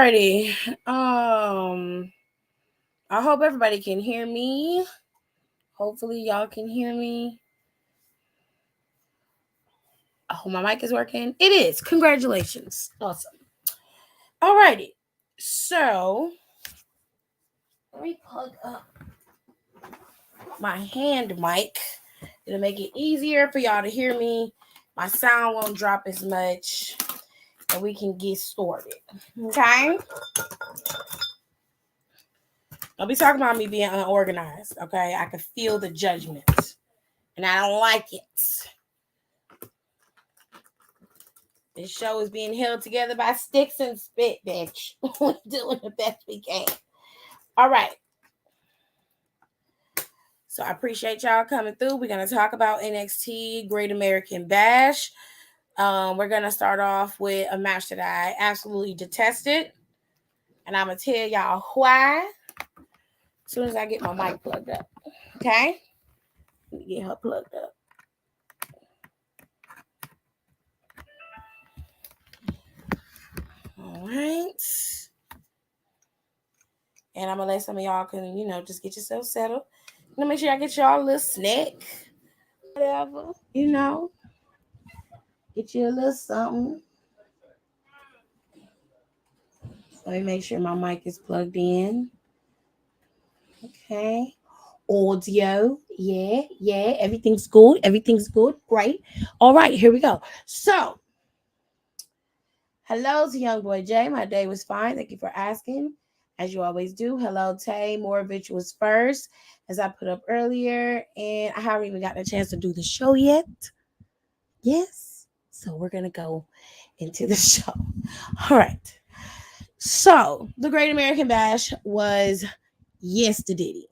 Alrighty. I hope everybody can hear me. Hopefully y'all can hear me. I hope my mic is working. It is. Congratulations. Awesome. Alrighty. So let me plug up my hand mic. It'll make it easier for y'all to hear me. My sound won't drop as much. And we can get started. Okay? Don't be talking about me being unorganized. Okay? I can feel the judgment. And I don't like it. This show is being held together by sticks and spit, bitch. We're doing the best we can. All right. So I appreciate y'all coming through. We're going to talk about NXT Great American Bash. We're going to start off with a match that I absolutely detested. And I'm going to tell y'all why as soon as I get my mic plugged up. Okay? Let me get her plugged up. All right. And I'm going to let some of y'all can, just get yourself settled. I'm going to make sure I get y'all a little snack. Whatever, Get you a little something. Let me make sure my mic is plugged in. Okay. Audio. Yeah. Everything's good. Great. All right, here we go. So, hello to Young Boy Jay. My day was fine. Thank you for asking. As you always do. Hello, Tay. Moravich was first, as I put up earlier. And I haven't even gotten a chance to do the show yet. Yes. So we're going to go into the show. All right. So the Great American Bash was yesterday.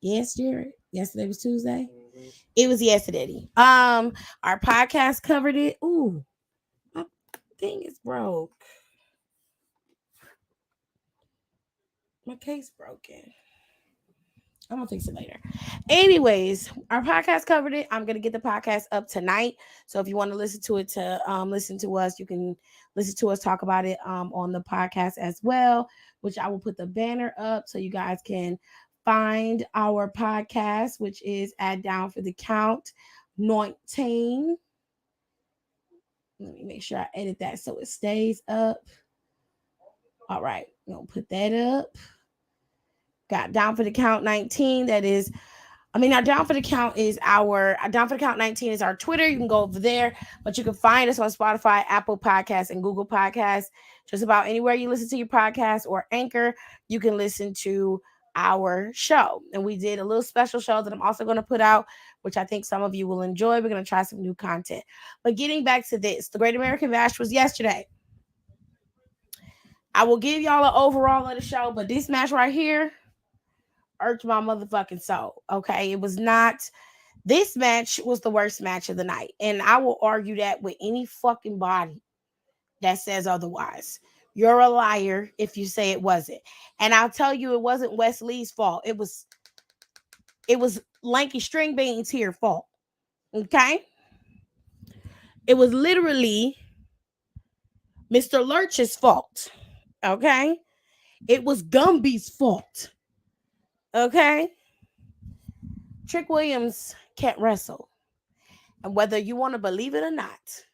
Yes, Jared. Yesterday was Tuesday. Mm-hmm. It was yesterday. Our podcast covered it. Ooh, my thing is broke. My case broken. I'm gonna fix it later. Anyways, our podcast covered it. I'm gonna get the podcast up tonight. So if you want to listen to it listen to us, you can listen to us talk about it on the podcast as well, which I will put the banner up so you guys can find our podcast, which is at Down for the Count 19. Let me make sure I edit that so it stays up. All right, I'm gonna put that up. Got Down for the Count 19. Our Down for the Count is Down for the Count 19 is our Twitter. You can go over there, but you can find us on Spotify, Apple Podcasts, and Google Podcasts. Just about anywhere you listen to your podcast or Anchor, you can listen to our show. And we did a little special show that I'm also going to put out, which I think some of you will enjoy. We're going to try some new content. But getting back to this, the Great American Bash was yesterday. I will give y'all an overall of the show, but this match right here irked my motherfucking soul. Okay, it was not. This match was the worst match of the night, and I will argue that with any fucking body that says otherwise. You're a liar if you say it wasn't. And I'll tell you, it wasn't Wesley's fault. It was Lanky String Beans here fault. Okay, it was literally Mr. Lurch's fault. Okay, it was Gumby's fault. Okay. Trick Williams can't wrestle. And whether you want to believe it or not,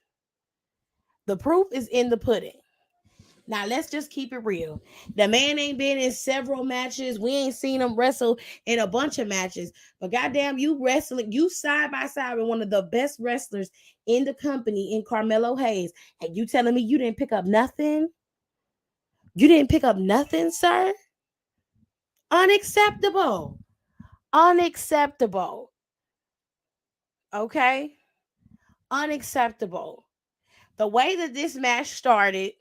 the proof is in the pudding. Now, let's just keep it real. The man ain't been in several matches. We ain't seen him wrestle in a bunch of matches. But goddamn, you side by side with one of the best wrestlers in the company in Carmelo Hayes. And you telling me you didn't pick up nothing? You didn't pick up nothing, sir? Unacceptable. Unacceptable. Okay? Unacceptable. The way that this match started,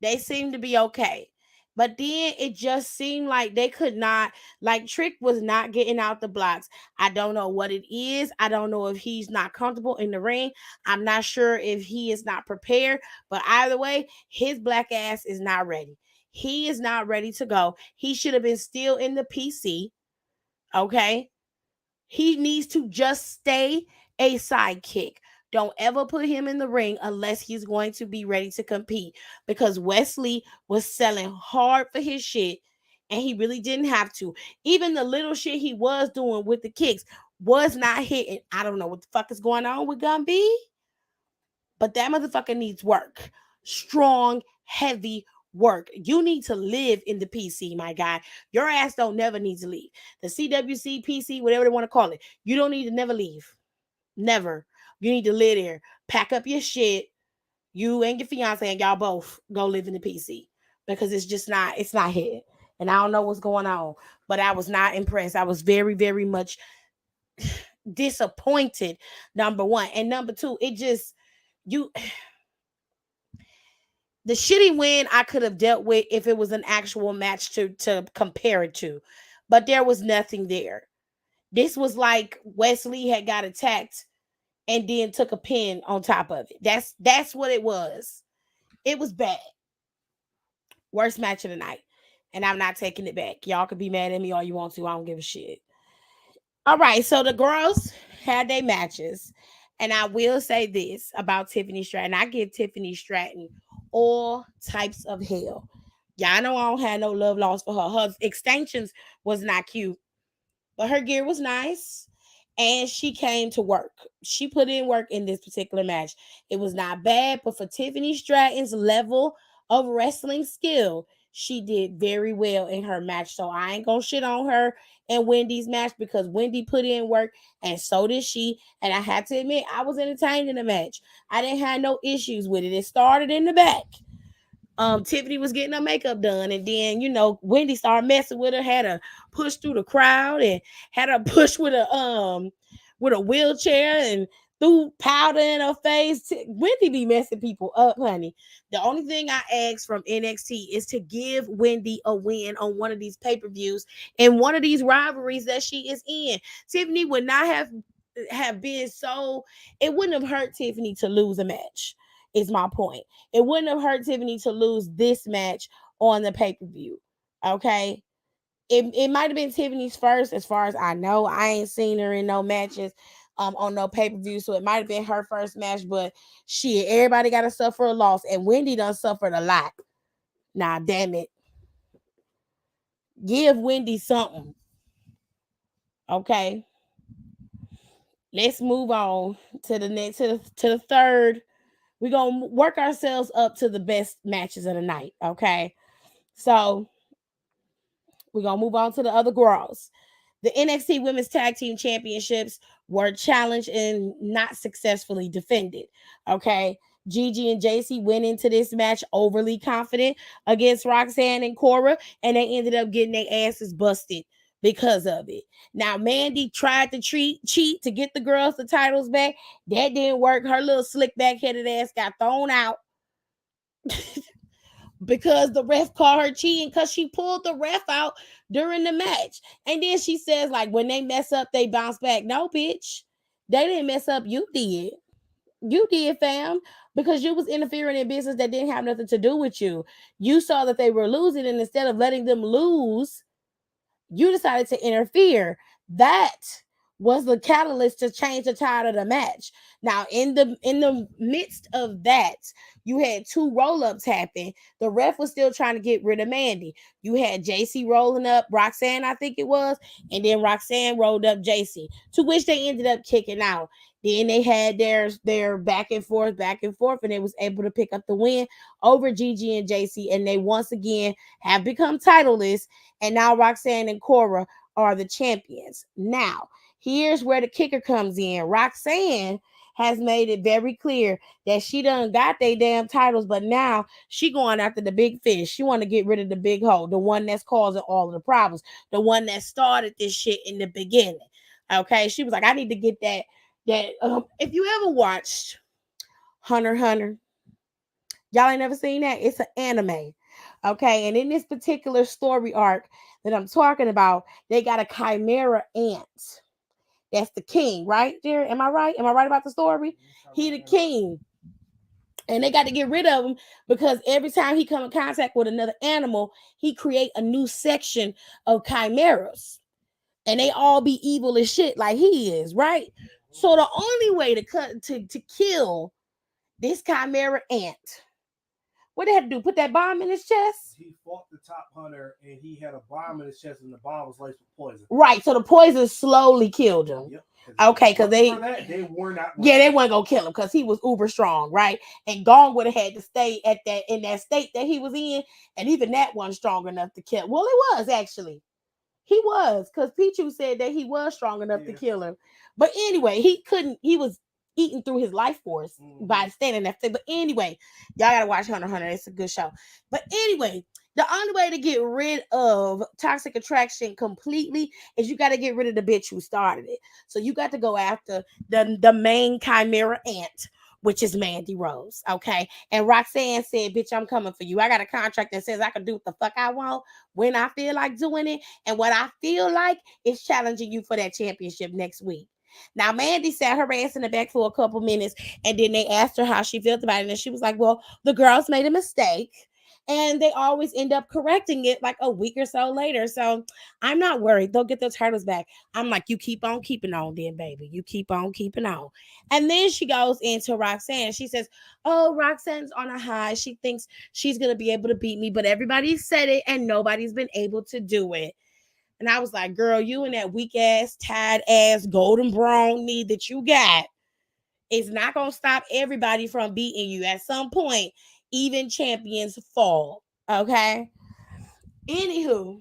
they seemed to be okay. But then it just seemed like they could not, like Trick was not getting out the blocks. I don't know what it is. I don't know if he's not comfortable in the ring. I'm not sure if he is not prepared. But either way, his black ass is not ready. He is not ready to go. He should have been still in the PC. Okay? He needs to just stay a sidekick. Don't ever put him in the ring unless he's going to be ready to compete, because Wesley was selling hard for his shit and he really didn't have to. Even the little shit he was doing with the kicks was not hitting. I don't know what the fuck is going on with Gumby, but that motherfucker needs work. Strong, heavy work. You need to live in the PC, my guy. Your ass don't never need to leave. The CWC, PC, whatever they want to call it. You don't need to never leave. Never. You need to live there. Pack up your shit. You and your fiance and y'all both go live in the PC, because it's not here. And I don't know what's going on, but I was not impressed. I was very, very much disappointed. Number one. And number two, it just, you, the shitty win I could have dealt with if it was an actual match to compare it to, but there was nothing there. This was like Wesley had got attacked and then took a pin on top of it. That's what it was. It was bad. Worst match of the night. And I'm not taking it back. Y'all could be mad at me all you want to. I don't give a shit. All right, so the girls had their matches. And I will say this about Tiffany Stratton. I give Tiffany Stratton all types of hell. Y'all know I don't have no love lost for her. Her extensions was not cute, but her gear was nice. And she came to work. She put in work in this particular match. It was not bad, but for Tiffany Stratton's level of wrestling skill, she did very well in her match. So I ain't gonna shit on her and Wendy's match, because Wendy put in work and so did she. And I have to admit, I was entertained in the match. I didn't have no issues with it. It started in the back. Tiffany was getting her makeup done, and then Wendy started messing with her, had her push through the crowd, and had her push with a wheelchair, and threw powder in her face. Wendy be messing people up, honey. The only thing I ask from NXT is to give Wendy a win on one of these pay-per-views and one of these rivalries that she is in. Tiffany would not have been so. It wouldn't have hurt Tiffany to lose a match, is my point. It wouldn't have hurt Tiffany to lose this match on the pay-per-view. Okay. It might have been Tiffany's first, as far as I know. I ain't seen her in no matches on no pay-per-view. So it might have been her first match, but shit, everybody gotta suffer a loss. And Wendy done suffered a lot. Nah, damn it. Give Wendy something. Okay. Let's move on to the next to the third. We're gonna work ourselves up to the best matches of the night. Okay. So we're going to move on to the other girls. The NXT Women's Tag Team Championships were challenged and not successfully defended. Okay. Gigi and JC went into this match overly confident against Roxanne and Cora, and they ended up getting their asses busted because of it. Now, Mandy tried to cheat to get the girls the titles back. That didn't work. Her little slick back headed ass got thrown out because the ref caught her cheating, because she pulled the ref out during the match. And then she says, like, when they mess up, they bounce back. No, bitch. They didn't mess up. You did. You did, fam, because you was interfering in business that didn't have nothing to do with you. You saw that they were losing, and instead of letting them lose, you decided to interfere. That was the catalyst to change the tide of the match. Now, in the midst of that, you had two roll-ups happen. The ref was still trying to get rid of Mandy. You had JC rolling up Roxanne, I think it was, and then Roxanne rolled up JC, to which they ended up kicking out. Then they had their back and forth, and they was able to pick up the win over Gigi and JC, and they once again have become titleless. And now Roxanne and Cora are the champions. Now, here's where the kicker comes in. Roxanne has made it very clear that she done got they damn titles, but now she going after the big fish. She want to get rid of the big hole, the one that's causing all of the problems, the one that started this shit in the beginning. Okay, she was like, I need to get that. If you ever watched Hunter x Hunter, y'all ain't never seen that. It's an anime. Okay, and in this particular story arc that I'm talking about, they got a chimera ant. That's the king, right, Jerry? Am I right? Am I right about the story? He the king. And they got to get rid of him because every time he come in contact with another animal, he create a new section of chimeras. And they all be evil as shit like he is, right? So the only way to kill this chimera ant, what they had to do? Put that bomb in his chest? He fought the top hunter, and he had a bomb in his chest, and the bomb was laced with poison. Right. So the poison slowly killed him. Yep. Okay, because for that, they were not. Yeah, they weren't gonna kill him because he was uber strong, right? And Gong would have had to stay at that in that state that he was in, and even that wasn't strong enough to kill. Well, it was actually. He was, because Pichu said that he was strong enough to kill him. But anyway, he couldn't, he was eating through his life force by standing there. But anyway, y'all gotta watch Hunter x Hunter. It's a good show. But anyway, the only way to get rid of toxic attraction completely is you got to get rid of the bitch who started it. So you got to go after the main chimera ant, which is Mandy Rose. Okay. And Roxanne said, bitch, I'm coming for you. I got a contract that says I can do what the fuck I want when I feel like doing it. And what I feel like is challenging you for that championship next week. Now, Mandy sat her ass in the back for a couple minutes, and then they asked her how she felt about it. And she was like, well, the girls made a mistake. And they always end up correcting it like a week or so later. So I'm not worried. They'll get their turtles back. I'm like, you keep on keeping on, then, baby. You keep on keeping on. And then she goes into Roxanne. She says, oh, Roxanne's on a high. She thinks she's going to be able to beat me, but everybody said it and nobody's been able to do it. And I was like, girl, you and that weak ass, tired ass, golden brown knee that you got, it's not going to stop everybody from beating you. At some point, even champions fall. Okay. Anywho,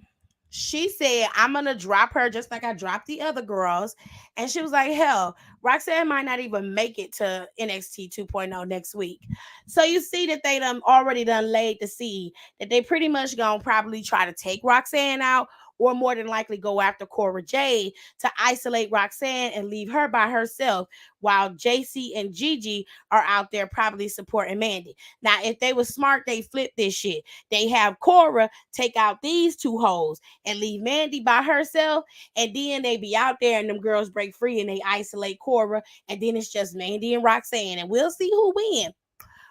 she said, I'm going to drop her just like I dropped the other girls. And she was like, hell, Roxanne might not even make it to NXT 2.0 next week. So you see that they already laid the seed that they pretty much going to probably try to take Roxanne out, or more than likely go after Cora Jade to isolate Roxanne and leave her by herself while JC and Gigi are out there probably supporting Mandy. Now, if they were smart, they flip this shit. They have Cora take out these two hoes and leave Mandy by herself, and then they be out there and them girls break free and they isolate Cora, and then it's just Mandy and Roxanne, and we'll see who win.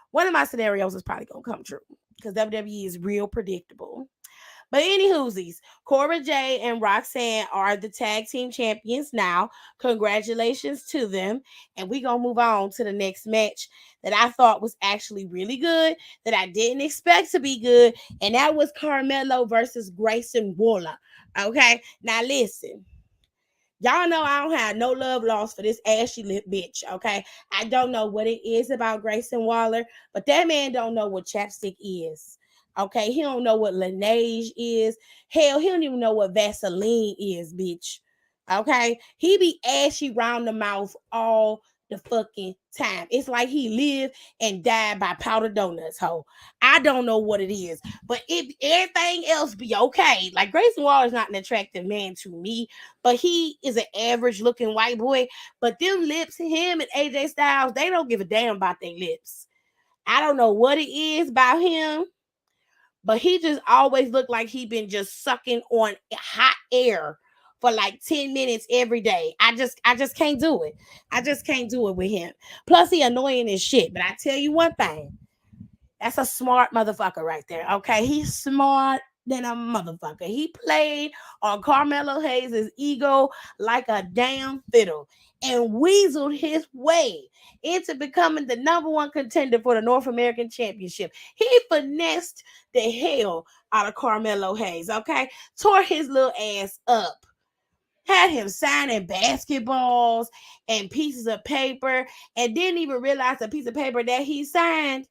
One of my scenarios is probably gonna come true because WWE is real predictable. But any whoosies, Cora J and Roxanne are the tag team champions now. Congratulations to them. And we're going to move on to the next match that I thought was actually really good, that I didn't expect to be good. And that was Carmelo versus Grayson Waller. Okay. Now listen. Y'all know I don't have no love lost for this ashy lip bitch, okay? I don't know what it is about Grayson Waller, but that man don't know what chapstick is. Okay, he don't know what Laneige is. Hell, he don't even know what Vaseline is, bitch. Okay, he be ashy round the mouth all the fucking time. It's like he lived and died by powdered donuts, ho. I don't know what it is, but if everything else be okay, like Grayson Waller is not an attractive man to me, but he is an average looking white boy. But them lips, him and AJ Styles, they don't give a damn about their lips. I don't know what it is about him, but he just always looked like he been just sucking on hot air for like 10 minutes every day. I just can't do it. I just can't do it with him. Plus he annoying as shit. But I tell you one thing, that's a smart motherfucker right there. Okay. He's smart than a motherfucker. He played on Carmelo Hayes' ego like a damn fiddle and weaseled his way into becoming the number one contender for the North American Championship. He finessed the hell out of Carmelo Hayes, okay? Tore his little ass up. Had him signing basketballs and pieces of paper, and didn't even realize the piece of paper that he signed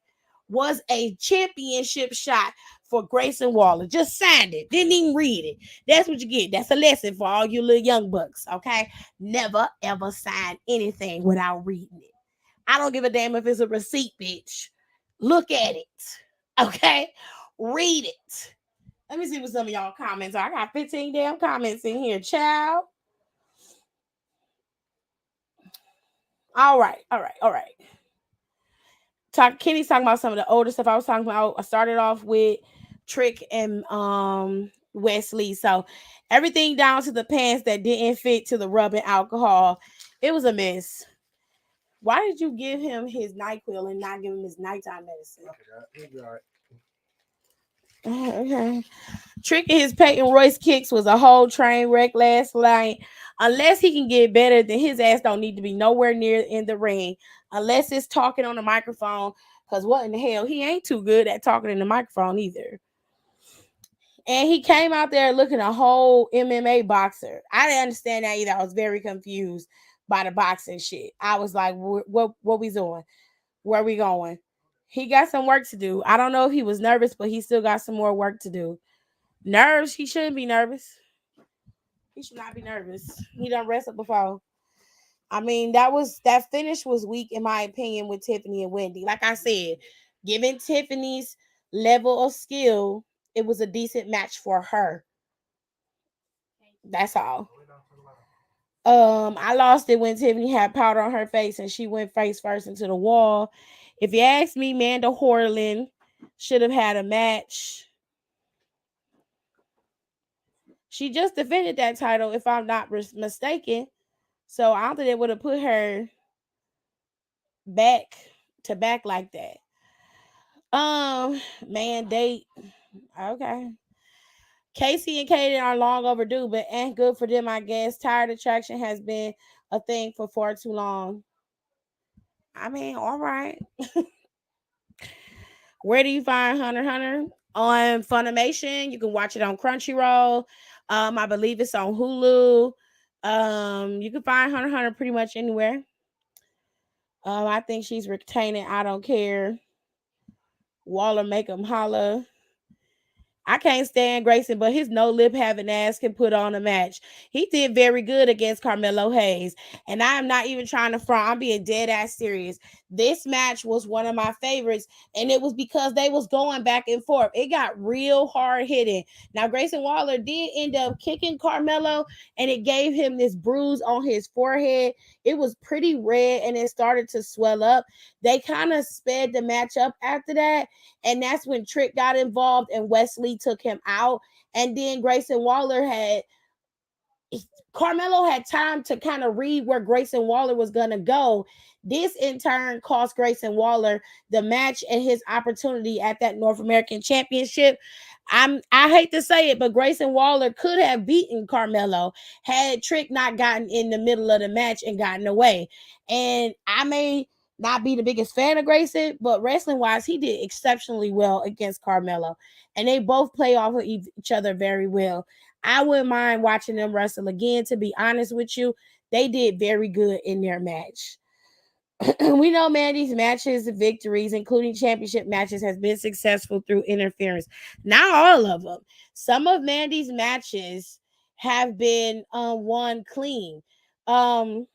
was a championship shot for Grayson Waller. Just signed it. Didn't even read it. That's what you get. That's a lesson for all you little young bucks, okay? Never, ever sign anything without reading it. I don't give a damn if it's a receipt, bitch. Look at it, okay? Read it. Let me see what some of y'all comments are. I got 15 damn comments in here, child. All right. Kenny's talking about some of the older stuff I was talking about. I started off with Trick and Wesley. So everything down to the pants that didn't fit to the rubbing alcohol. It was a mess. Why did you give him his NyQuil and not give him his nighttime medicine? Okay, all right. Okay. Tricking his Peyton Royce kicks was a whole train wreck last night. Unless he can get better, then his ass don't need to be nowhere near in the ring. Unless it's talking on the microphone. Because what in the hell? He ain't too good at talking in the microphone either. And he came out there looking a whole MMA boxer. I didn't understand that either. I was very confused by the boxing shit. I was like, what we doing? Where we going? He got some work to do. I don't know if he was nervous, but he still got some more work to do. Nerves, he shouldn't be nervous. He should not be nervous. He done wrestled before. I mean, that finish was weak in my opinion with Tiffany and Wendy. Like I said, given Tiffany's level of skill, it was a decent match for her. That's all. I lost it when Tiffany had powder on her face and she went face first into the wall. If you ask me, Manda Horlin should have had a match. She just defended that title, if I'm not mistaken. So I don't think they would have put her back to back like that. Mandate. Okay. Casey and Kaden are long overdue, but ain't good for them, I guess. Tired attraction has been a thing for far too long. I mean, all right. Where do you find Hunter x Hunter? On Funimation. You can watch it on Crunchyroll. I believe it's on Hulu. You can find Hunter x Hunter pretty much anywhere. I think she's retaining I don't care. Waller make him holla. I can't stand Grayson, but his no lip having ass can put on a match. He did very good against Carmelo Hayes. And I am not even trying to front. I'm being dead ass serious. This match was one of my favorites, and it was because they was going back and forth. It got real hard hitting. Now, Grayson Waller did end up kicking Carmelo, and it gave him this bruise on his forehead. It was pretty red, and it started to swell up. They kind of sped the match up after that, and that's when Trick got involved and Wesley took him out. And then Grayson Waller had Carmelo had time to kind of read where Grayson Waller was going to go. This in turn cost Grayson Waller the match and his opportunity at that North American Championship. I hate to say it, but Grayson Waller could have beaten Carmelo had Trick not gotten in the middle of the match and gotten away. And I may not be the biggest fan of Grayson, but wrestling wise, he did exceptionally well against Carmelo. And they both play off of each other very well. I wouldn't mind watching them wrestle again, to be honest with you. They did very good in their match. We know Mandy's matches, victories, including championship matches, has been successful through interference. Not all of them. Some of Mandy's matches have been won clean. Um,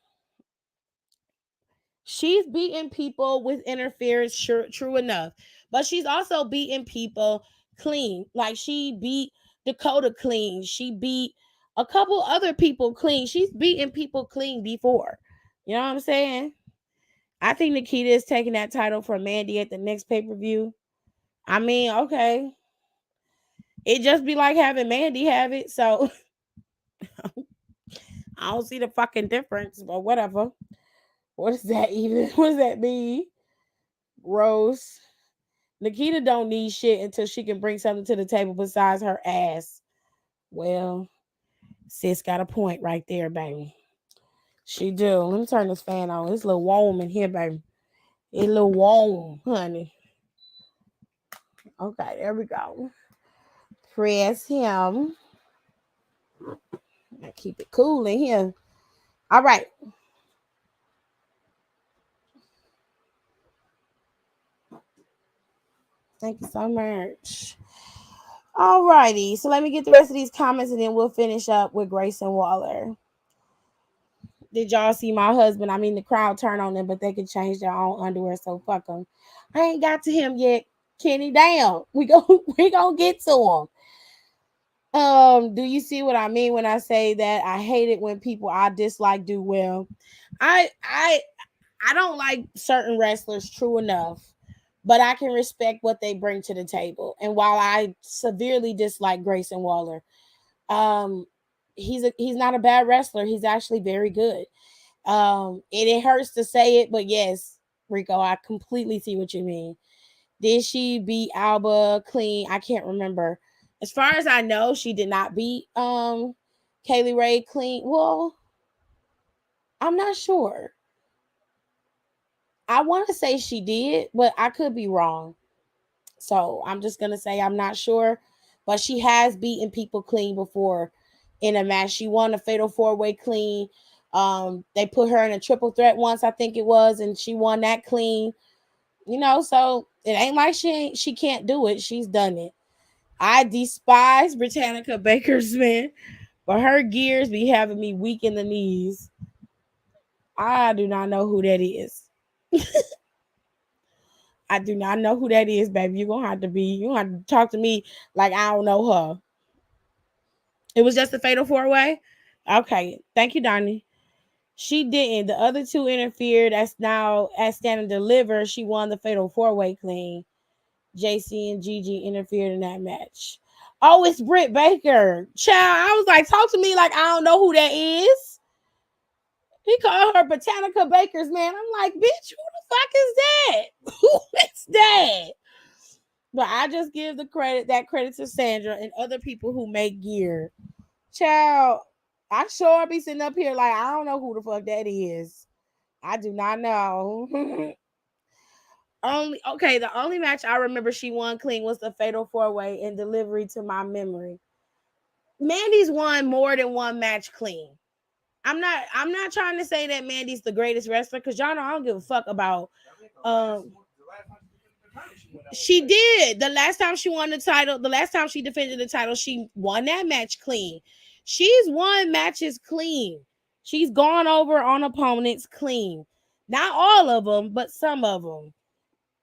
she's beaten people with interference, sure, true enough, but she's also beaten people clean. Like she beat Dakota clean. She beat a couple other people clean. She's beaten people clean before. You know what I'm saying? I think Nikita is taking that title from Mandy at the next pay per view. I mean, okay, it just be like having Mandy have it. So I don't see the fucking difference, but whatever. What does that even? What does that mean, Rose? Nikita don't need shit until she can bring something to the table besides her ass. Well, sis got a point right there, baby. She do. Let me turn this fan on. It's a little warm in here, baby. It's a little warm, honey. Okay, there we go. Press him. I keep it cool in here. All right. Thank you so much. All righty. So let me get the rest of these comments and then we'll finish up with Grayson Waller. Did y'all see my husband? I mean, the crowd turn on them, but they can change their own underwear, so fuck them. I ain't got to him yet. Kenny, down. We gonna get to him. Do you see what I mean when I say that I hate it when people I dislike do well? I I I don't like certain wrestlers, true enough, but I can respect what they bring to the table. And while I severely dislike Grayson Waller, um, he's not a bad wrestler. He's actually very good. It hurts to say it, but yes, Rico, I completely see what you mean. Did she beat Alba clean? I can't remember. As far as I know, she did not beat Kaylee Ray clean. Well, I'm not sure. I want to say she did, but I could be wrong. So I'm just gonna say I'm not sure. But she has beaten people clean before in a match. She won a fatal four-way clean. They put her in a triple threat once, I think it was, and she won that clean. So it ain't like she can't do it. She's done it. I despise Britannica Baker's man, but her gears be having me weak in the knees. I do not know who that is. I do not know who that is, baby. You gonna have to talk to me like I don't know her. It was just a fatal four way. Okay, thank you, Donnie. She didn't. The other two interfered. That's now at stand and deliver. She won the fatal four way clean. JC and Gigi interfered in that match. Oh, it's Britt Baker. Child, I was like, talk to me like I don't know who that is. He called her Botanica Baker's man. I'm like, bitch, who the fuck is that? Who is that? But I just give that credit to Sandra and other people who make gear. Child, I sure be sitting up here like I don't know who the fuck that is. I do not know. The only match I remember she won clean was the fatal four way in delivery to my memory. Mandy's won more than one match clean. I'm not trying to say that Mandy's the greatest wrestler because y'all know I don't give a fuck about she did. The last time she won the title, the last time she defended the title, she won that match clean. She's won matches clean. She's gone over on opponents clean. Not all of them, but some of them.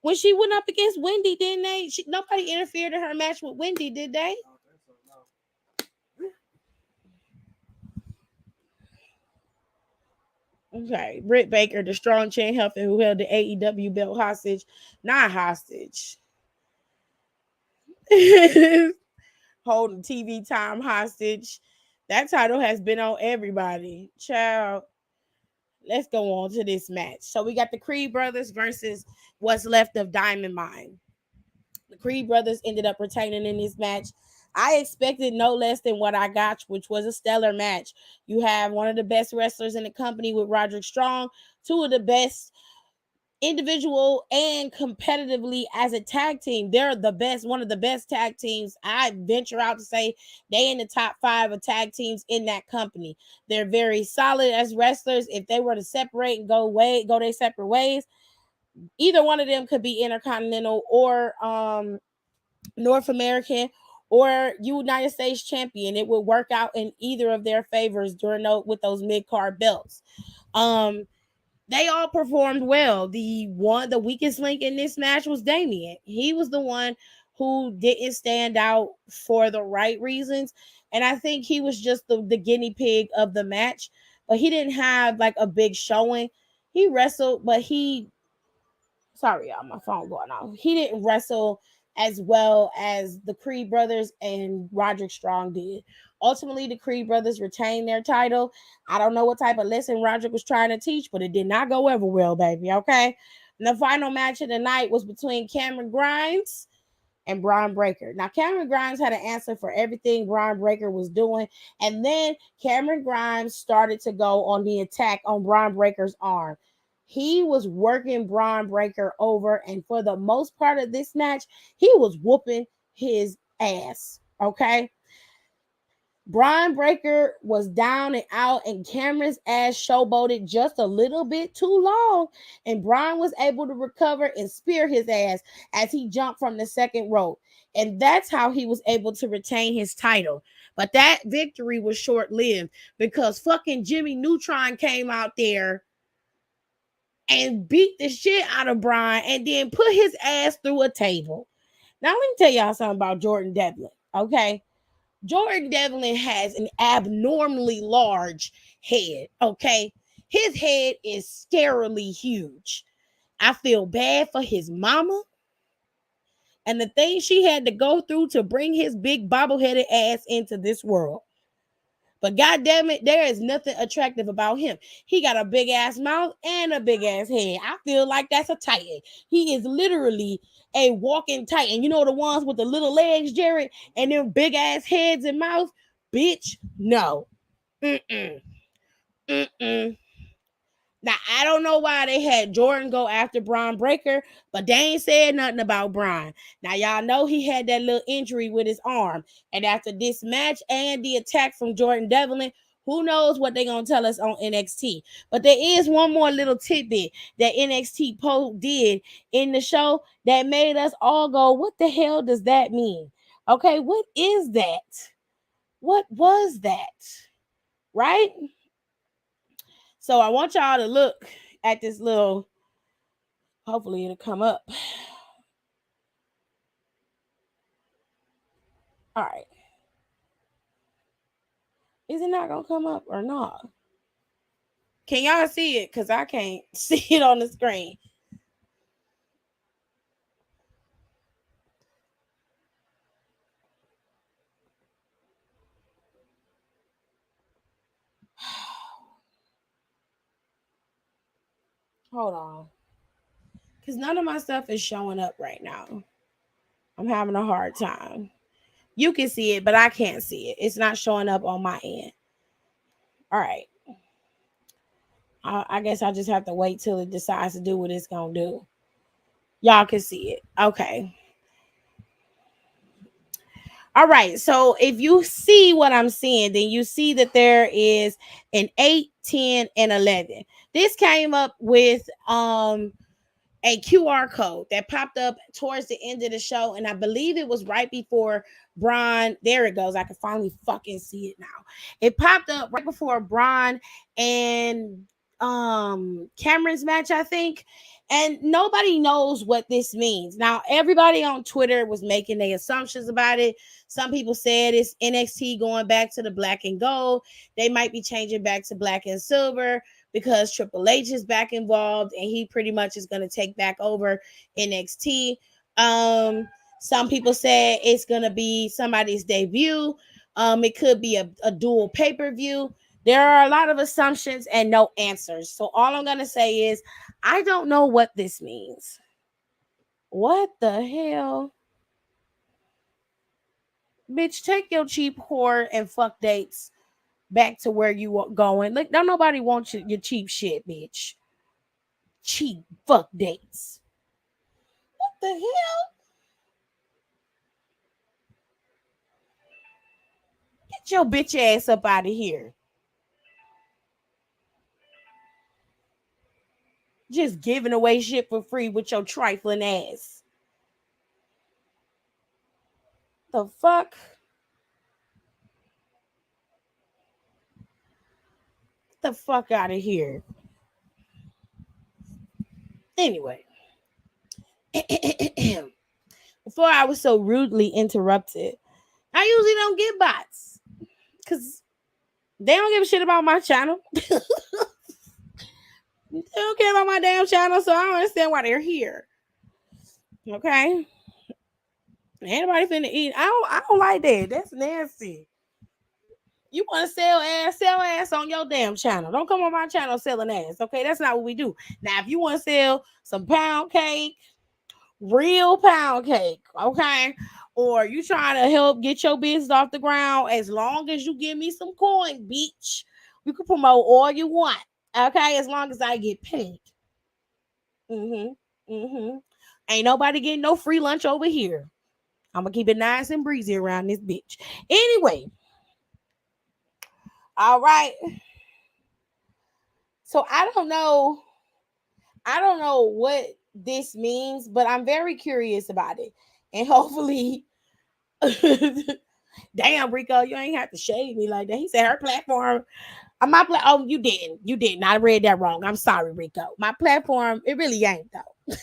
When she went up against Wendy, didn't they? Nobody interfered in her match with Wendy, did they? Okay. Britt Baker, the strong Chan Huffman who held the AEW belt hostage. Not hostage. Holding TV time hostage. That title has been on everybody. Child, let's go on to this match. So we got the Creed brothers versus what's left of Diamond Mine. The Creed brothers ended up retaining in this match. I expected no less than what I got, which was a stellar match. You have one of the best wrestlers in the company with Roderick Strong, two of the best individual and competitively as a tag team. They're the best, one of the best tag teams. I venture out to say they in the top 5 of tag teams in that company. They're very solid as wrestlers. If they were to separate and go their separate ways, either one of them could be intercontinental or North American or United States champion. It would work out in either of their favors during with those mid-card belts. They all performed well. The weakest link in this match was Damien. He was the one who didn't stand out for the right reasons. And I think he was just the guinea pig of the match. But he didn't have like a big showing. He wrestled, but sorry, y'all, my phone going off. He didn't wrestle as well as the Creed brothers and Roderick Strong did. Ultimately, the Creed brothers retained their title. I don't know what type of lesson Roderick was trying to teach, but it did not go over well, baby. Okay. And the final match of the night was between Cameron Grimes and Braun Breaker. Now, Cameron Grimes had an answer for everything Braun Breaker was doing. And then Cameron Grimes started to go on the attack on Braun Breaker's arm. He was working Braun Breaker over. And for the most part of this match, he was whooping his ass. Okay. Braun Breaker was down and out, and Cameron's ass showboated just a little bit too long. And Braun was able to recover and spear his ass as he jumped from the second rope. And that's how he was able to retain his title. But that victory was short lived because fucking Jimmy Neutron came out there and beat the shit out of Braun and then put his ass through a table. Now, let me tell y'all something about Jordan Devlin, okay? Jordan Devlin has an abnormally large head, okay? His head is scarily huge. I feel bad for his mama and the things she had to go through to bring his big bobbleheaded ass into this world. But god damn it, there is nothing attractive about him. He got a big ass mouth and a big ass head. I feel like that's a titan. He is literally a walking titan. You know the ones with the little legs, Jared, and them big ass heads and mouth? Bitch, no. Mm-mm. Mm-mm. Now I don't know why they had Jordan go after Braun Breaker, but they ain't said nothing about Braun. Now y'all know he had that little injury with his arm, and after this match and the attack from Jordan Devlin, who knows what they gonna tell us on NXT? But there is one more little tidbit that NXT Poe did in the show that made us all go, "What the hell does that mean?" Okay, what is that? What was that? Right? So I want y'all to look at this little. Hopefully it'll come up. All right. Is it not gonna come up or not? Can y'all see it? Cause I can't see it on the screen. Hold on. Cause none of my stuff is showing up right now. I'm having a hard time. You can see it, but I can't see it. It's not showing up on my end. All right. I guess I just have to wait till it decides to do what it's gonna do. Y'all can see it. Okay. All right. So if you see what I'm seeing, then you see that there is an 8, 10, and 11. This came up with a QR code that popped up towards the end of the show. And I believe it was right before Braun. There it goes. I can finally fucking see it now. It popped up right before Braun and Cameron's match, I think. And nobody knows what this means. Now, everybody on Twitter was making their assumptions about it. Some people said it's NXT going back to the black and gold. They might be changing back to black and silver because Triple H is back involved and he pretty much is going to take back over NXT. Some people said it's going to be somebody's debut. It could be a dual pay-per-view. There are a lot of assumptions and no answers. So all I'm going to say is I don't know what this means. What the hell? Bitch, take your cheap whore and fuck dates back to where you are going. Look, don't nobody want your cheap shit, bitch. Cheap fuck dates. What the hell? Get your bitch ass up out of here. Just giving away shit for free with your trifling ass. The fuck? Get the fuck out of here. Anyway. Before I was so rudely interrupted, I usually don't get bots. Because they don't give a shit about my channel. They don't care about my damn channel, so I don't understand why they're here. Okay? Anybody finna eat? I don't like that. That's nasty. You want to sell ass on your damn channel. Don't come on my channel selling ass. Okay, that's not what we do. Now, if you want to sell some pound cake, real pound cake, okay, or you trying to help get your business off the ground, as long as you give me some coin, bitch, you can promote all you want. Okay, as long as I get paid. Mm-hmm. Ain't nobody getting no free lunch over here. I'm gonna keep it nice and breezy around this bitch. Anyway, all right. So I don't know. I don't know what this means, but I'm very curious about it. And hopefully, damn, Rico, you ain't have to shade me like that. He said her platform. My oh, you didn't. You didn't. I read that wrong. I'm sorry, Rico. My platform, it really ain't though.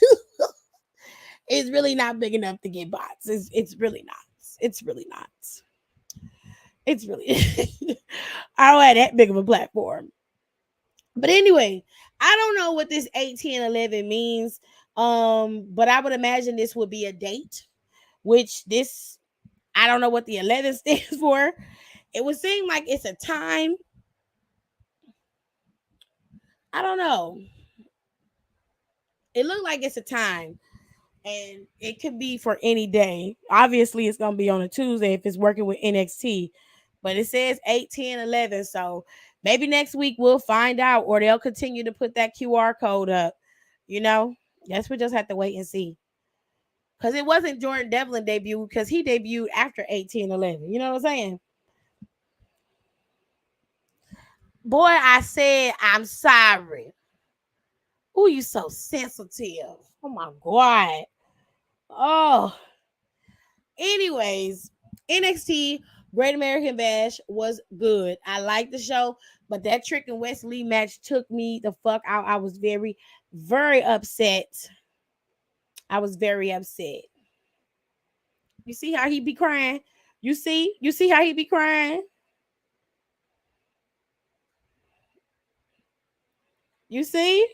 It's really not big enough to get bots. It's really not. It's really not. It's really I don't have that big of a platform. But anyway, I don't know what this 18 11 means. But I would imagine this would be a date, which this I don't know what the 11 stands for. It would seem like it's a time. I don't know. It looked like it's a time, and it could be for any day. Obviously, it's gonna be on a Tuesday if it's working with NXT, but it says 8, 10, 11. So maybe next week we'll find out, or they'll continue to put that QR code up. You know, guess we just have to wait and see. Because it wasn't Jordan Devlin debut, because he debuted after 18, 11. You know what I'm saying? Boy, I said I'm sorry. Oh, you so sensitive. Oh my God. Oh, anyways, NXT Great American Bash was good. I liked the show, but that Trick and Wesley match took me the fuck out. I was very, very upset. I was very upset. You see how he be crying? You see how he be crying? You see?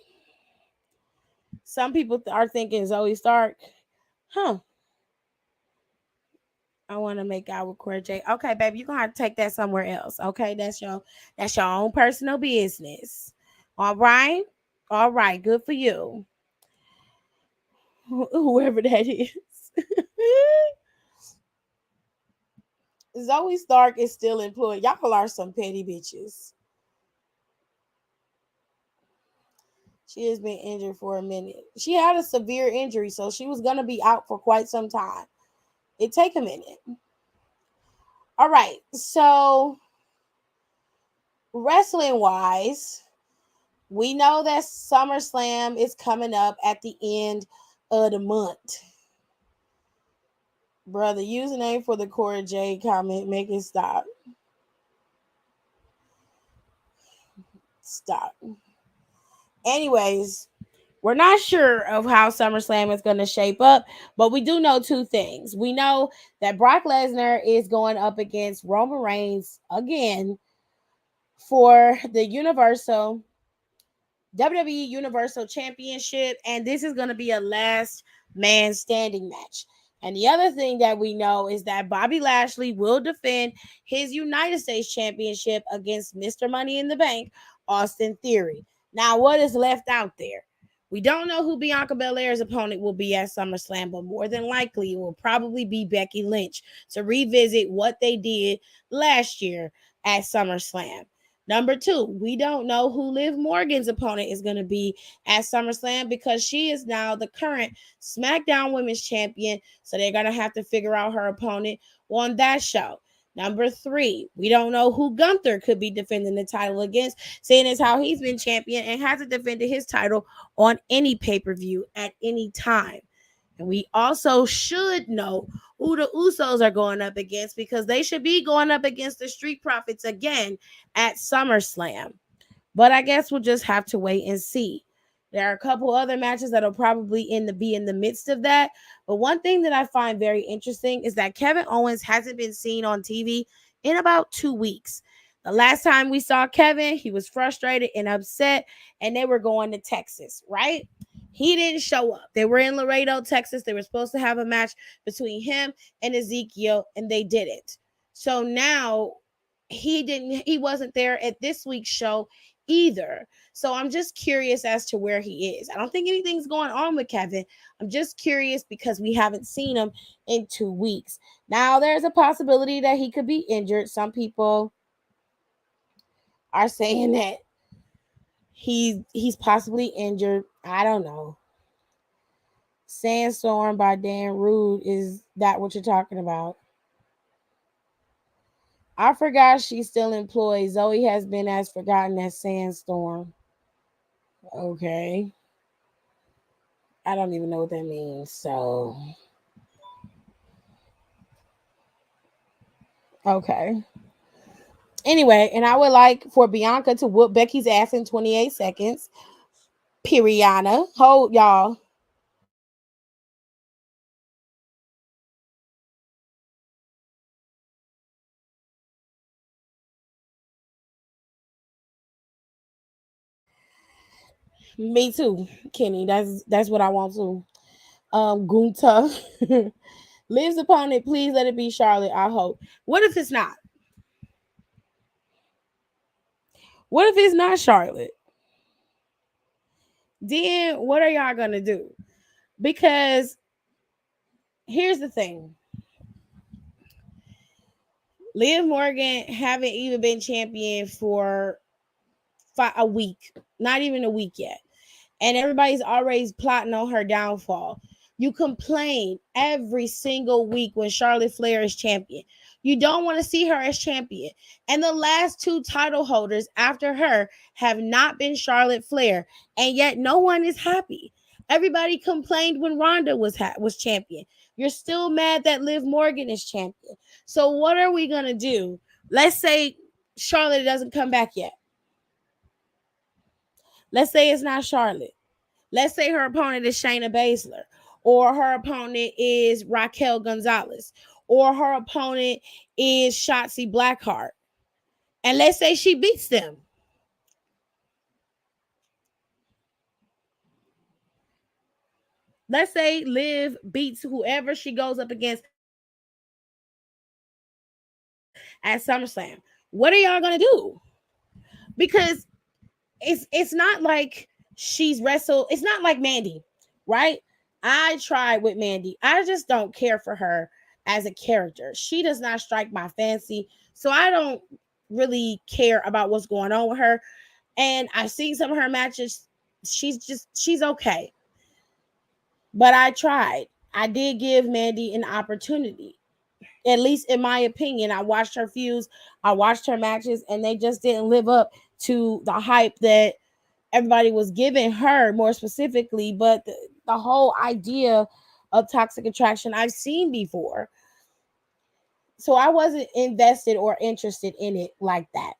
Some people are thinking Zoe Stark. Huh. I want to make out with Cora J. Okay, baby, you're gonna have to take that somewhere else. Okay, that's your own personal business. All right, all right, good for you. Whoever that is. Zoe Stark is still employed. Y'all are some petty bitches. She has been injured for a minute. She had a severe injury, so she was gonna be out for quite some time. It take a minute. All right, so wrestling wise, we know that SummerSlam is coming up at the end of the month. Brother, username for the Cora J comment, make it stop. Stop. Anyways, we're not sure of how SummerSlam is going to shape up, but we do know two things. We know that Brock Lesnar is going up against Roman Reigns again for the WWE Universal Championship, and this is going to be a last man standing match. And the other thing that we know is that Bobby Lashley will defend his United States Championship against Mr. Money in the Bank, Austin Theory. Now, what is left out there? We don't know who Bianca Belair's opponent will be at SummerSlam, but more than likely it will probably be Becky Lynch to revisit what they did last year at SummerSlam. Number two, we don't know who Liv Morgan's opponent is going to be at SummerSlam because she is now the current SmackDown Women's Champion. So they're going to have to figure out her opponent on that show. Number three, we don't know who Gunther could be defending the title against, seeing as how he's been champion and hasn't defended his title on any pay-per-view at any time. And we also should know who the Usos are going up against because they should be going up against the Street Profits again at SummerSlam. But I guess we'll just have to wait and see. There are a couple other matches that'll probably be in the midst of that. But one thing that I find very interesting is that Kevin Owens hasn't been seen on TV in about 2 weeks. The last time we saw Kevin, he was frustrated and upset, and they were going to Texas, right? He didn't show up. They were in Laredo, Texas. They were supposed to have a match between him and Ezekiel, and they didn't. So now he wasn't there at this week's show either. So I'm just curious as to where he is. I don't think anything's going on with Kevin. I'm just curious because we haven't seen him in 2 weeks. Now there's a possibility that he could be injured. Some people are saying that he's possibly injured. I don't know. Sandstorm by Dan Rude, is that what you're talking about? I forgot she's still employed. Zoe has been as forgotten as Sandstorm. Okay. I don't even know what that means. So, okay. Anyway, and I would like for Bianca to whoop Becky's ass in 28 seconds. Periana. Hold, y'all. Me too, Kenny. That's what I want to. Gunta. Liv's opponent, please let it be Charlotte. I hope. What if it's not? What if it's not Charlotte? Then what are y'all gonna do? Because here's the thing. Liv Morgan haven't even been champion for a week, not even a week yet. And everybody's always plotting on her downfall. You complain every single week when Charlotte Flair is champion. You don't want to see her as champion. And the last two title holders after her have not been Charlotte Flair, and yet no one is happy. Everybody complained when Ronda was champion. You're still mad that Liv Morgan is champion. So what are we gonna do? Let's say Charlotte doesn't come back yet. Let's say it's not Charlotte. Let's say her opponent is Shayna Baszler, or her opponent is Raquel Gonzalez, or her opponent is Shotzi Blackheart. And let's say she beats them. Let's say Liv beats whoever she goes up against at SummerSlam. What are y'all gonna do? Because it's not like she's wrestled. It's not like Mandy, right? I tried with Mandy. I just don't care for her as a character. She does not strike my fancy, so I don't really care about what's going on with her. And I've seen some of her matches. She's okay. But I tried. I did give Mandy an opportunity. At least in my opinion, I watched her feuds, I watched her matches, and they just didn't live up to the hype that everybody was giving her, more specifically. But the whole idea of toxic attraction I've seen before. So I wasn't invested or interested in it like that.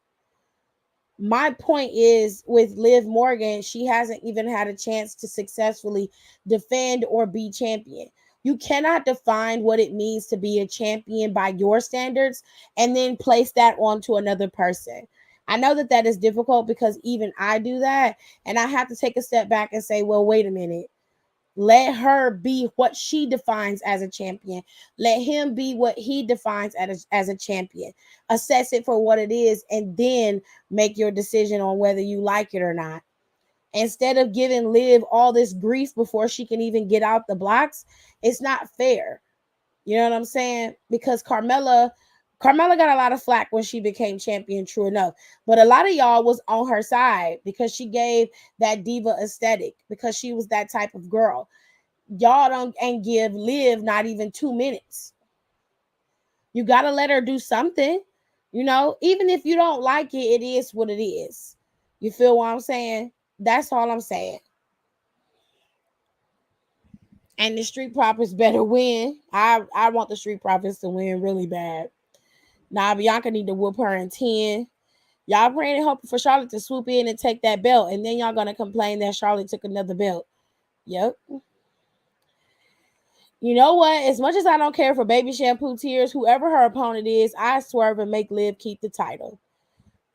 My point is with Liv Morgan, she hasn't even had a chance to successfully defend or be champion. You cannot define what it means to be a champion by your standards and then place that onto another person. I know that that is difficult because even I do that. And I have to take a step back and say, well, wait a minute. Let her be what she defines as a champion. Let him be what he defines as a champion. Assess it for what it is and then make your decision on whether you like it or not. Instead of giving Liv all this grief before she can even get out the blocks, it's not fair. You know what I'm saying? Because Carmella got a lot of flack when she became champion, true enough. But a lot of y'all was on her side because she gave that diva aesthetic, because she was that type of girl. Y'all don't and give Liv not even 2 minutes. You gotta let her do something. Even if you don't like it, it is what it is. You feel what I'm saying? That's all I'm saying. And the Street Profits better win. I want the Street Profits to win really bad. Now Bianca need to whoop her in 10. Y'all praying and hoping for Charlotte to swoop in and take that belt, and then y'all gonna complain that Charlotte took another belt. Yep. You know what? As much as I don't care for Baby Shampoo Tears, whoever her opponent is, I swerve and make Liv keep the title.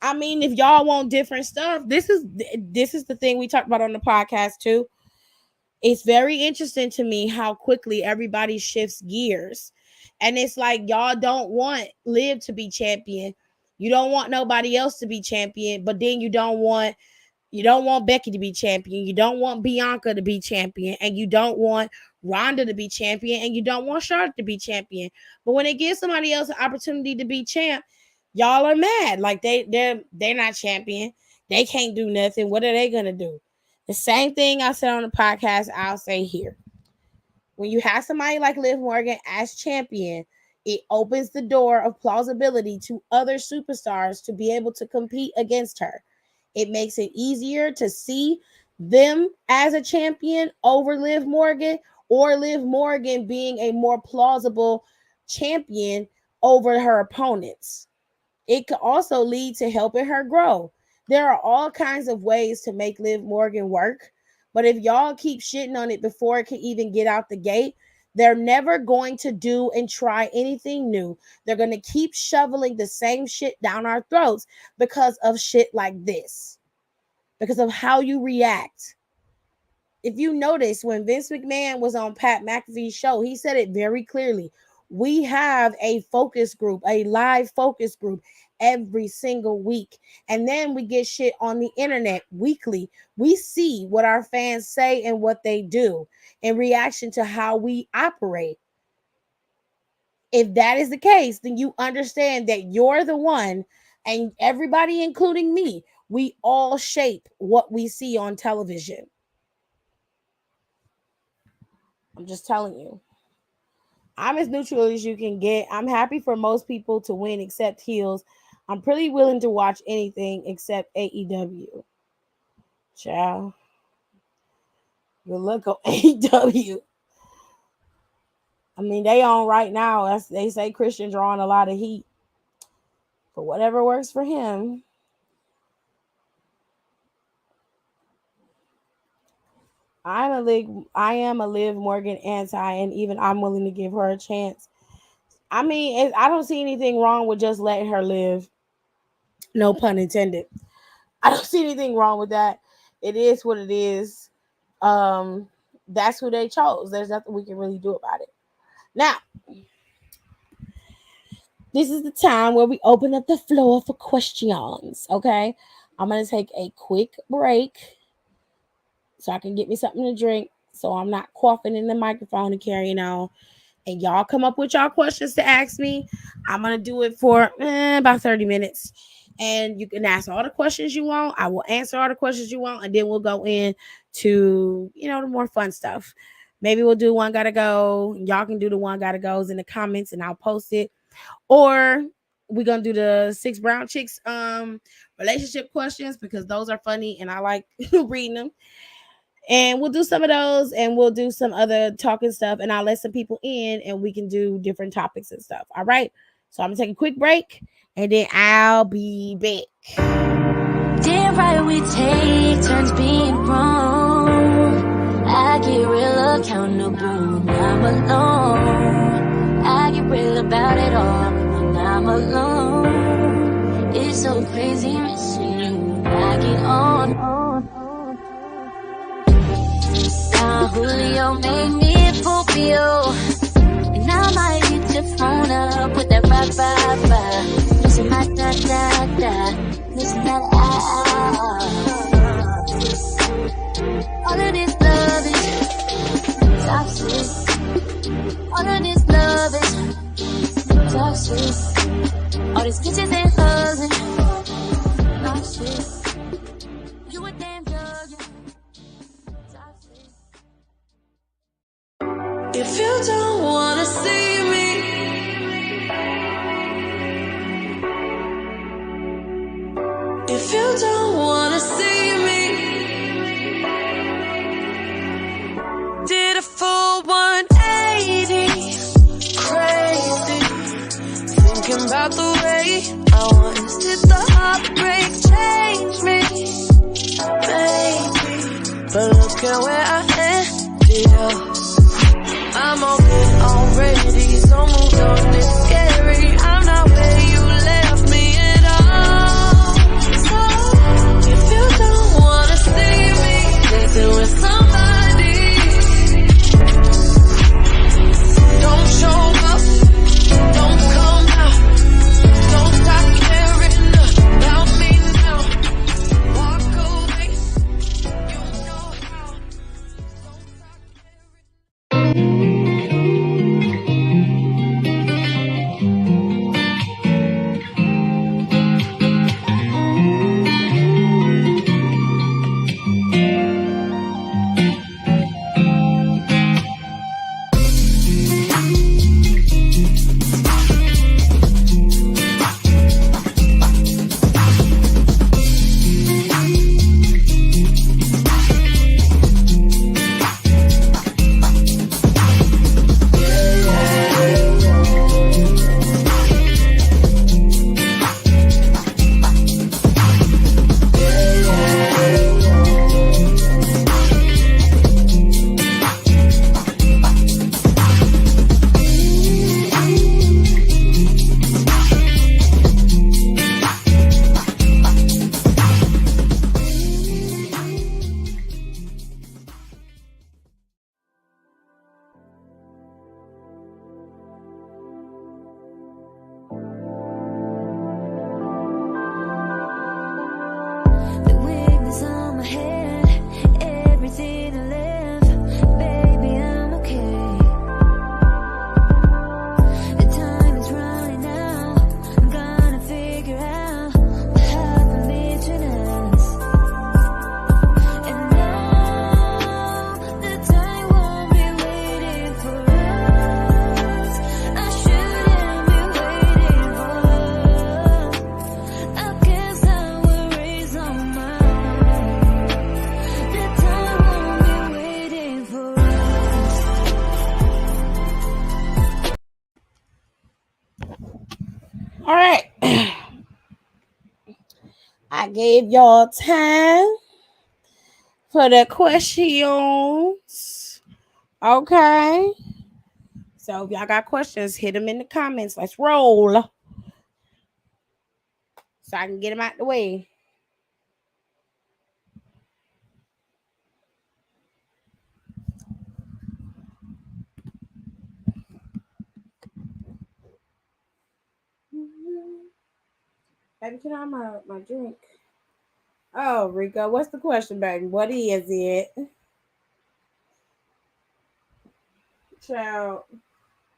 I mean, if y'all want different stuff, this is the thing we talked about on the podcast too. It's very interesting to me how quickly everybody shifts gears. And it's like y'all don't want Liv to be champion. You don't want nobody else to be champion, but then you don't want Becky to be champion. You don't want Bianca to be champion. And you don't want Ronda to be champion. And you don't want Charlotte to be champion. But when it gives somebody else an opportunity to be champ, y'all are mad. Like they're not champion. They can't do nothing. What are they gonna do? The same thing I said on the podcast, I'll say here. When you have somebody like Liv Morgan as champion, it opens the door of plausibility to other superstars to be able to compete against her. It makes it easier to see them as a champion over Liv Morgan, or Liv Morgan being a more plausible champion over her opponents. It could also lead to helping her grow. There are all kinds of ways to make Liv Morgan work, but if y'all keep shitting on it before it can even get out the gate, they're never going to do and try anything new. They're going to keep shoveling the same shit down our throats because of shit like this, because of how you react. If you notice, when Vince McMahon was on Pat McAfee's show, he said it very clearly. We have a focus group, a live focus group every single week. And then we get shit on the internet weekly. We see what our fans say and what they do in reaction to how we operate. If that is the case, then you understand that you're the one, and everybody, including me, we all shape what we see on television. I'm just telling you. I'm as neutral as you can get. I'm happy for most people to win except heels. I'm pretty willing to watch anything except AEW. Ciao. Good luck on AEW. I mean, they on right now. They say Christian drawing a lot of heat. But whatever works for him. I am a Liv Morgan anti, and even I'm willing to give her a chance. I mean, I don't see anything wrong with just letting her live. No pun intended. I don't see anything wrong with that. It is what it is. That's who they chose. There's nothing we can really do about it. Now, this is the time where we open up the floor for questions. Okay, I'm gonna take a quick break so I can get me something to drink, so I'm not coughing in the microphone and carrying on. And y'all come up with y'all questions to ask me. I'm gonna do it for about 30 minutes. And you can ask all the questions you want. I will answer all the questions you want, and then we'll go in to, the more fun stuff. Maybe we'll do one gotta go. Y'all can do the one gotta goes in the comments, and I'll post it. Or we're gonna do the 6 brown chicks relationship questions, because those are funny and I like reading them. And we'll do some of those, and we'll do some other talking stuff, and I'll let some people in, and we can do different topics and stuff. All right. So I'm gonna take a quick break, and then I'll be back. Damn right, we take turns being wrong. I get real accountable when I'm alone. I get real about it all when I'm alone. It's so crazy missing you. I get on. Julio made me Fulvio, and I might hit your phone up with that ba-ba-ba. Missing my da-da-da, missing that all of this love is toxic. All of this love is toxic. All these kisses and hugs and toxic. You a damn drug. If you don't wanna see me, if you don't wanna see me, did a full 180, crazy, thinking about the way I once did. The heartbreak change me, baby, but look at where I ended up. I'm okay already, so moved on, it's scary. I'm not where you left me at all. So, if you don't wanna see me dancing with somebody, don't show up, don't come out, don't stop caring about me now. Walk away, you know how. Don't stop caring. All right. I gave y'all time for the questions. Okay. So if y'all got questions, hit them in the comments. Let's roll so I can get them out the way. Baby, can I have my drink? Oh, Rico, what's the question, baby? What is it? Child,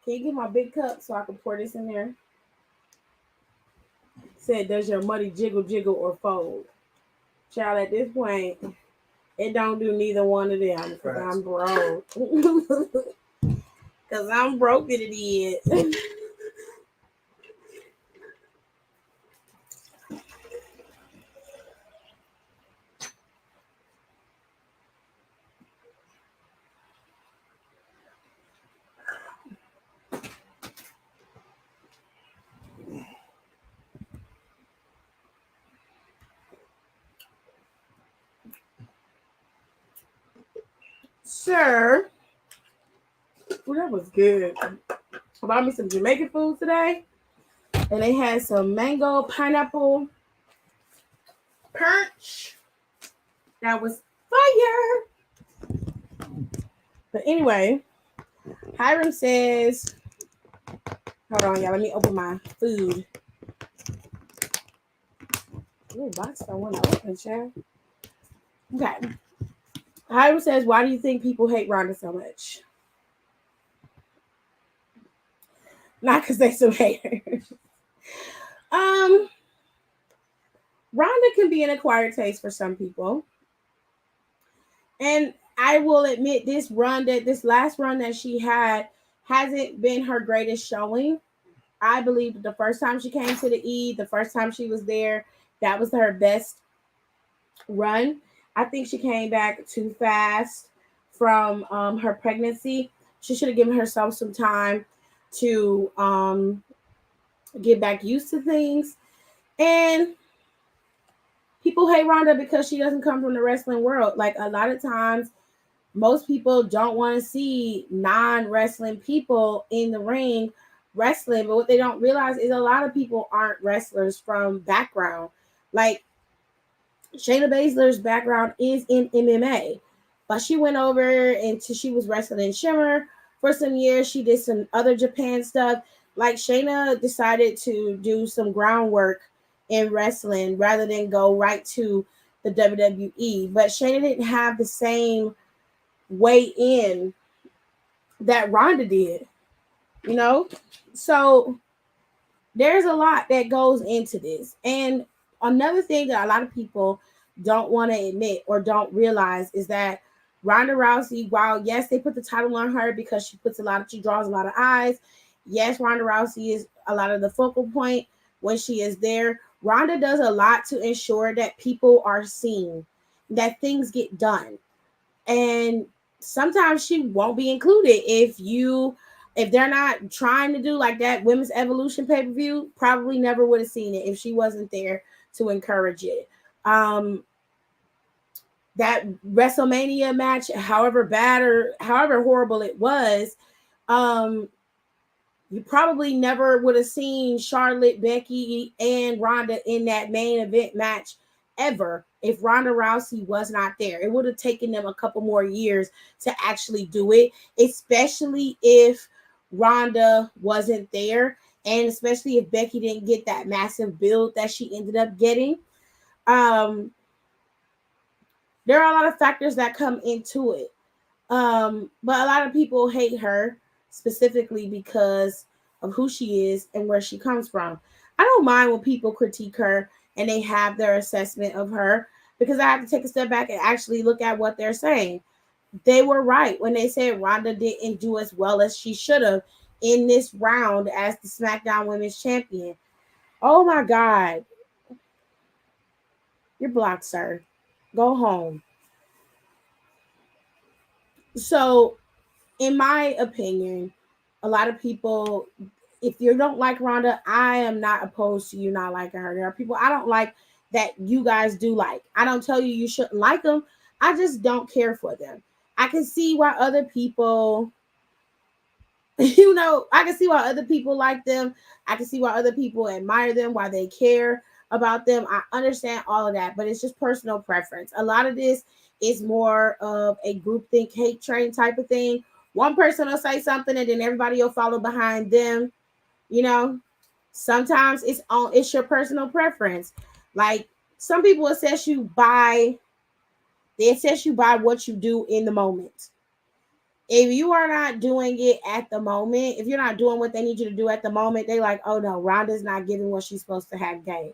can you get my big cup so I can pour this in there? Said, does your money jiggle, jiggle, or fold? Child, at this point, it don't do neither one of them because I'm broke. Because I'm broke it is. Sir, well, that was good. I bought me some Jamaican food today, and they had some mango pineapple punch. That was fire. But anyway, Hiram says, hold on, y'all. Let me open my food. Ooh, box don't want to open, child. Okay. Hiram says, why do you think people hate Rhonda so much? Not because they some haters. Um, Rhonda can be an acquired taste for some people. And I will admit this last run that she had hasn't been her greatest showing. I believe that the first time she came to the E, the first time she was there, that was her best run. I think she came back too fast from her pregnancy. She should have given herself some time to get back used to things. And people hate Ronda because she doesn't come from the wrestling world. Like a lot of times, most people don't want to see non-wrestling people in the ring wrestling, but what they don't realize is a lot of people aren't wrestlers from background. Like Shayna Baszler's background is in MMA, but she went over into she was wrestling in Shimmer for some years. She did some other Japan stuff. Like Shayna decided to do some groundwork in wrestling rather than go right to the WWE. But Shayna didn't have the same way in that Ronda did, you know? So there's a lot that goes into this. And another thing that a lot of people don't want to admit or don't realize is that Ronda Rousey, while yes, they put the title on her because she draws a lot of eyes. Yes, Ronda Rousey is a lot of the focal point when she is there. Ronda does a lot to ensure that people are seen, that things get done. And sometimes she won't be included if they're not trying to do like that women's evolution pay-per-view. Probably never would have seen it if she wasn't there to encourage it. That WrestleMania match, however bad or however horrible it was, um you probably never would have seen Charlotte, Becky, and Ronda in that main event match ever if Ronda Rousey was not there. It would have taken them a couple more years to actually do it, especially if Ronda wasn't there, and especially if Becky didn't get that massive build that she ended up getting. Um, there are a lot of factors that come into it. But a lot of people hate her specifically because of who she is and where she comes from. I don't mind when people critique her and they have their assessment of her because I have to take a step back and actually look at what they're saying. They were right when they said Ronda didn't do as well as she should have in this round as the SmackDown Women's Champion. Oh my God. You're blocked, sir. Go home. So, in my opinion, a lot of people if you don't like Ronda, I am not opposed to you not liking her. There are people I don't like that you guys do like. I don't tell you you shouldn't like them. I just don't care for them. I can see why other people, I can see why other people like them. I can see why other people admire them, why they care about them. I understand all of that, but it's just personal preference. A lot of this is more of a group think hate train type of thing. One person will say something and then everybody will follow behind them, you know. Sometimes it's your personal preference. Like some people assess you by they assess you by what you do in the moment. If you are not doing it at the moment, if you're not doing what they need you to do at the moment, they like, oh no, Rhonda's not giving what she's supposed to have gave.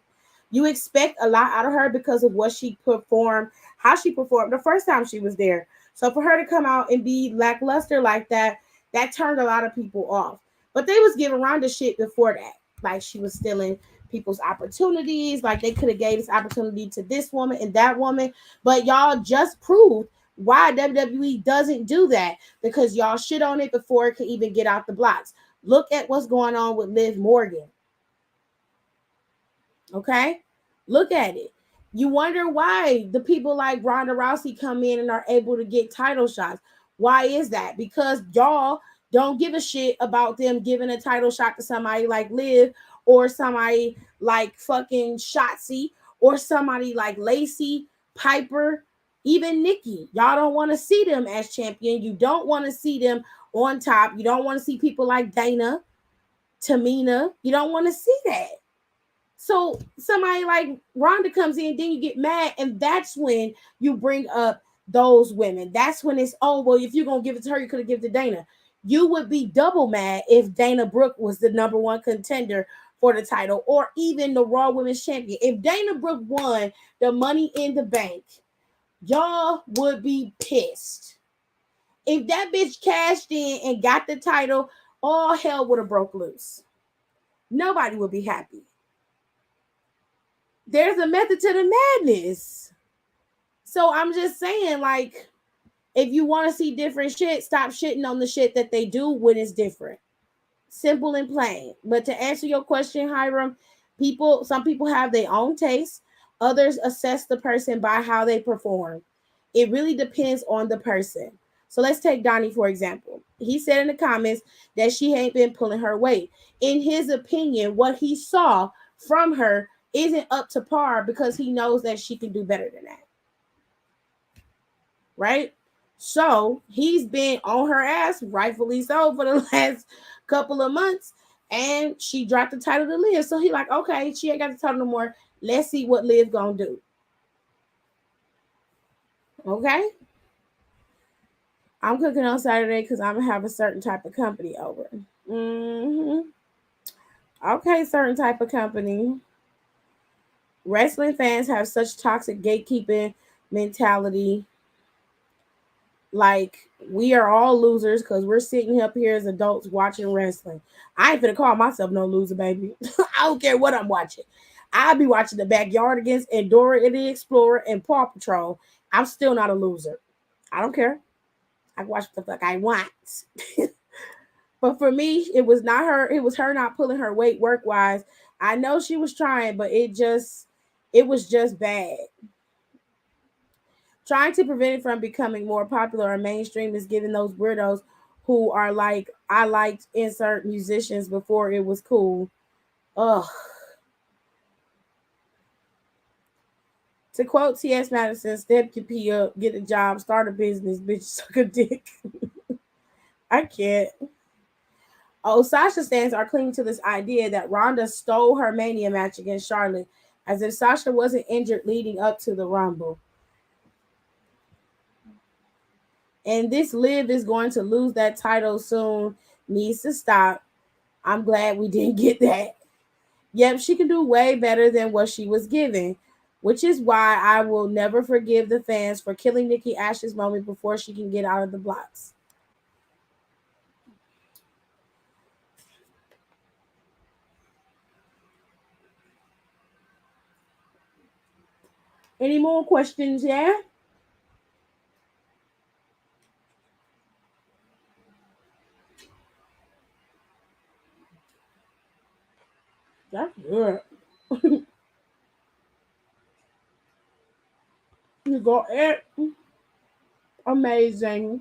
You expect a lot out of her because of what she performed, how she performed the first time she was there. So for her to come out and be lackluster like that, that turned a lot of people off. But they was giving Rhonda shit before that. Like she was stealing people's opportunities. Like they could have gave this opportunity to this woman and that woman. But y'all just proved why WWE doesn't do that, because y'all shit on it before it could even get out the blocks. Look at what's going on with Liv Morgan. Okay? Look at it. You wonder why the people like Ronda Rousey come in and are able to get title shots. Why is that? Because y'all don't give a shit about them giving a title shot to somebody like Liv or somebody like fucking Shotzi or somebody like Lacey, Piper, even Nikki. Y'all don't want to see them as champion. You don't want to see them on top. You don't want to see people like Dana, Tamina. You don't want to see that. So somebody like Rhonda comes in, then you get mad, and that's when you bring up those women. That's when it's, oh well, if you're gonna give it to her, you could have given it to Dana. You would be double mad if Dana Brooke was the number one contender for the title, or even the Raw Women's Champion. If Dana Brooke won the Money in the Bank, y'all would be pissed. If that bitch cashed in and got the title, all hell would have broke loose. Nobody would be happy. There's a method to the madness. So I'm just saying, like, if you want to see different shit, stop shitting on the shit that they do when it's different. Simple and plain. But to answer your question, Hiram, some people have their own taste. Others assess the person by how they perform. It really depends on the person. So let's take Donnie, for example. He said in the comments that she ain't been pulling her weight. In his opinion, what he saw from her isn't up to par because he knows that she can do better than that. Right? So he's been on her ass, rightfully so, for the last couple of months. And she dropped the title to Liv. So he like, okay, she ain't got the title no more. Let's see what Liv gonna do. Okay? I'm cooking on Saturday because I'm gonna have a certain type of company over. Mm-hmm. Okay, certain type of company. Wrestling fans have such toxic gatekeeping mentality. Like we are all losers because we're sitting up here as adults watching wrestling. I ain't gonna call myself no loser, baby. I don't care what I'm watching. I'll be watching the Backyardigans and Dora and the Explorer and Paw Patrol. I'm still not a loser. I don't care. I watch what the fuck I want. But for me, it was not her. It was her not pulling her weight work wise. I know she was trying, but it was just bad. Trying to prevent it from becoming more popular or mainstream is giving those weirdos who are like, I liked insert musicians before it was cool. Ugh. To quote T.S. Madison, step your P up, get a job, start a business, bitch, suck a dick. I can't. Oh, Sasha stands are clinging to this idea that Ronda stole her Mania match against Charlotte, as if Sasha wasn't injured leading up to the Rumble. And this Liv is going to lose that title soon. Needs to stop. I'm glad we didn't get that. Yep, she can do way better than what she was given, which is why I will never forgive the fans for killing Nikki Ash's moment before she can get out of the blocks. Any more questions? Yeah. That's good. You got it. Amazing.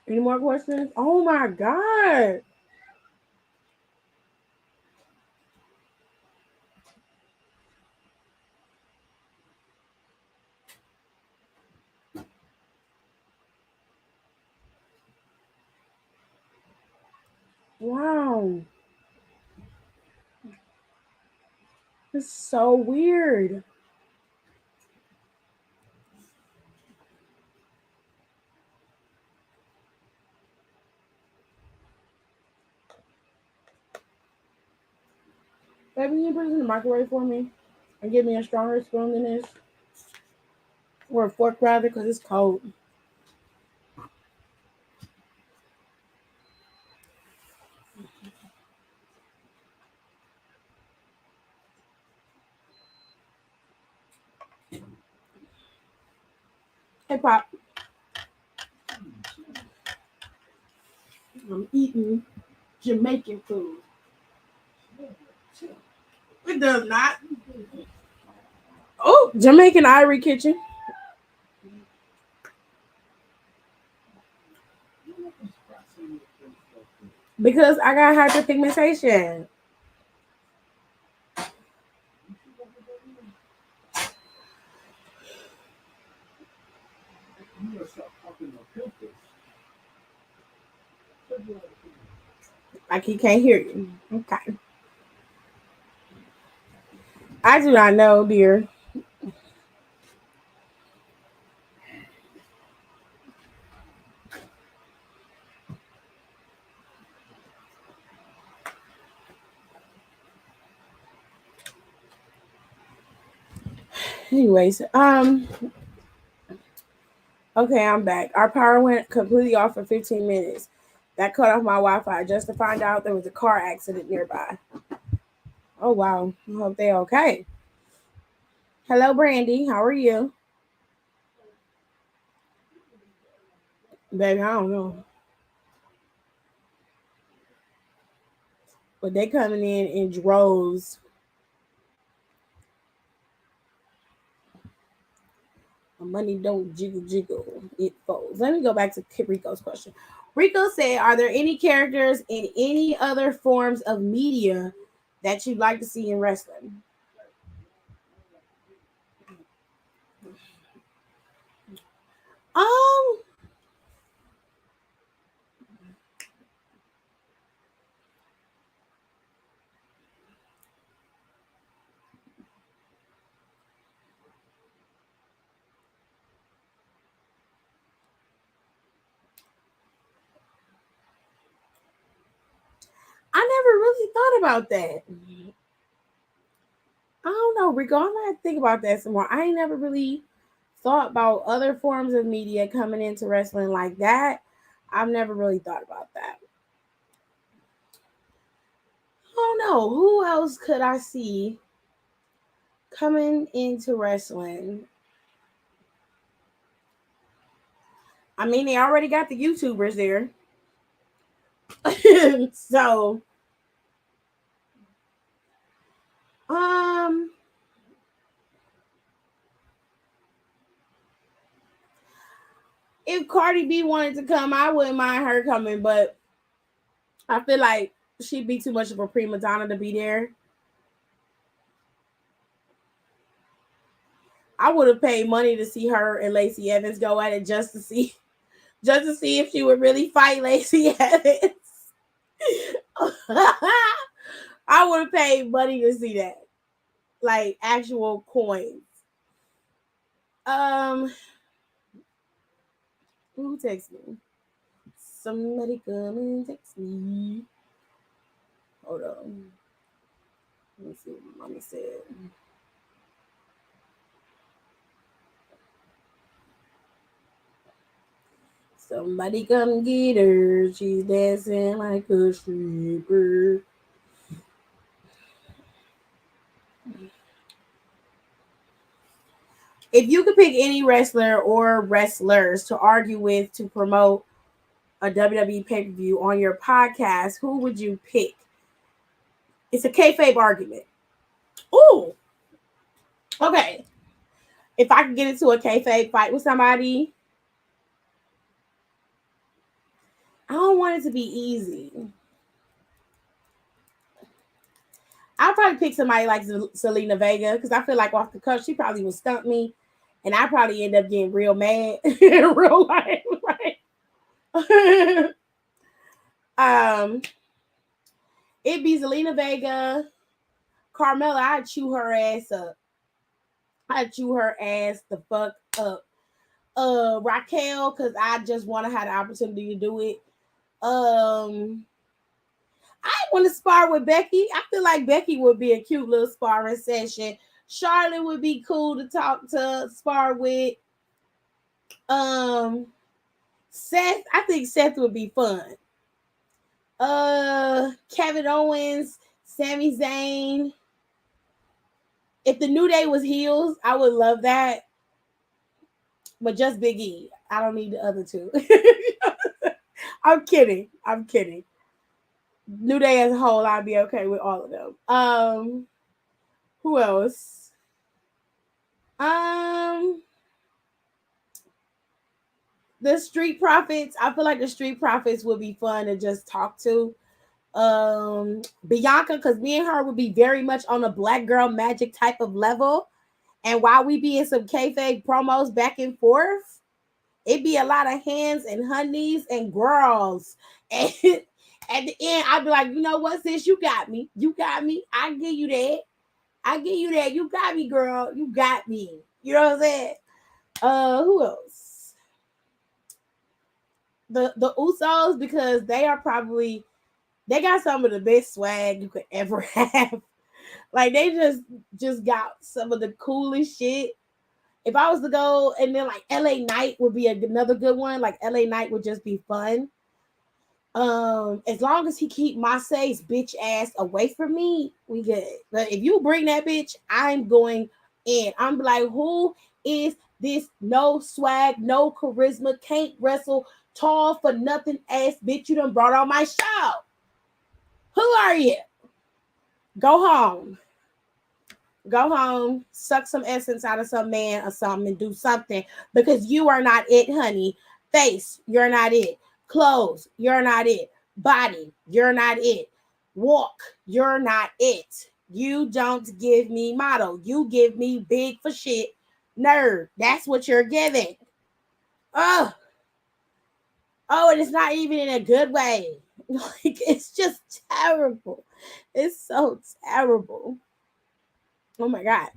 Any more questions? Oh my god. Wow. It's so weird. Baby, can you put this in the microwave for me? And give me a stronger spoon than this? Or a fork rather, because it's cold. Hey, Pop. I'm eating Jamaican food. It does not. Oh, Jamaican Ivory Kitchen. Because I got hyperpigmentation. You gotta stop talking about pimples. Like he can't hear you. Okay. I do not know, dear. Anyways, okay, I'm back. Our power went completely off for 15 minutes. That cut off my Wi-Fi just to find out there was a car accident nearby. Oh wow. I hope they're okay. Hello, Brandy. How are you? Baby, I don't know. But they coming in droves. Money don't jiggle jiggle, it folds. Let me go back to Rico's question. Rico said, "Are there any characters in any other forms of media that you'd like to see in wrestling?" Um, I never really thought about that. I don't know, Rico. I'm gonna have to think about that some more. I ain't never really thought about other forms of media coming into wrestling like that. I've never really thought about that. I don't know. Who else could I see coming into wrestling? I mean, they already got the YouTubers there. So, um, if Cardi B wanted to come, I wouldn't mind her coming, but I feel like she'd be too much of a prima donna to be there. I would have paid money to see her and Lacey Evans go at it just to see if she would really fight Lacey Evans. I would have paid money to see that, like actual coins. Um, who texts me? Somebody come and text me. Hold on. Let me see what Mama said. Somebody come get her. She's dancing like a stripper. If you could pick any wrestler or wrestlers to argue with to promote a WWE pay per view on your podcast, who would you pick? It's a kayfabe argument. Ooh, okay. If I could get into a kayfabe fight with somebody, I don't want it to be easy. I'll probably pick somebody like Selena Vega because I feel like off the cuff she probably would stump me, and I probably end up getting real mad in real life. Like, it'd be Selena Vega, Carmella. I'd chew her ass up. I'd chew her ass the fuck up. Raquel, because I just want to have the opportunity to do it. I want to spar with Becky. I feel like Becky would be a cute little sparring session. Charlotte would be cool to talk to, spar with. Seth, I think Seth would be fun. Kevin Owens, Sami Zayn. If the New Day was heels, I would love that. But just Big E. I don't need the other two. I'm kidding. I'm kidding. New Day as a whole, I'd be okay with all of them. Who else? The Street Profits. I feel like the Street Profits would be fun to just talk to. Bianca, because me and her would be very much on a black girl magic type of level. And while we be in some kayfabe promos back and forth, it'd be a lot of hands and honeys and girls. And at the end, I'd be like, you know what, sis, you got me. You got me. I give you that. I give you that. You got me, girl. You got me. You know what I'm saying? Who else? The Usos, because they are probably, they got some of the best swag you could ever have. Like they just got some of the coolest shit. If I was to go, and then like LA Knight would be another good one. Like LA Knight would just be fun. As long as he keep Massey's bitch ass away from me, we good. But if you bring that bitch, I'm going in. I'm like, who is this no swag, no charisma, can't wrestle, tall for nothing ass bitch you done brought on my show? Who are you? Go home. Go home, suck some essence out of some man or something and do something, because you are not it, honey. Face, you're not it. Clothes, you're not it. Body, you're not it. Walk, you're not it. You don't give me model. You give me big for shit nerd. That's what you're giving. Oh, oh, and it's not even in a good way. Like, it's just terrible. It's so terrible. Oh my god.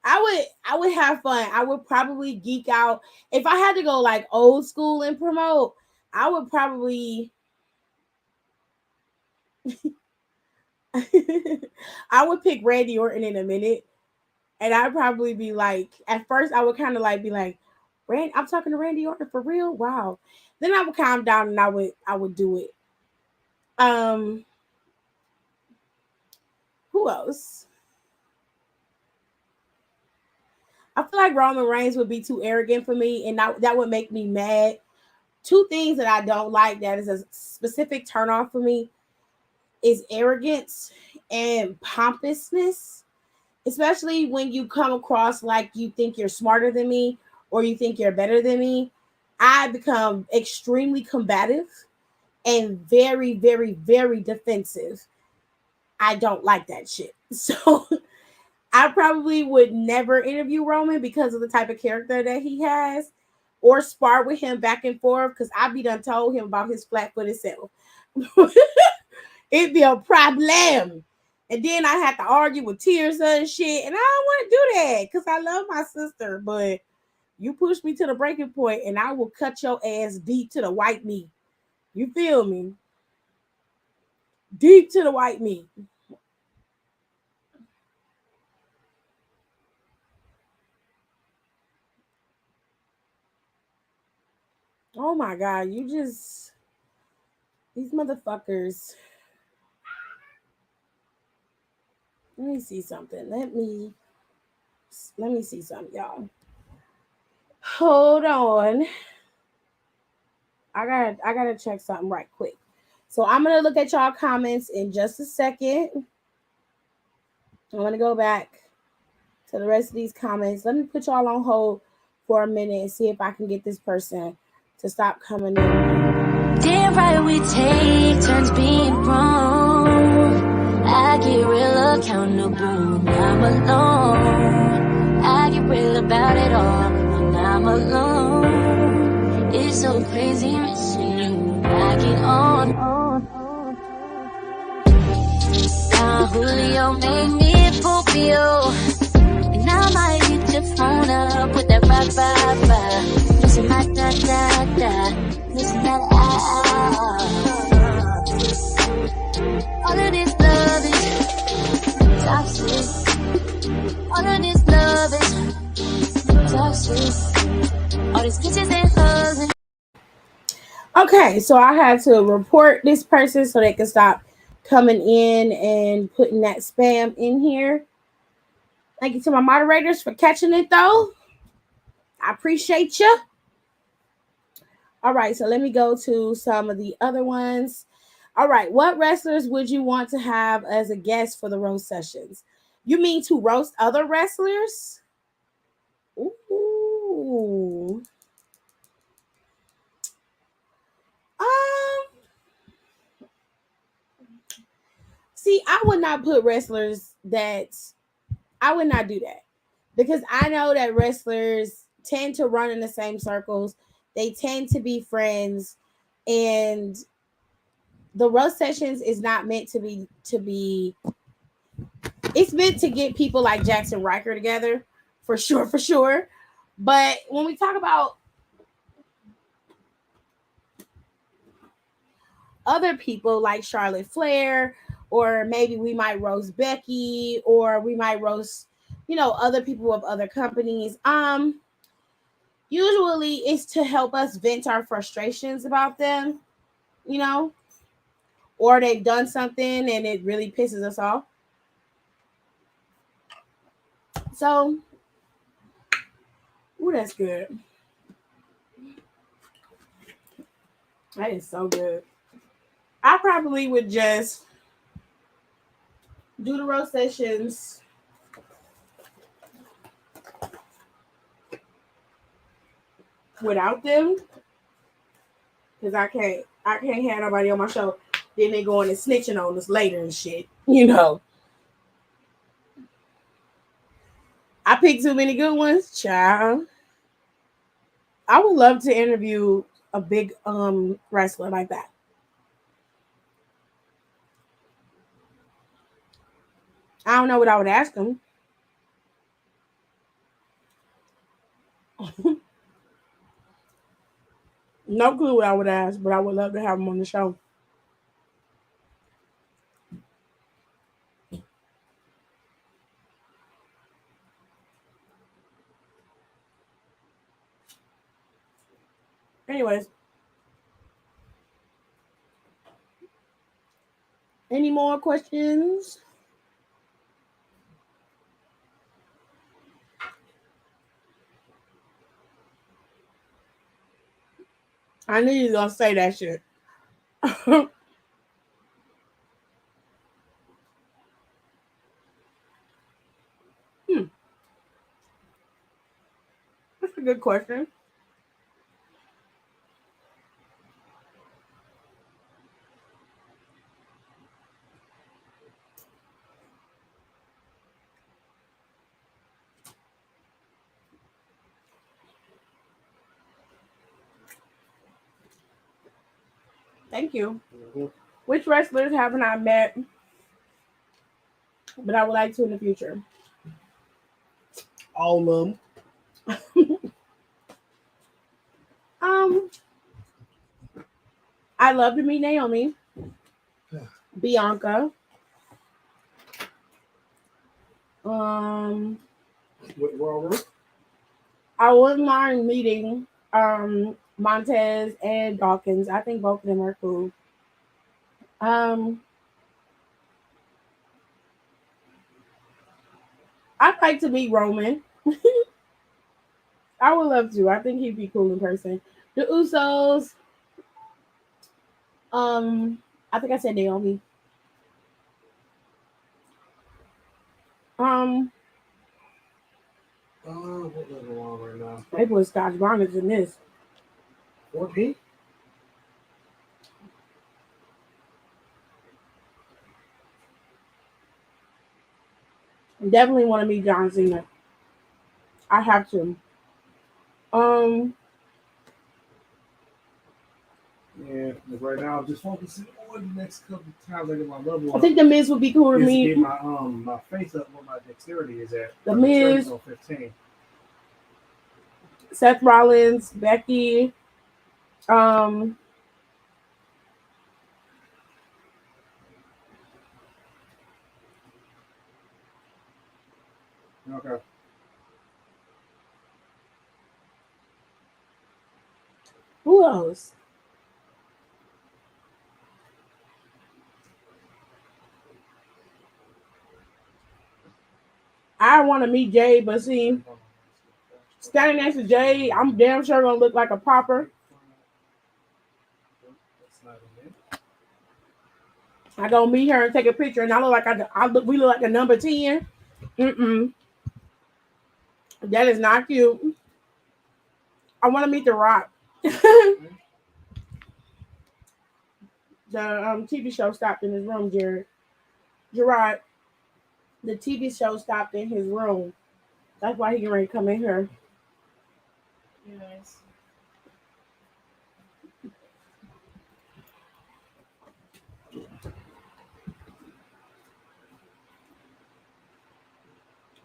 I would have fun. I would probably geek out. If I had to go like old school and promote, I would probably I would pick Randy Orton in a minute. And I'd probably be like, at first I would kind of like be like, I'm talking to Randy Orton for real? Wow. Then I would calm down and I would do it. Um who else? I feel like Roman Reigns would be too arrogant for me, and that would make me mad. Two things that I don't like that is a specific turnoff for me is arrogance and pompousness, especially when you come across like you think you're smarter than me or you think you're better than me. I become extremely combative and very, very, very defensive. I don't like that shit. So I probably would never interview Roman because of the type of character that he has, or spar with him back and forth because I be done told him about his flat-footed self. It'd be a problem. And then I had to argue with tears and shit. And I don't want to do that because I love my sister. But you push me to the breaking point and I will cut your ass deep to the white meat. You feel me? Deep to the white meat. Oh my God. You just, these motherfuckers. Let me see something. Let me see something, y'all. Hold on. I gotta check something right quick. So I'm gonna look at y'all comments in just a second. I'm gonna go back to the rest of these comments. Let me put y'all on hold for a minute and see if I can get this person to stop coming in. Damn right we take turns being wrong. I get real accountable when I'm alone. I get real about it all when I'm alone. It's so crazy missing you. I get on. Julio made me Popio. And I might hit your phone up with that ba-ba-ba. Missing my da-da-da. Missing that all of this love is toxic. All of this love is toxic. All these kisses and hugs and Okay, so I had to report this person so they can stop coming in and putting that spam in here. Thank you to my moderators for catching it though. I appreciate you. All right, so let me go to some of the other ones. All right, what wrestlers would you want to have as a guest for the roast sessions? You mean to roast other wrestlers? Ooh. Um, See, I would not put wrestlers that I would not do that because I know that wrestlers tend to run in the same circles. They tend to be friends, and the roast sessions is not meant to be. It's meant to get people like Jackson Riker together, for sure, for sure. But when we talk about other people like Charlotte Flair, or maybe we might roast Becky, or we might roast, other people of other companies. Usually it's to help us vent our frustrations about them, you know, or they've done something and it really pisses us off. So, ooh, that's good. That is so good. I probably would just do the roast sessions without them because I can't have nobody on my show. Then they going and snitching on us later and shit. I picked too many good ones, child. I would love to interview a big wrestler like that. I don't know what I would ask him. No clue what I would ask, but I would love to have him on the show. Anyways, any more questions? I knew you was gonna say that shit. That's a good question. Thank you. Mm-hmm. Which wrestlers haven't I met, but I would like to in the future? All of them. um, I love to meet Naomi, Bianca. Um, With Royal Rumble. I wouldn't mind meeting Montez and Dawkins. I think both of them are cool. Um, I'd like to meet Roman. I would love to. I think he'd be cool in person. The Usos. Um, I think I said Naomi. Um, What level on right now? they put Scotch bonnets in this. 14? Definitely want to meet John Cena. I have to. Um, Yeah, but right now I'm just focusing on the next couple of times I get my level I up. think the Miz would be cool to Is to meet. get my face up where my dexterity is at. The My dexterity's Miz, on 15. Seth Rollins, Becky. Um, Okay. who else? I want to meet Jay, but see, standing next to Jay, I'm damn sure gonna look like a popper. That's not in I go meet her and take a picture, and I look like we look like a number 10. Mm-mm, that is not cute. I want to meet The Rock. there. The TV show stopped in his room, Jared. Gerard, the TV show stopped in his room. That's why he can ready to come in here. Yes.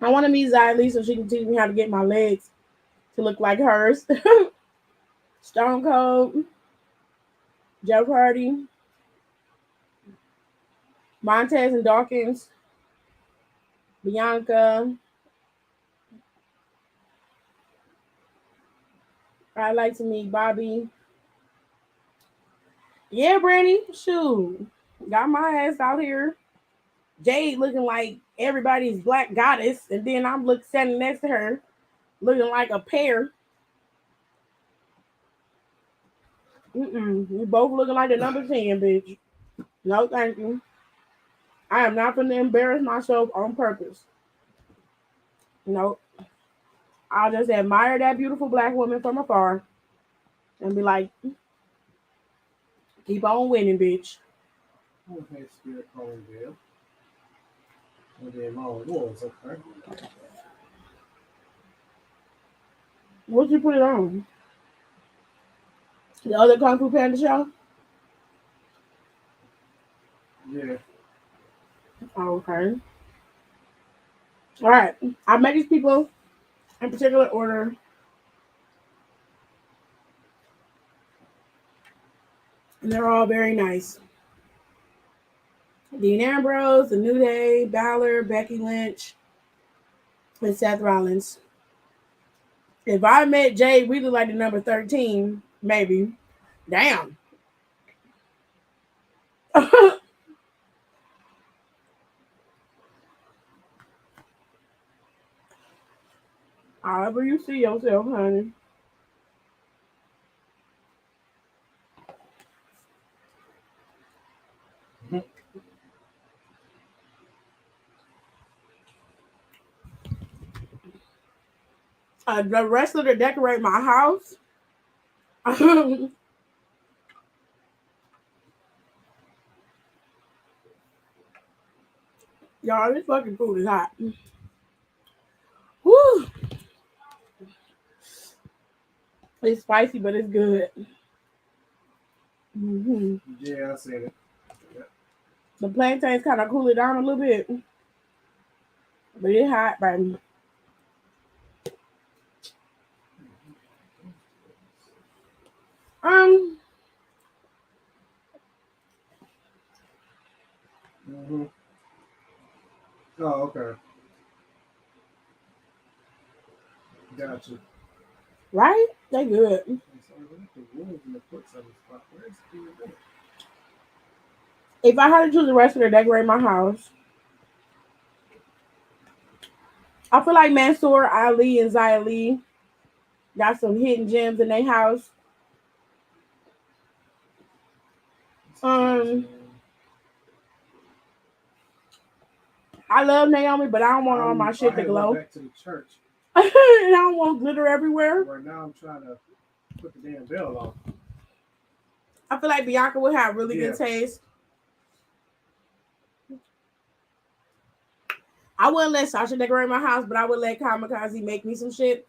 I want to meet Xylee so she can teach me how to get my legs to look like hers. Stone Cold, Jeff Hardy, Montez and Dawkins, Bianca. I'd like to meet Bobby. Yeah, Brandy. Shoot. Got my ass out here. Jade looking like everybody's black goddess. And then I'm standing next to her looking like a pear. Mm-mm. We both looking like the number 10, bitch. No, thank you. I am not going to embarrass myself on purpose. Nope. I'll just admire that beautiful black woman from afar and be like, keep on winning, bitch. Okay, Spirit calling Bill. And then Molly Woods, okay. What you put it on? The other Kung Fu Panda show? Yeah. Oh, okay. All right. I met these people in particular order. And they're all very nice. Dean Ambrose, The New Day, Balor, Becky Lynch, and Seth Rollins. If I met Jay, we look like the number 13, maybe. Damn. However you see yourself, honey. The wrestler to decorate my house. Y'all, this fucking food is hot. Woo! It's spicy, but it's good. Hmm. Yeah, I said it. The plantains kind of cool it down a little bit, but it's hot, baby. Um, Mm-hmm. Oh, okay. Gotcha. right? They good. If I had to choose a wrestler to decorate my house, I feel like Mansoor, Ali, and Xia Li. Got some hidden gems in their house. Um, I love Naomi, but I don't want all my shit I to had went glow. back to the church. And I don't want glitter everywhere. Right now, I'm trying to put the damn bell on. I feel like Bianca would have really Yeah. good taste. I wouldn't let Sasha decorate my house, but I would let Kamikaze make me some shit.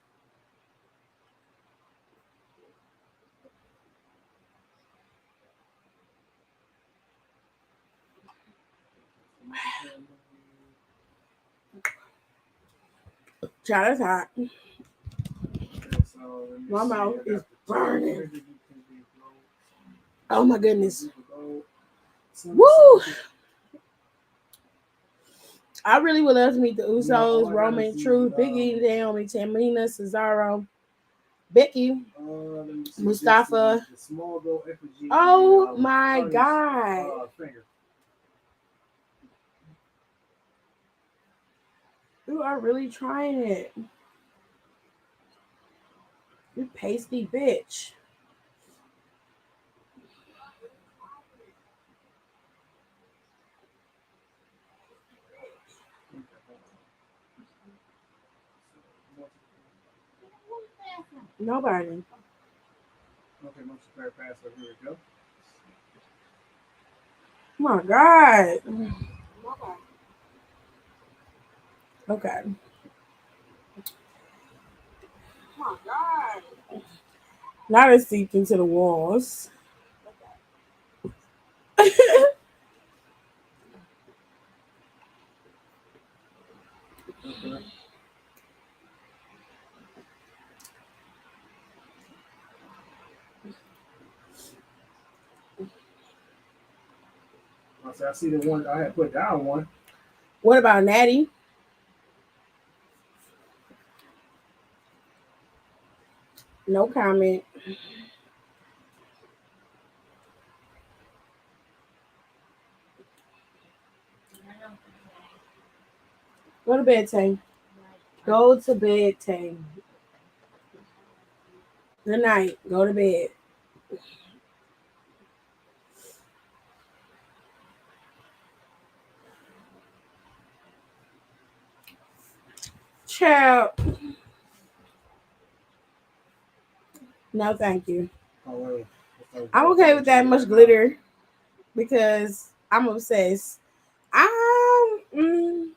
Child, that's hot. So let me My see. mouth I is got the burning. trigger. You can be Oh my goodness. low. Woo! I really would love to meet the all Usos, I got Roman, is the, Truth, Biggie, Naomi, Tamina, Cesaro, Becky, let me see. Mustafa. The small gold effigy. Oh And, my Tony's, God. finger. You are really trying it. You pasty bitch. Nobody. Okay, most prepared password. Here we go. Oh my God. Okay. Now it's seeped into the walls. Okay. I see the one I had put down one. What about Natty? No comment. Go to bed, Tay. Go to bed, Tay. Good night. Go to bed. Child. No, thank you. Oh wait. I'm okay with that much glitter because I'm obsessed. Mm,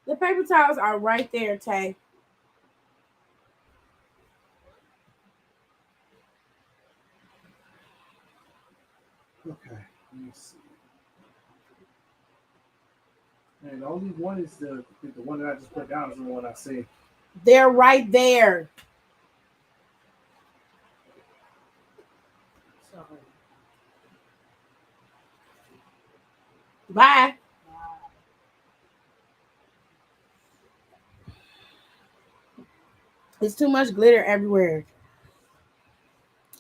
the paper towels are right there, Tay. Okay. Let me see. And the only one is the one that I just put down is the one I see. They're right there. Bye. It's too much glitter everywhere.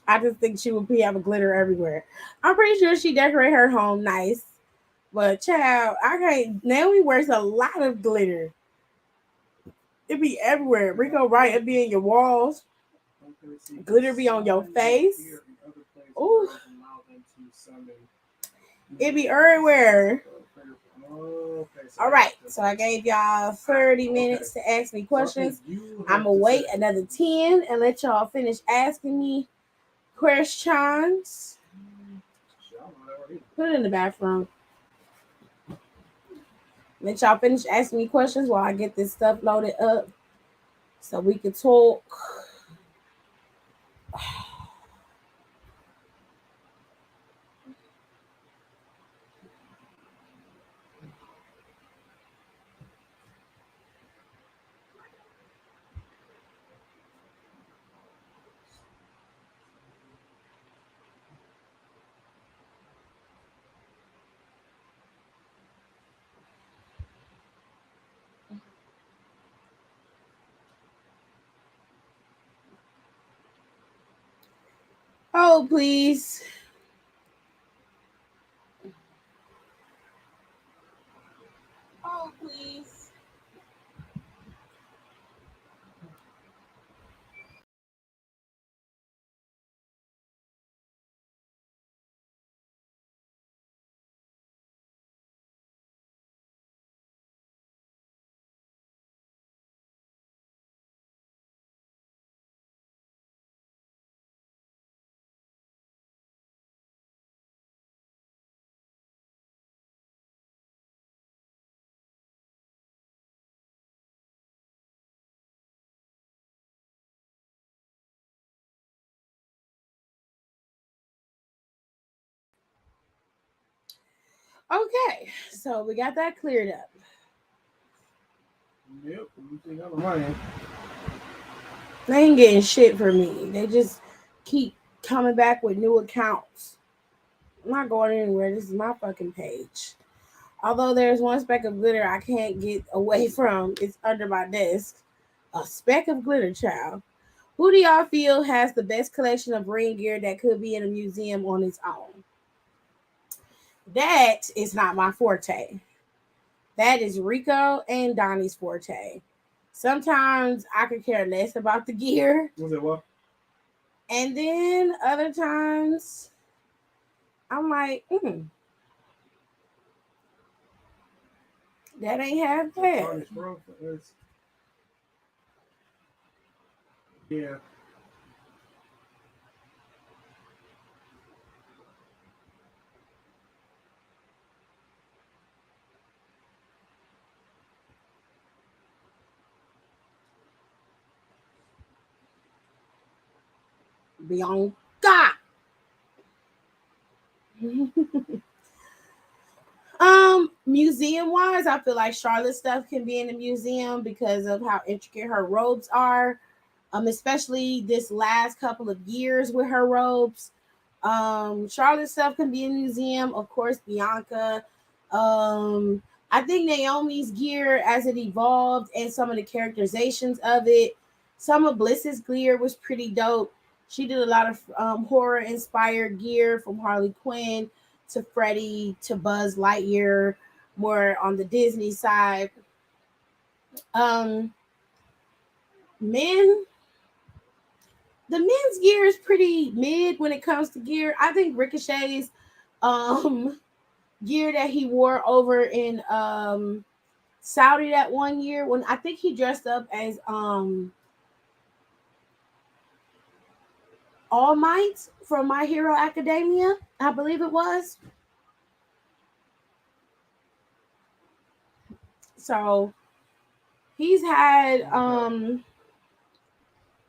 I just think she would have a glitter everywhere. I'm pretty sure she decorate her home nice. But child, I can't. Naomi wears a lot of glitter. It be everywhere. Rico, right? It be in your walls. Glitter be on your face. Ooh, it be everywhere. All right, so I gave y'all 30 minutes to ask me questions. I'm gonna wait another 10 and let y'all finish asking me questions. Put it in the bathroom. Let y'all finish asking me questions while I get this stuff loaded up so we can talk. Oh, please. Okay, so we got that cleared up. Yep, you think I'm lying. They ain't getting shit for me. They just keep coming back with new accounts. I'm not going anywhere. This is my fucking page. Although there's one speck of glitter I can't get away from, it's under my desk. A speck of glitter, child. Who do y'all feel has the best collection of ring gear that could be in a museum on its own? That is not my forte. That is Rico and Donnie's forte. Sometimes I could care less about the gear, Was it what? and then other times I'm like, that ain't half The bad. tarnished roof is. Yeah. Bianca. Museum wise, I feel like Charlotte's stuff can be in a museum because of how intricate her robes are. Especially this last couple of years with her robes. Charlotte's stuff can be in a museum, of course, Bianca. Um, I think Naomi's gear as it evolved and some of the characterizations of it. Some of Bliss's gear was pretty dope. She did a lot of horror inspired gear from Harley Quinn to Freddy to Buzz Lightyear, more on the Disney side. Um, men, the men's gear is pretty mid when it comes to gear. I think Ricochet's um gear that he wore over in Saudi that one year when I think he dressed up as All Might from My Hero Academia, I believe it was. So he's had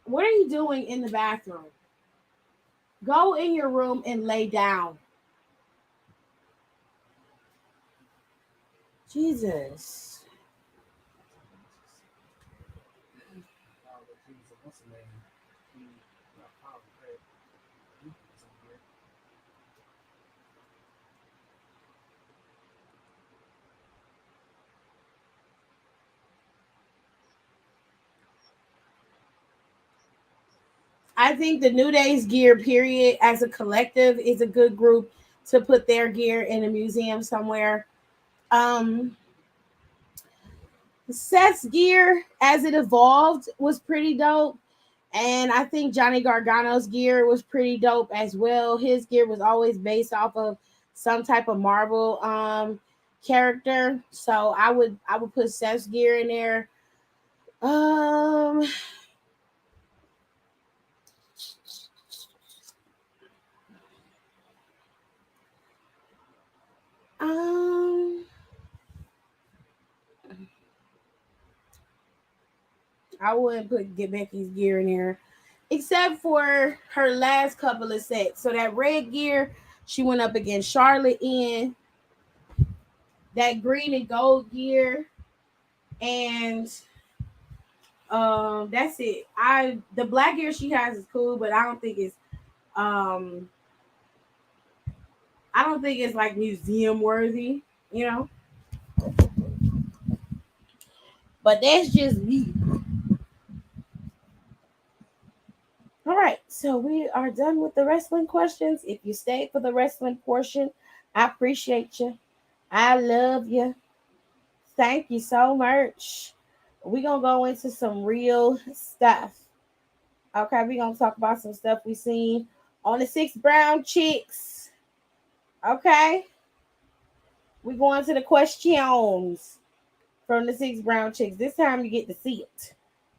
what are you doing in the bathroom? Go in your room and lay down. Jesus. Oh, but Jesus, what's the name? He got power, right? He put some here. I think the New Day's gear period as a collective is a good group to put their gear in a museum somewhere. Um Seth's gear as it evolved was pretty dope. And I think Johnny Gargano's gear was pretty dope as well. His gear was always based off of some type of Marvel character. So I would put Seth's gear in there. Um um I wouldn't put Get Becky's gear in there. Except for her last couple of sets. So that red gear she went up against Charlotte in, that green and gold gear, and that's it. The black gear she has is cool, but um I don't think it's like museum worthy, you know. But that's just me. All right, so we are done with the wrestling questions. If you stayed for the wrestling portion, I appreciate you. I love you. Thank you so much. We're gonna go into some real stuff. Okay, we're gonna talk about some stuff we seen on the Six Brown Chicks. Okay, we going to the questions from the Six Brown Chicks. This time you get to see it.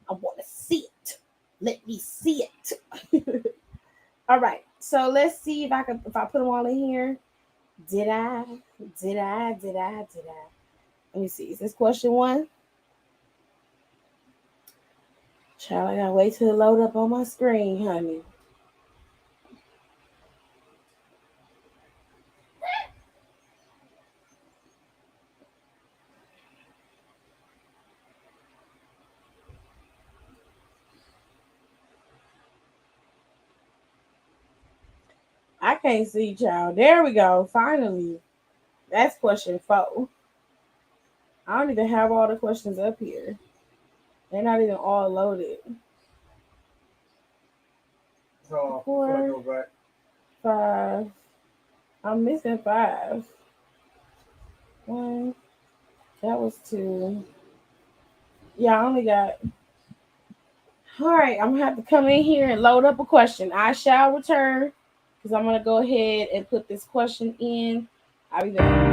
I want to see it. Let me see it. All right, so let's see if I put them all in here. Did I? Did I? Did I? Did I? Let me see. Is this question one? Child, I gotta wait till it load up on my screen, honey. I can't see, child. There we go. Finally. That's question 4. I don't even have all the questions up here. They're not even all loaded. So you feel like 4, go back. 5. I'm missing 5. 1. That was 2. Yeah, I only got. All right, I'm gonna have to come in here and load up a question. I shall return because I'm gonna go ahead and put this question in. I'll be back.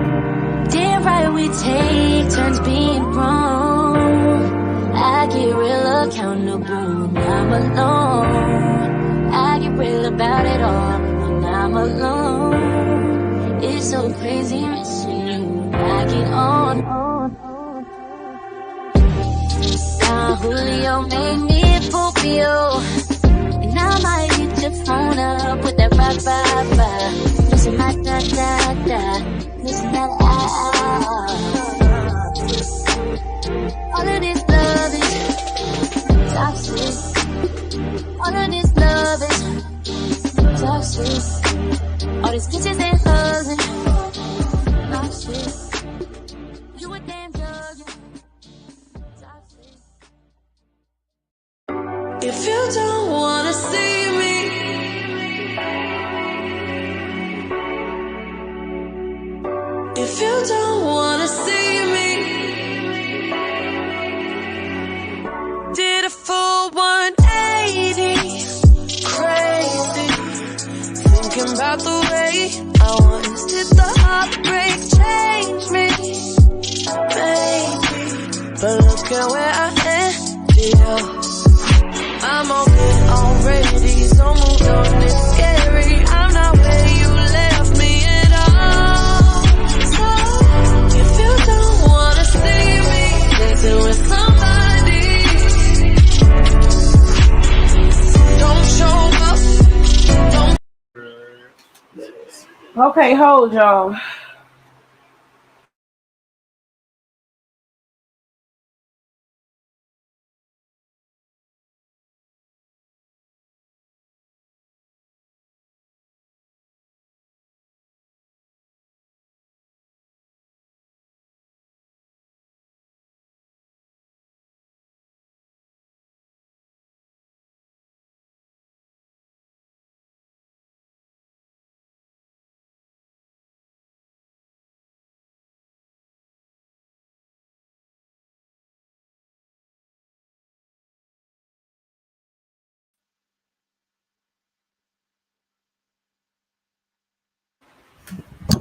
Damn right we take turns being wrong. I get real accountable when I'm alone. I get real about it all when I'm alone. It's so crazy missing you. I get on. Julio made me Scorpio. And I might hit your phone up with that rock, missing my da, missing that all of this love is toxic. All of this love is toxic. All these kisses and hugs and toxic. You a damn drug, toxic. If you don't wanna see me, if you don't wanna see me, did a full 180, crazy, thinking about the way I once did. The heartbreak change me, baby, but look at where I ended up. I'm okay already, so moved on, it's scary. I'm not where you left me at all. So, if you don't wanna see me dancing with somebody, don't show up, don't. Okay, hold y'all.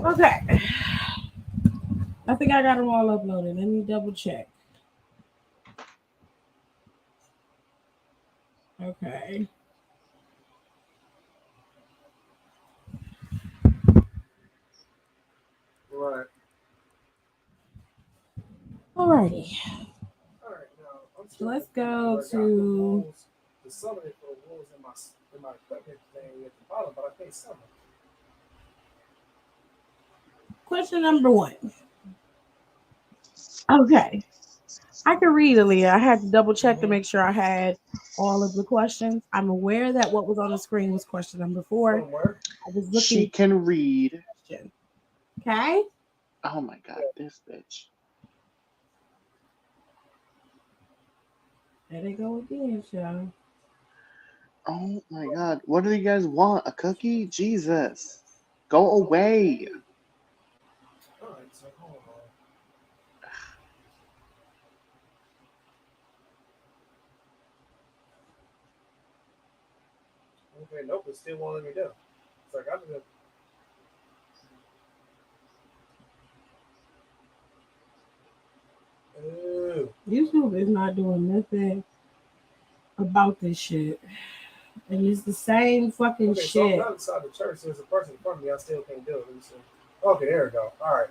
Okay. I think I got them all uploaded. Let me double check. Okay. Right. Alrighty. All right. Now I'm So still. let's go I got to the summon it for the wolves in my equipment thing at the bottom, but I can't summon. question number 1. Okay. I can read, Aaliyah. I had to double check to Mm-hmm. make sure I had all of the questions. I'm aware that what was on the screen was question number 4. From where? I was She looking can read. at the question. Okay. Oh my god, this bitch. There they go again, y'all. Oh my god. What do you guys want? A cookie? Jesus. Go away. All right. So hold on. Okay. Nope. It still won't let me do. It's like I'm gonna. Ooh. YouTube is not doing nothing about this shit. And it's the same fucking Okay, so I'm shit. not inside the church. There's a person in front of me. I still can't do it. Let me see. Okay, there we go. All right.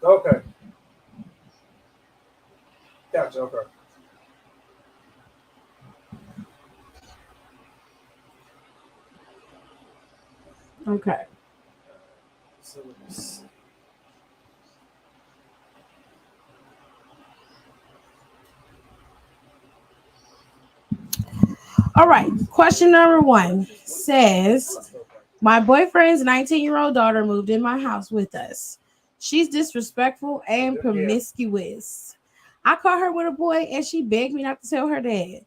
Okay. Gotcha. Okay. Okay. So let me see. All right. Question number one says, my boyfriend's 19-year-old daughter moved in my house with us. She's disrespectful and promiscuous. I caught her with a boy and she begged me not to tell her dad.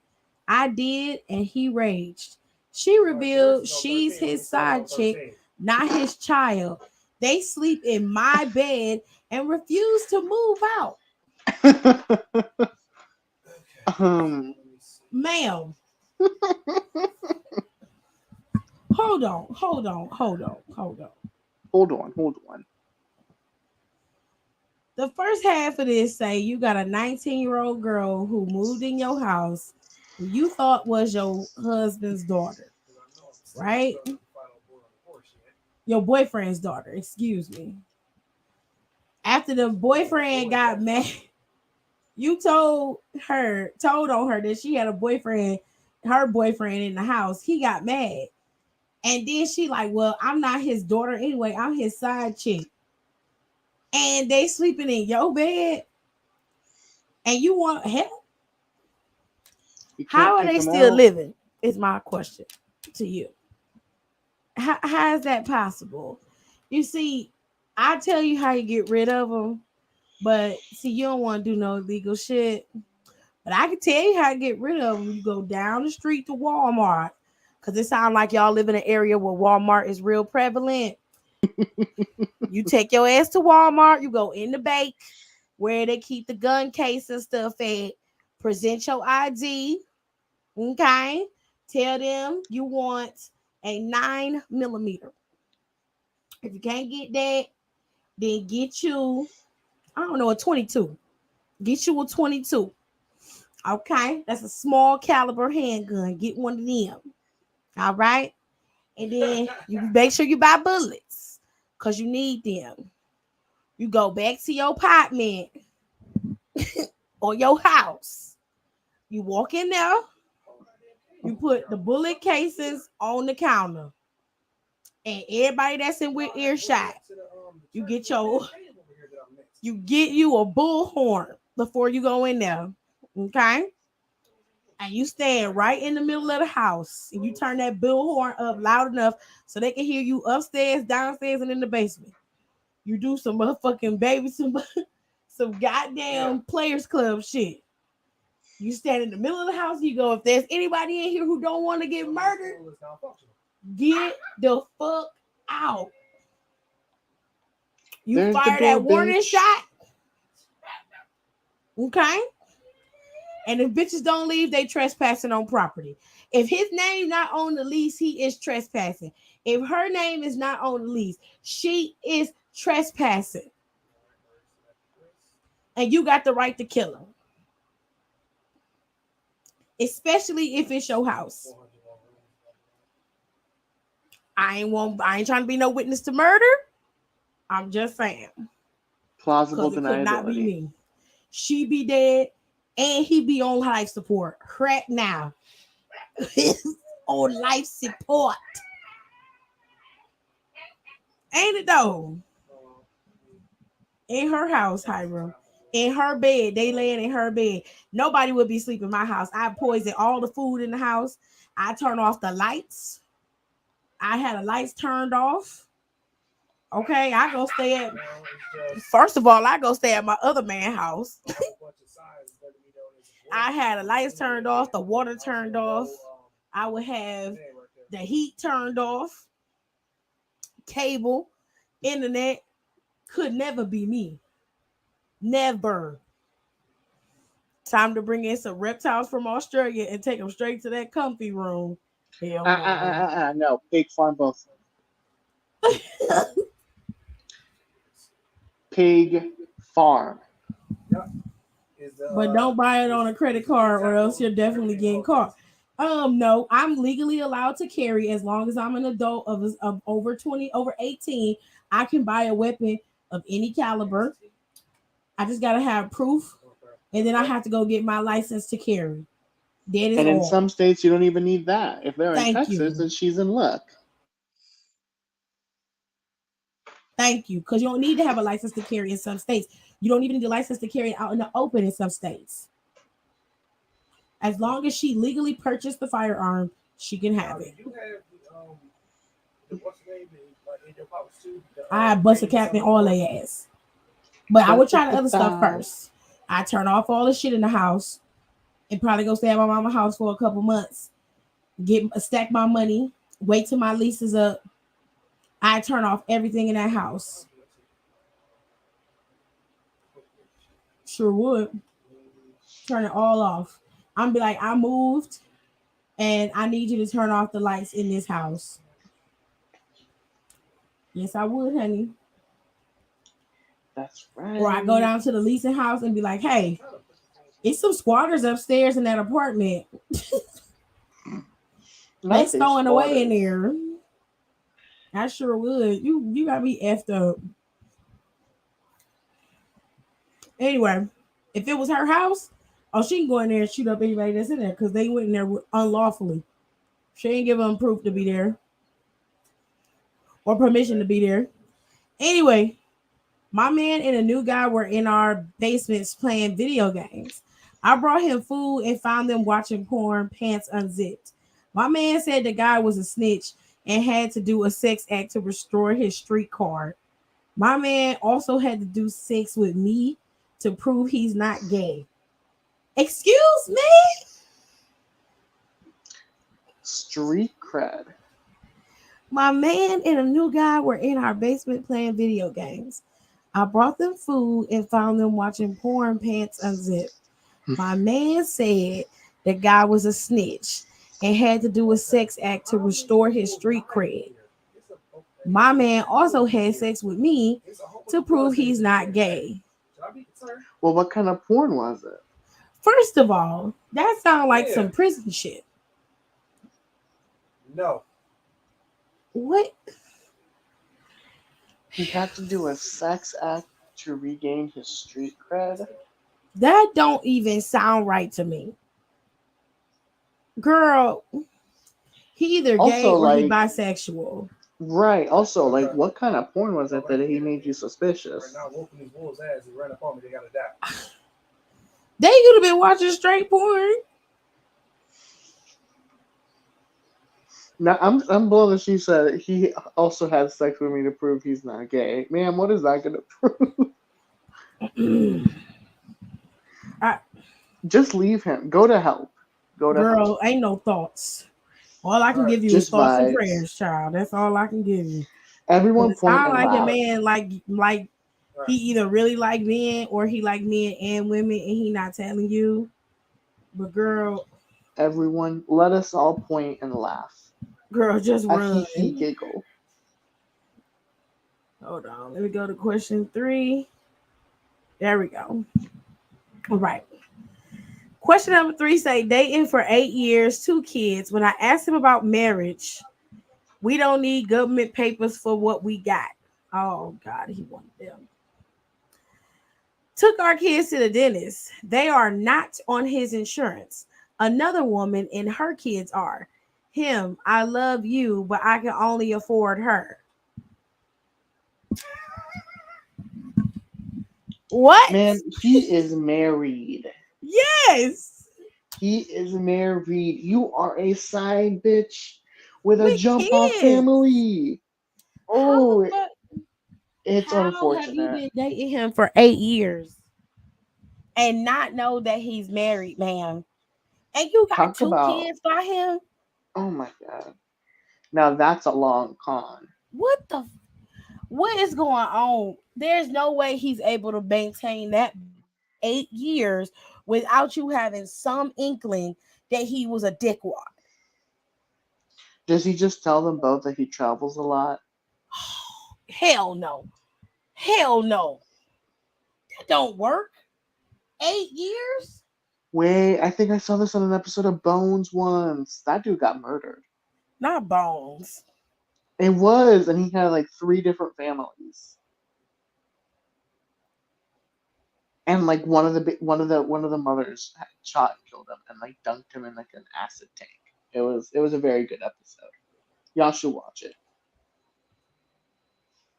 I did and he raged. She revealed she's his side chick, not his child. They sleep in my bed and refuse to move out. um, Ma'am, hold on, hold on, hold on, hold on. hold on. The first half of this say you got a 19-year-old girl who moved in your house who you thought was your husband's daughter, right? Your boyfriend's daughter, excuse me. After the boyfriend got mad, you told on her that she had a boyfriend, her boyfriend in the house. He got mad. And then she like, well, I'm not his daughter anyway. I'm his side chick. And they sleeping in your bed and you want help? You can't How are kick they them still out. living? Is my question to you. How is that possible? You see, I tell you how you get rid of them, but see, you don't want to do no illegal shit. But I can tell you how to get rid of them. You go down the street to Walmart, because it sounds like y'all live in an area where Walmart is real prevalent. You take your ass to Walmart, you go in the bank where they keep the gun case and stuff at. Present your ID. Okay. Tell them you want a 9 millimeter. If you can't get that, then get you, I don't know, a 22. Get you a 22. Okay. That's a small caliber handgun. Get one of them. All right. And then you make sure you buy bullets because you need them. You go back to your apartment or your house. You walk in there. You put the bullet cases on the counter. And everybody that's in with earshot, you get your you get you a bullhorn before you go in there. Okay? And you stand right in the middle of the house and you turn that bullhorn up loud enough so they can hear you upstairs, downstairs, and in the basement. You do some motherfucking baby, some goddamn players club shit. You stand in the middle of the house, you go, if there's anybody in here who don't want to get murdered, get the fuck out. You There's the fire door, that warning bitch. shot. Okay? And if bitches don't leave, they trespassing on property. If his name not on the lease, he is trespassing. If her name is not on the lease, she is trespassing. And you got the right to kill her. Especially if it's your house. I ain't trying to be no witness to murder. I'm just saying. Plausible Because it could not be deniability. me. She be dead and he be on life support. Right now. On life support. Ain't it though? In her house, Hiram. In her bed. They laying in her bed. Nobody would be sleeping in my house. I poison all the food in the house. I turn off the lights. I had the lights turned off. Okay, I go stay at. First of all, I go stay at my other man's house. I had the lights turned off, the water turned off. I would have the heat turned off. Cable, internet could never be me. Never. Time to bring in some reptiles from Australia and take them straight to that comfy room. Hell no. No. Pig farm both. Pig farm. But don't buy it on a credit card or else you're definitely getting caught. No, I'm legally allowed to carry as long as I'm an adult of over 20, over 18. I can buy a weapon of any caliber. I just gotta have proof, and then I have to go get my license to carry. That is And in all. some states, you don't even need that. If they're in Thank Texas, you. then she's in luck. Thank you. Because you don't need to have a license to carry in some states. You don't even need a license to carry it out in the open in some states. As long as she legally purchased the firearm, she can Now, have do it. you have the what's the name like in your pouch too? The I bust a dangerous cap in on all board? their ass. But I would try the other stuff Ba-da-da-da. first. I turn off all the shit in the house and probably go stay at my mama's house for a couple months. Get stack my money. Wait till my lease is up. I turn off everything in that house. Sure would. Turn it all off. I'm be like, I moved and I need you to turn off the lights in this house. Yes, I would, honey. That's Or I go right. down to the leasing house and be like, hey, it's some squatters upstairs in that apartment. They Not they stowing away in squatters. there. I sure would. You got me effed up. Anyway, if it was her house, oh, she can go in there and shoot up anybody that's in there because they went in there unlawfully. She ain't give them proof to be there or permission to be there. Anyway, my man and a new guy were in our basements playing video games. I brought him food and found them watching porn, pants unzipped. My man said the guy was a snitch and had to do a sex act to restore his street card. My man also had to do sex with me to prove he's not gay. Excuse me? Street cred. My man and a new guy were in our basement playing video games. I brought them food and found them watching porn, pants unzipped. My man said the guy was a snitch and had to do a sex act to restore his street cred. My man also had sex with me to prove he's not gay. Well, what kind of porn was it? First of all, that sounds like Yeah. some prison shit. No. What? He had to do a sex act to regain his street cred. That don't even sound right to me. Girl, he either gay Also, or he like, bisexual. right. Also, like, Okay. what kind of porn was it that he made you Right suspicious? now, whooping these wolves' ass. He ran up on me. They gotta die. They could have been watching straight porn. Now, I'm blown that she said he also had sex with me to prove he's not gay. Man, what is that gonna prove? I, Just leave him. Go to help. Go to help. girl, ain't no thoughts. All I can Right. give you is Just thoughts and vibes. prayers, child. That's all I can give you. But Everyone it point sounds and like a laugh. man like Right. he either really like men or he like men and women and he not telling you. But Everyone, let us all point and laugh. girl, just A hee run. hee giggle. Hold on. Let me go to question 3. There we go. All right. Question number 3 say dating for 8 years, 2 kids. When I asked him about marriage, we don't need government papers for what we got. Oh God, he wanted them. Took our kids to the dentist. They are not on his insurance. Another woman and her kids are. Him, I love you, but I can only afford her. What? Man, he is married. Yes. He is married. You are a side bitch with a With jump off kids. family. How the Oh, fuck? it's How have you unfortunate. been dating him for 8 years and not know that he's married, ma'am? And you got Talk 2 about, kids by him? oh my god. Now that's a long con. What the what is going on? There's no way he's able to maintain that 8 years without you having some inkling that he was a dickwad. Does he just tell them both that he travels a lot? Hell no. Hell no. That don't work. 8 years? Wait, I think I saw this on an episode of Bones once. That dude got murdered. Not bones. It was, and he had like 3 different families. And like one of the mothers had shot and killed him and like dunked him in like an acid tank. It was a very good episode. Y'all should watch it.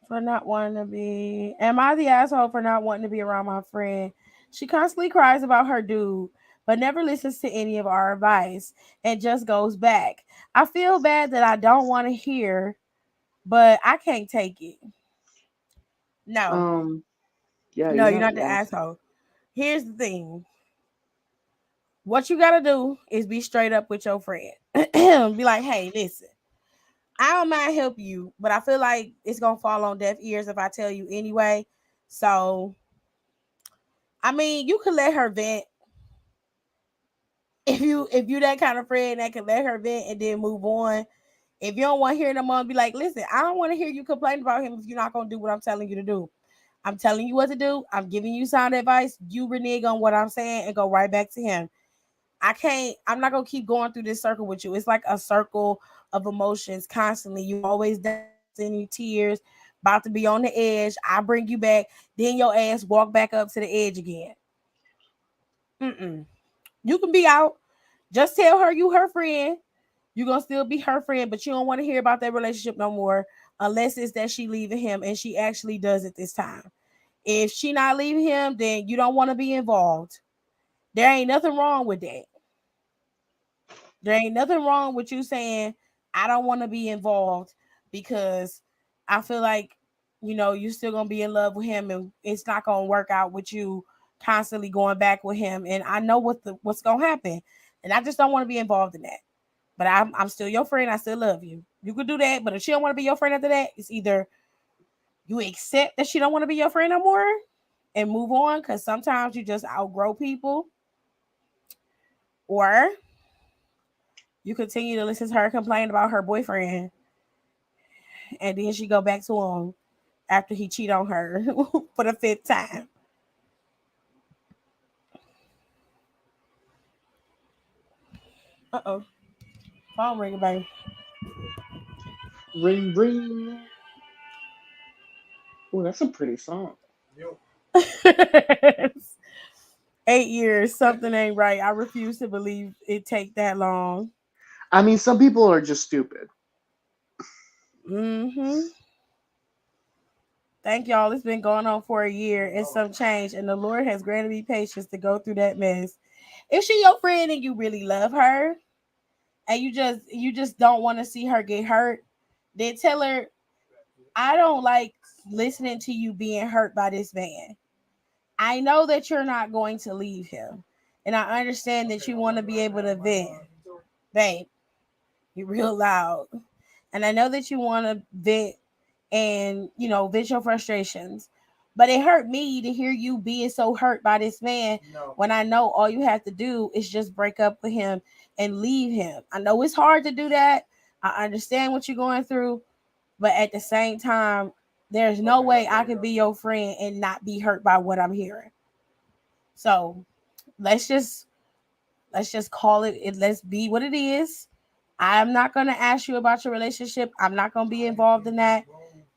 For not wanting to be. Am I the asshole for not wanting to be around my friend? She constantly cries about her dude, but never listens to any of our advice and just goes back. I feel bad that I don't want to hear, but I can't take it. No, Um, yeah, no, you're you're not not the wrong. asshole. Here's the thing: what you gotta do is be straight up with your friend. Be like, hey, listen, I don't mind help you, but I feel like it's gonna fall on deaf ears if I tell you anyway. So, I mean, you could let her vent if you that kind of friend that can let her vent and then move on. If you don't want to hear them on, be like, listen, I don't want to hear you complain about him if you're not gonna do what I'm telling you to do. I'm telling you what to do. I'm giving you sound advice. You renege on what I'm saying and go right back to him. I can't, I'm not gonna keep going through this circle with you. It's like a circle of emotions constantly. You always down, sending tears, about to be on the edge. I bring you back, then your ass walk back up to the edge again. Mm-mm. You can be out. Just tell her you her friend. You're gonna still be her friend, but you don't want to hear about that relationship no more unless it's that she leaving him and she actually does it this time. If she not leaving him, then you don't want to be involved. There ain't nothing wrong with that. There ain't nothing wrong with you saying, I don't want to be involved because I feel like, you're still going to be in love with him and it's not going to work out with you constantly going back with him. And I know what's going to happen. And I just don't want to be involved in that. But I'm still your friend. I still love you. You could do that. But if she don't want to be your friend after that, it's either you accept that she don't want to be your friend no more and move on because sometimes you just outgrow people, or you continue to listen to her complain about her boyfriend, and then she go back to him after he cheat on her for the fifth time. Uh-oh. Phone ringing, baby. Ring, ring. Oh, that's a pretty song. Yo, 8 years, something ain't right. I refuse to believe it take that long. I mean, some people are just stupid. Mm-hmm. Thank y'all. It's been going on for a year and some change, and the Lord has granted me patience to go through that mess. If she your friend and you really love her, and you just don't want to see her get hurt, then tell her, I don't like listening to you being hurt by this man. I know that you're not going to leave him. And I understand that you want to be able to vent. Babe, you're real loud. And I know that you want to vent and, vent your frustrations. But it hurt me to hear you being so hurt by this man no. when I know all you have to do is just break up with him and leave him. I know it's hard to do that. I understand what you're going through. But at the same time, there's no way I could be your friend and not be hurt by what I'm hearing. So let's just let's just call it. Let's be what it is. I'm not gonna ask you about your relationship. I'm not gonna be involved in that.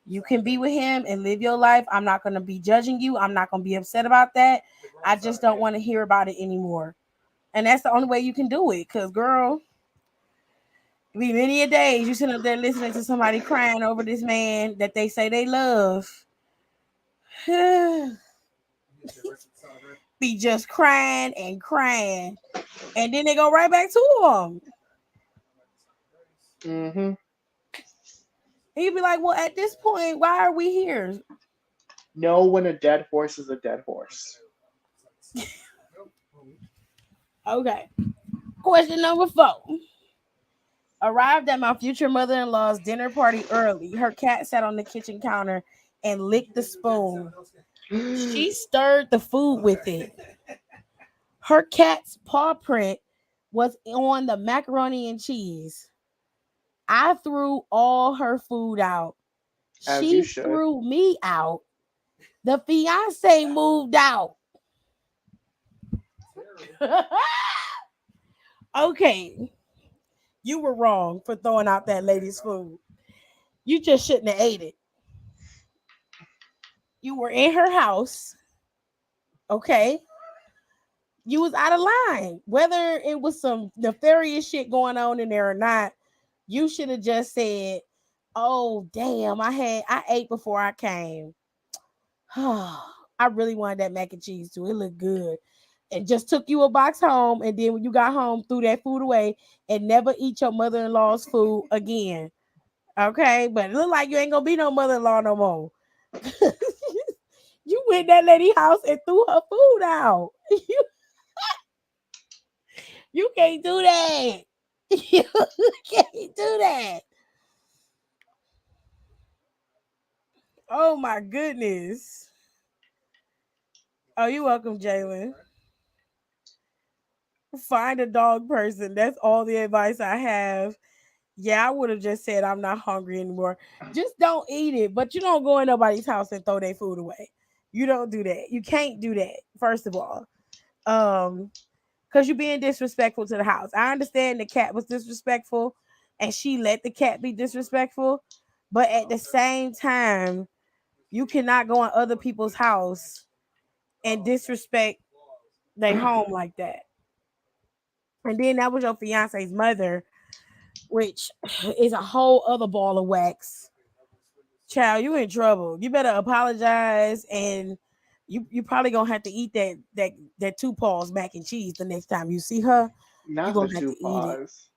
You can be with him and live your life. I'm not gonna be judging you. I'm not gonna be upset about that. I just don't want to hear about it anymore. And that's the only way you can do it. Cause girl, it be many a days you sitting up there listening to somebody crying over this man that they say they love. Be just crying and crying, and then they go right back to him. Hmm. And you be like, well, at this point, why are we here? Know when a dead horse is a dead horse. Okay. Question number 4. Arrived at my future mother-in-law's dinner party early. Her cat sat on the kitchen counter and licked the spoon. She stirred the food with it. Her cat's paw print was on the macaroni and cheese. I threw all her food out. As you She should. threw me out. The fiance moved out. Okay, you were wrong for throwing out that lady's food. You just shouldn't have ate it. You were in her house, okay? You was out of line. Whether it was some nefarious shit going on in there or not, you should have just said, "Oh, damn, I ate before I came. I really wanted that mac and cheese too. It looked good. and just took you a box home, and then when you got home, threw that food away and never eat your mother-in-law's food again. Okay, but it look like you ain't gonna be no mother-in-law no more. You went that lady house and threw her food out. You can't do that. You can't do that. Oh my goodness. Oh, you welcome, Jalen. Find a dog person. That's all the advice I have. Yeah, I would have just said I'm not hungry anymore. Just don't eat it. But you don't go in nobody's house and throw their food away. You don't do that. You can't do that, first of all. Um, because you're being disrespectful to the house. I understand the cat was disrespectful and she let the cat be disrespectful, but at the same time, you cannot go in other people's house and disrespect their home like that. And then that was your fiance's mother, which is a whole other ball of wax. Child, you in trouble. You better apologize, and you probably gonna have to eat that two paws mac and cheese the next time you see her. You Not the gonna have two to eat it. paws.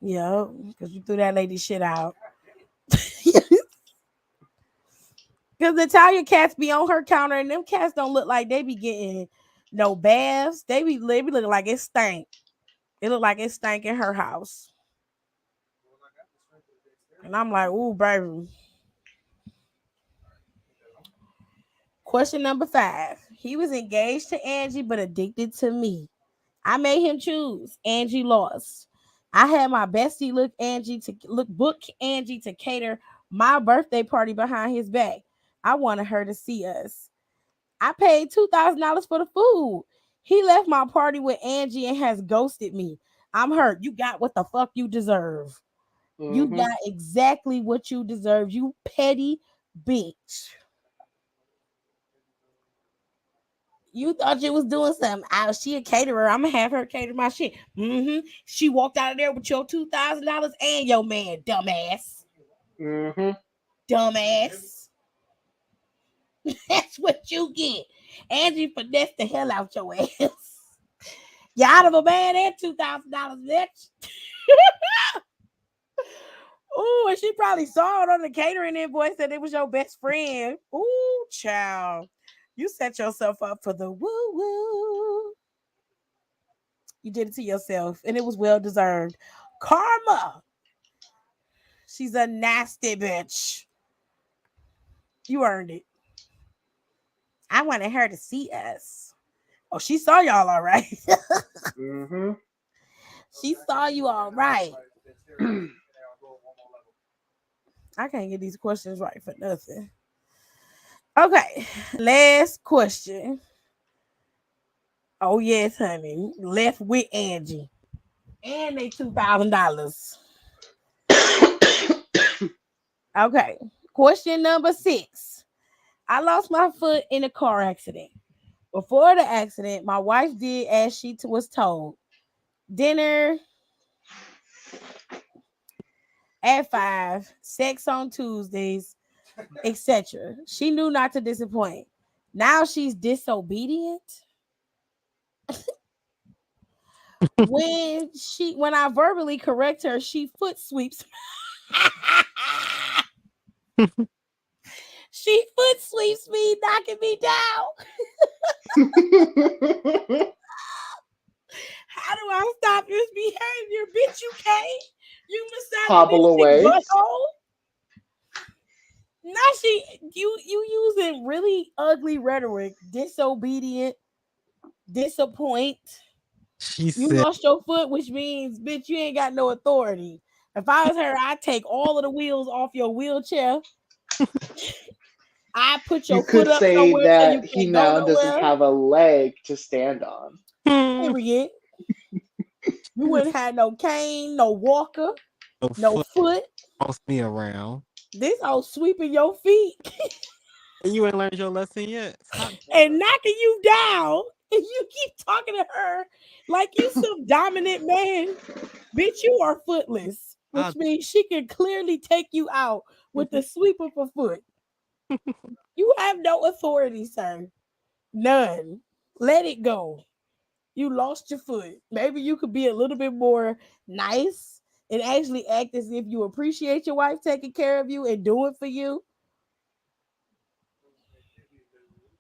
Yeah, because you threw that lady shit out. Because the Italian cats be on her counter, and them cats don't look like they be getting no baths. They be looking like it stank. It look like it stank in her house. And I'm like, ooh, baby. Question number 5. He was engaged to Angie, but addicted to me. I made him choose. Angie lost. I had my bestie book Angie to cater my birthday party behind his back. I wanted her to see us. I paid $2,000 for the food. He left my party with Angie and has ghosted me. I'm hurt. You got what the fuck you deserve. You Hmm. got exactly what you deserve. You petty bitch. You thought you was doing something. She a caterer. I'm gonna have her cater my shit. She walked out of there with your $2,000 and your man, dumbass, Hmm. dumbass. That's what you get. Angie finessed the hell out your ass. You out of a man and $2,000, bitch. Ooh, and she probably saw it on the catering invoice that it was your best friend. Ooh, child. You set yourself up for the woo woo. You did it to yourself, and it was well deserved. Karma. She's a nasty bitch. You earned it. I wanted her to see us. Oh, she saw y'all all right. Hmm. She saw you all right. I can't get these questions right for nothing. Okay, last question. Oh yes, honey. Left with Angie, and they $2,000. Okay. Question number 6. I lost my foot in a car accident. Before the accident, my wife did as was told. Dinner at 5, sex on Tuesdays, etc. She knew not to disappoint. Now she's disobedient. When I verbally correct her, she foot sweeps. She foot sweeps me, knocking me down. How do I stop this behavior? Bitch, you can't. You Hobble misogynistic away. butthole. Now you using really ugly rhetoric. Disobedient, disappoint. She You said, lost your foot, which means bitch, you ain't got no authority. If I was her, I'd take all of the wheels off your wheelchair. I put You your foot could up say somewhere so you that he can't go now doesn't nowhere. have a leg to stand on. hmm, Period. You wouldn't have no cane, no walker, no no foot foot. boss me around. This all sweeping your feet And you ain't learned your lesson yet. Stop. and knocking you down. And you keep talking to her like you some dominant man. Bitch, you are footless, I, which means she can clearly take you out with the sweep of her foot. You have no authority, sir. None. Let it go. You lost your foot. Maybe you could be a little bit more nice and actually act as if you appreciate your wife taking care of you and doing for you.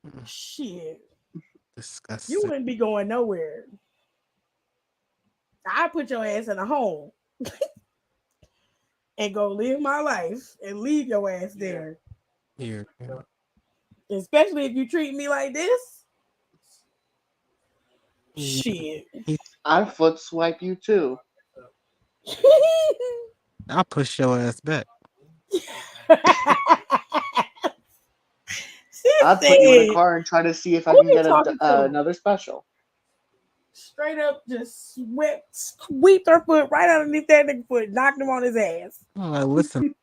Mm, Shit, you disgusting. wouldn't be going nowhere. I put your ass in a home and go live my life and leave your ass there. Here. Especially if you treat me like this. He, Shit. he, I'd foot swipe you too. I'll push your ass back. She I'd put you in a said, car and try to see if I who can you get talking to? another special. Straight up just swept her foot right underneath that nigga foot, knocked him on his ass. I'm like, listen,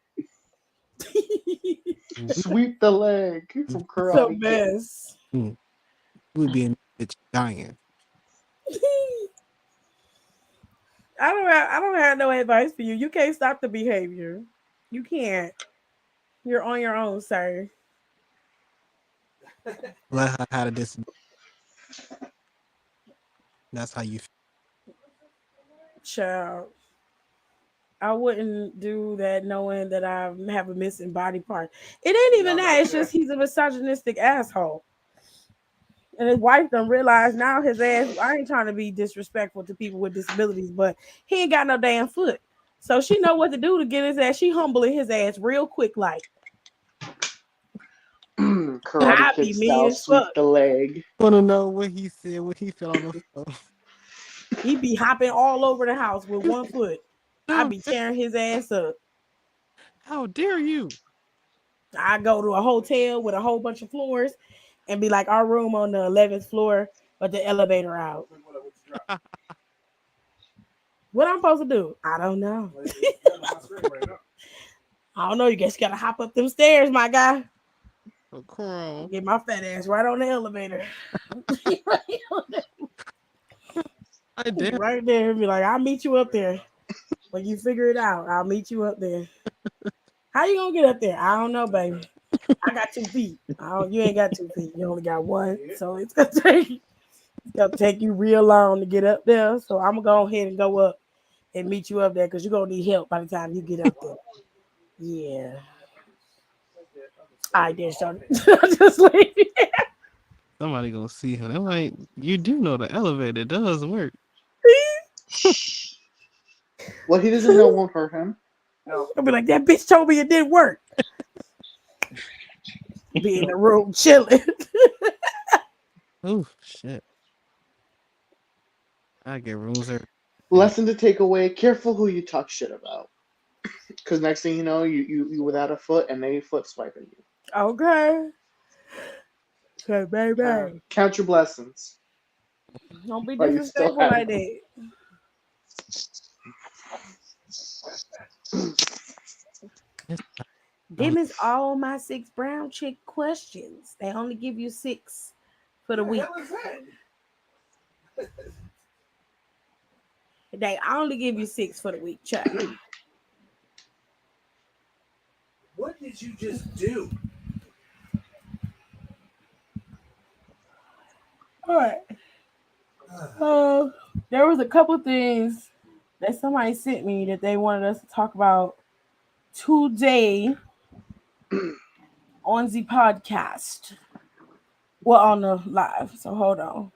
we, Sweep the leg from So Karate Kid. mess. we would be in bitch dying. I don't have no advice for you. You can't stop the behavior. You can't. You're on your own, sir. Let her have a disability. That's how you feel. Child. I wouldn't do that knowing that I have a missing body part. It ain't even that. It's just he's a misogynistic asshole. And his wife done realized now his ass, I ain't trying to be disrespectful to people with disabilities, but he ain't got no damn foot. So she know what to do to get his ass. She humbling his ass real quick like, Karate I Kid be mean style, as fuck. sweep the leg. Want to know what he said when he fell on the floor? He be hopping all over the house with one foot. I No, be tearing his ass up. how dare you? I go to a hotel with a whole bunch of floors and be like, our room on the 11th floor, but the elevator out. What I'm supposed to do? I don't know. I don't know. You guys gotta hop up them stairs, my guy. Oh, Coral. Get my fat ass right on the elevator. I dare. Right there. Be like, I'll meet you up there. When you figure it out, I'll meet you up there. How you gonna get up there? I don't know, baby. I got 2 feet. You ain't got 2 feet. You only got one. So it's gonna take you real long to get up there. So I'm gonna go ahead and go up and meet you up there because you're gonna need help by the time you get up there. Yeah. I did so just leave it. Somebody gonna see him. They're like, you do know the elevator does work. What he doesn't know won't hurt him. I'll be like, that bitch told me it didn't work. Be in the room chilling. Oh shit! I get rooms there. Lesson to take away: careful who you talk shit about. Because next thing you know, you without a foot and they foot swiping you. Okay. So baby. Count your blessings Don't be while you still disrespectful have like them. that. Yes, Them is all my 6 brown chick questions. They only give you 6 for the week. They only give you 6 for the week, child. What did you just do? All right. There was a couple things that somebody sent me that they wanted us to talk about today on the podcast. Well, on the live. So hold on.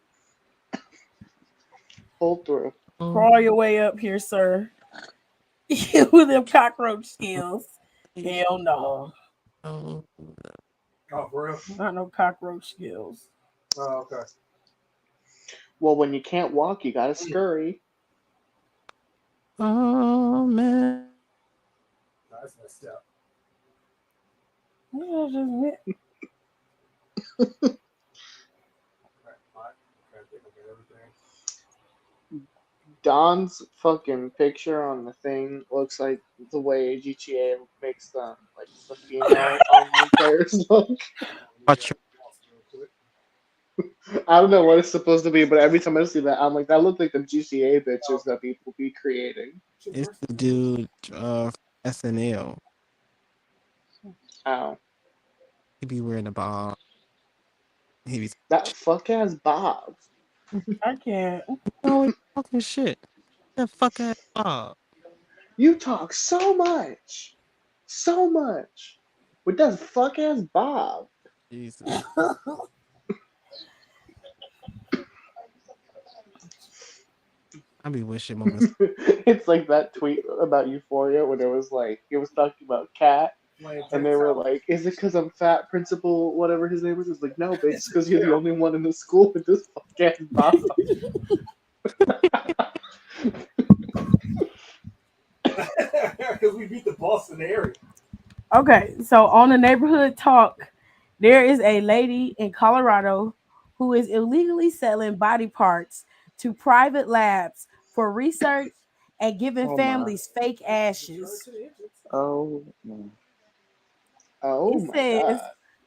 Pull through. Oh, Crawl your way up here, sir. With them cockroach skills. Hell no. oh, Oh, for real? Not no cockroach skills. Oh, okay. Well, when you can't walk, you gotta scurry. oh man! No, that's messed up. What I just meant? Right, fine. Okay, I think I got everything. Don's fucking picture on the thing looks like the way GTA makes them like the female online players look. Let me Watch pause real quick. I don't know what it's supposed to be, but every time I see that, I'm like, that looks like the GTA bitches that people be creating. it's the dude SNL. Oh, He be wearing a bomb. He be That fuck ass Bob. I can't. always talking shit. That fuck ass Bob. You talk so much. So much. With that fuck ass Bob. Jesus. I be wishing mother. It's like that tweet about Euphoria when it was talking about Cat Playing and Drake they were songs. like, is it because I'm fat, principal, whatever his name is? It's like, no, bitch, it's because you're the only one in the school with this fuck ass Bob. Because we beat the Boston area. Okay, so on the neighborhood talk, there is a lady in Colorado who is illegally selling body parts to private labs for research and giving Oh my. families fake Return ashes. to the engines. Oh my. Oh It my says god.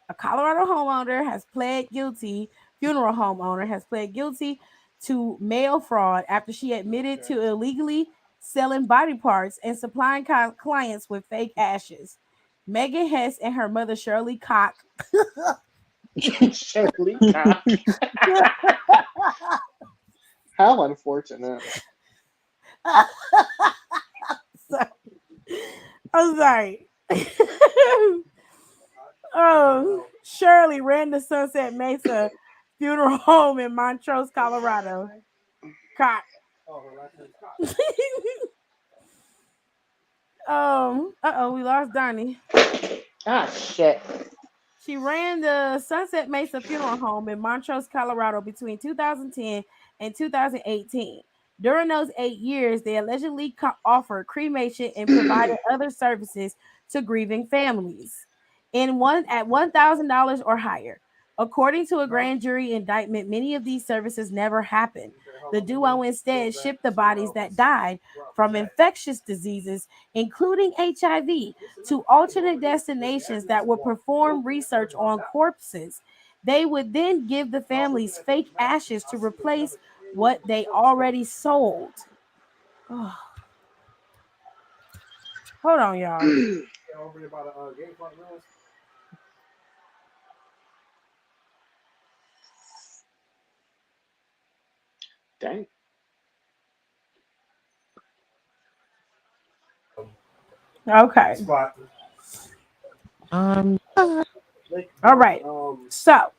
a Colorado homeowner has pled guilty, funeral homeowner has pled guilty to mail fraud after she admitted Okay. to illegally selling body parts and supplying clients with fake ashes. Megan Hess and her mother Shirley Cock. Shirley Cock. How unfortunate. Sorry. I'm sorry. Shirley ran the Sunset Mesa funeral home in Montrose, Colorado. Cock. Oh, her last name's Scott. We lost Donnie. Ah, shit. She ran the Sunset Mesa Funeral Home in Montrose, Colorado between 2010 and 2018. During those 8 years, they allegedly offered cremation and provided other services to grieving families in one at $1,000 or higher. According to a Huh? grand jury indictment, many of these services never happened. Okay, hold The on. Let me duo go instead back shipped the to bodies that what's died where I was from at. infectious diseases, including HIV, Listen, to I ain't alternate over this. Listen, destinations everything that is would water. perform Nope, never research gone on that way. corpses. They would then give the No, I'm looking families at these fake maps. ashes I to see there's replace another area what for the they service already workers. sold. Oh, hold on, y'all. Yeah, over there by the game front ruins. Dang. Okay. Spot. Um, All Mark, right. So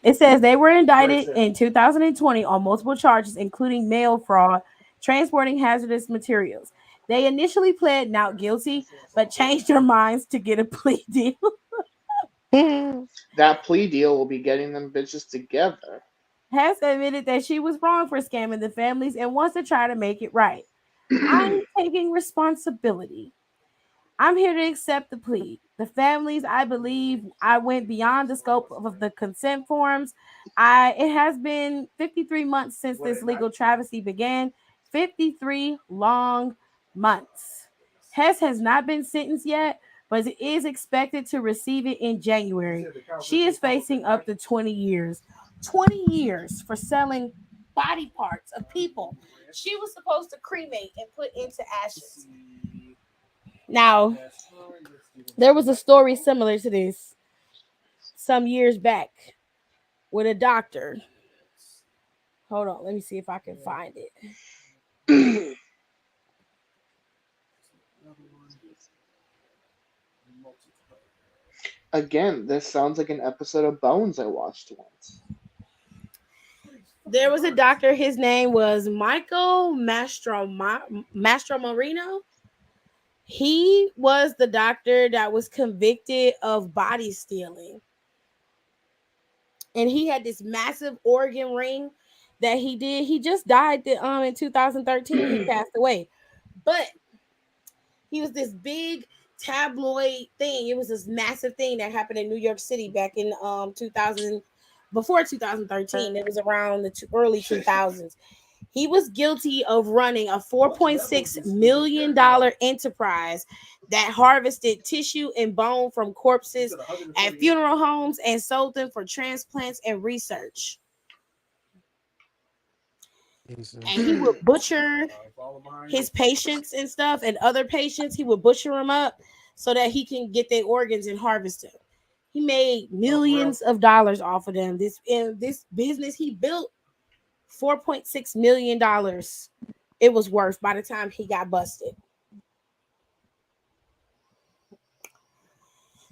it says they were right indicted there. in 2020 on multiple charges, including mail fraud, transporting hazardous materials. They initially pled not guilty, but changed their minds to get a plea deal. That plea deal will be getting them bitches together. Hess admitted that she was wrong for scamming the families and wants to try to make it right. I'm taking responsibility. I'm here to accept the plea. The families, I believe, I went beyond the scope of the consent forms. It has been 53 months since What this at night? legal travesty began. 53 long months. Hess has not been sentenced yet, but is expected to receive it in You January. said the cows She lift is their poles facing at up night? to 20 years. 20 years for selling body parts of people she was supposed to cremate and put into ashes. See. Now, NASCAR, you're Steven there was a story Stratton. similar to this some years back with a doctor. Hold on, let me see if I can find it. Another one. Multiplayer. Again, this sounds like an episode of Bones I watched once. There was a doctor, his name was Michael Mastro Marino. He was the doctor that was convicted of body stealing. And he had this massive organ ring that he did. He just died in 2013. He passed away. But he was this big tabloid thing. It was this massive thing that happened in New York City back in 2000, before 2013. It was around the early 2000s. He was guilty of running a $4.6 million enterprise that harvested tissue and bone from You corpses said at 148? funeral homes and sold them for transplants and research. And Jesus. he would butcher Follow behind you. his patients and stuff, and other patients. He would butcher them up so that he can get their organs and harvest them. He made Oh, for real? millions of dollars off of them. This business he built, $4.6 million. It was worth by the time he got busted.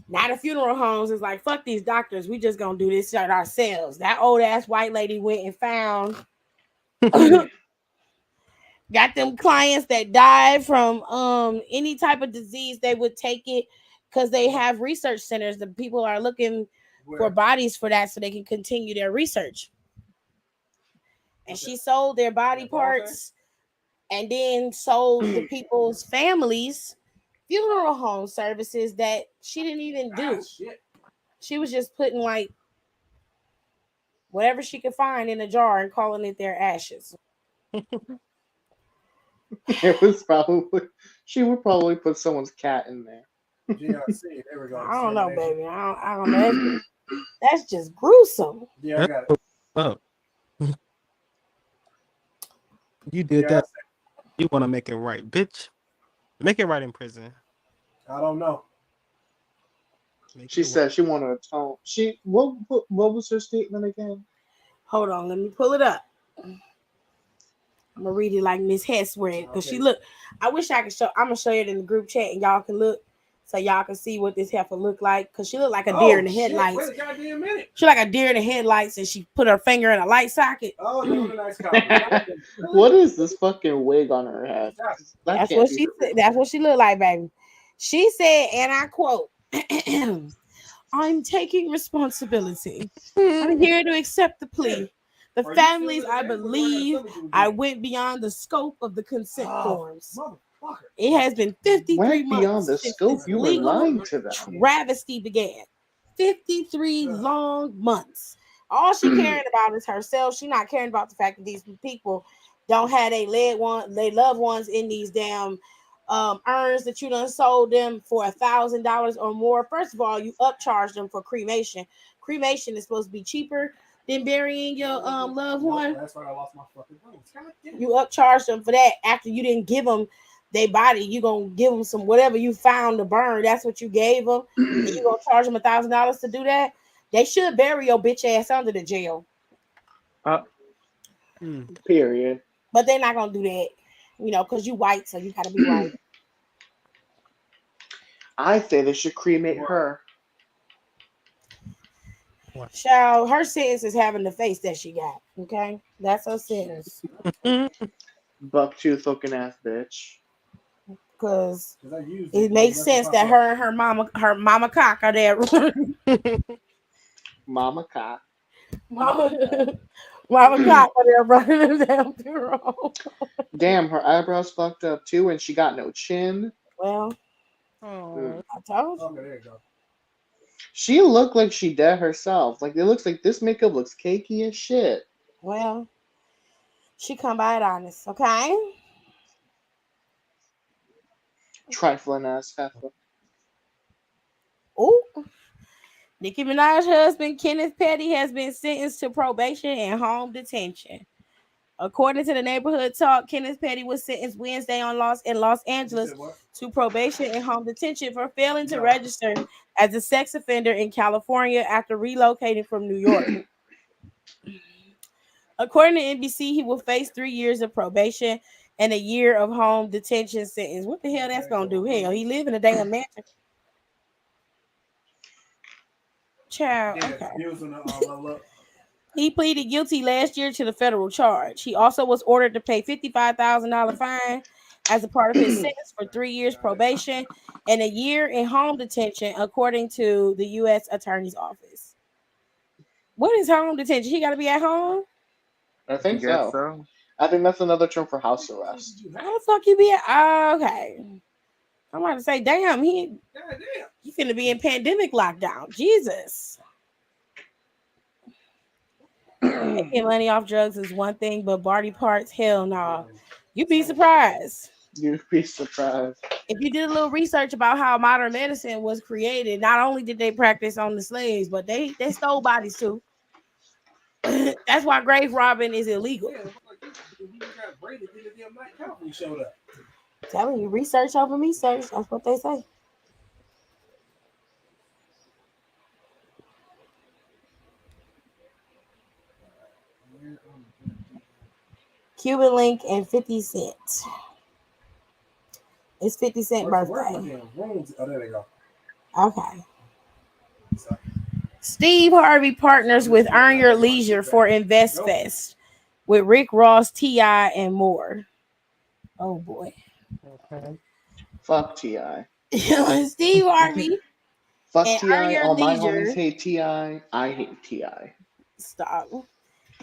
Now the funeral homes is like, fuck these doctors. We just gonna do this shit ourselves. That old ass white lady went and found got them clients that died from any type of disease. They would take it because they have research centers. The people are looking for Where? bodies for that so they can continue their research. And Okay. she sold their body That ball thing? parts and then sold the people's families funeral home services that she didn't even Ah, do. shit. She was just putting like whatever she could find in a jar and calling it their ashes. It was probably she would probably put someone's cat in there. GRC. There we go. I don't know, Extermination. baby. I don't know. That's just gruesome. Yeah, I That's got it. up. You did Yeah, that. You want to make it right, bitch. Make it right in prison. I don't know. Make She it right. said she wanted to atone. She what was her statement again? Hold on, let me pull it up. I'm gonna read it like Miss Hess read because she Okay. look. I wish I could show. I'm gonna show you it in the group chat and y'all can look so y'all can see what this heifer look like because she look like a deer in Oh the shit! headlights. Wait a goddamn minute. She like a deer in the headlights and she put her finger in a light socket. Oh, doing a nice copy. Really? What is this fucking wig on her head? Stop. That That's can't what be she her said. real That's hair. what she looked like, baby. She said, and I quote, I'm taking responsibility. I'm here to accept the Yeah. plea. The Are you families, feeling I that? Or do I gotta believe send it to I again? went beyond the scope of the consent Oh, forms. motherfucker. It has been 53 Went beyond months the since scope. this You were legal lying to them. travesty began. 53 Ugh. long months. All she caring about is herself. She not caring about the fact that these people don't have they loved ones in these damn urns that you done sold them for $1,000 or more. First of all, you upcharge them for cremation. Cremation is supposed to be cheaper than burying your loved Nope, one. that's why I lost my fucking brains. God damn it. You upcharge them for that after you didn't give them their body. You gonna give them some whatever you found to burn. That's what you gave them, and you gonna charge them $1,000 to do that. They should bury your bitch ass under the jail, Hmm. Period. but they're not gonna do that, because you white, so you gotta be white. I say they should cremate What? her. What? Child, her sentence is having the face that she got. Okay, that's her sentence. Bucktooth looking ass bitch. Because Because I used it it and then makes nothing sense popped that up. her and her mama cock are there. Mama cock. mama, mama cock are there running the damn funeral. Damn, her eyebrows fucked up too, and she got no chin. Well, Oh. Mm. I told Okay, you. there you go. She looked like she dead herself. Like it looks like this makeup looks cakey as shit. Well, she come by it honest, okay? Trifling ass heifer. Ooh. Nicki Minaj's husband, Kenneth Petty, has been sentenced to probation and home detention. According to the neighborhood talk, Kenneth Petty was sentenced Wednesday in Los You Angeles said what? to probation and home detention for failing to No. register as a sex offender in California after relocating from New York. According to NBC, he will face 3 years of probation and a year of home detention sentence. What the hell that's Okay, gonna go do? on. Hell, he live in a damn mansion. Child, Yeah, okay. using the look. He pleaded guilty last year to the federal charge. He also was ordered to pay $55,000 fine as a part of his sentence for 3 years Got it. probation and a year in home detention, according to the U.S. Attorney's Office. What is home detention? He got to be at home? I I think guess so. so. I think that's another term for What house the fuck did arrest. you How have? the fuck you be at? Oh, okay. I'm about to say, damn, God damn. he finna be in pandemic lockdown. Jesus. Making money off drugs is one thing, but body parts, hell no. You'd be surprised. You'd be surprised. If you did a little research about how modern medicine was created, not only did they practice on the slaves, but they stole bodies too. That's why grave robbing is illegal. Yeah, it looked like he got braided in the damn night Calvary showed up. Telling you, research over me, search. That's what they say. Cuban Link and 50 Cent. It's 50 Cent Where's my birthday. damn rooms? Oh, there they go. Okay. Sorry. Steve Harvey partners with Earn Your Leisure for Invest Fest with Rick Ross, T.I., and more. Oh boy. Okay. Fuck Ti. Steve Harvey Fuck and Earn Ti. Your All my homies Leisure. hate Ti. I hate Ti. Stop.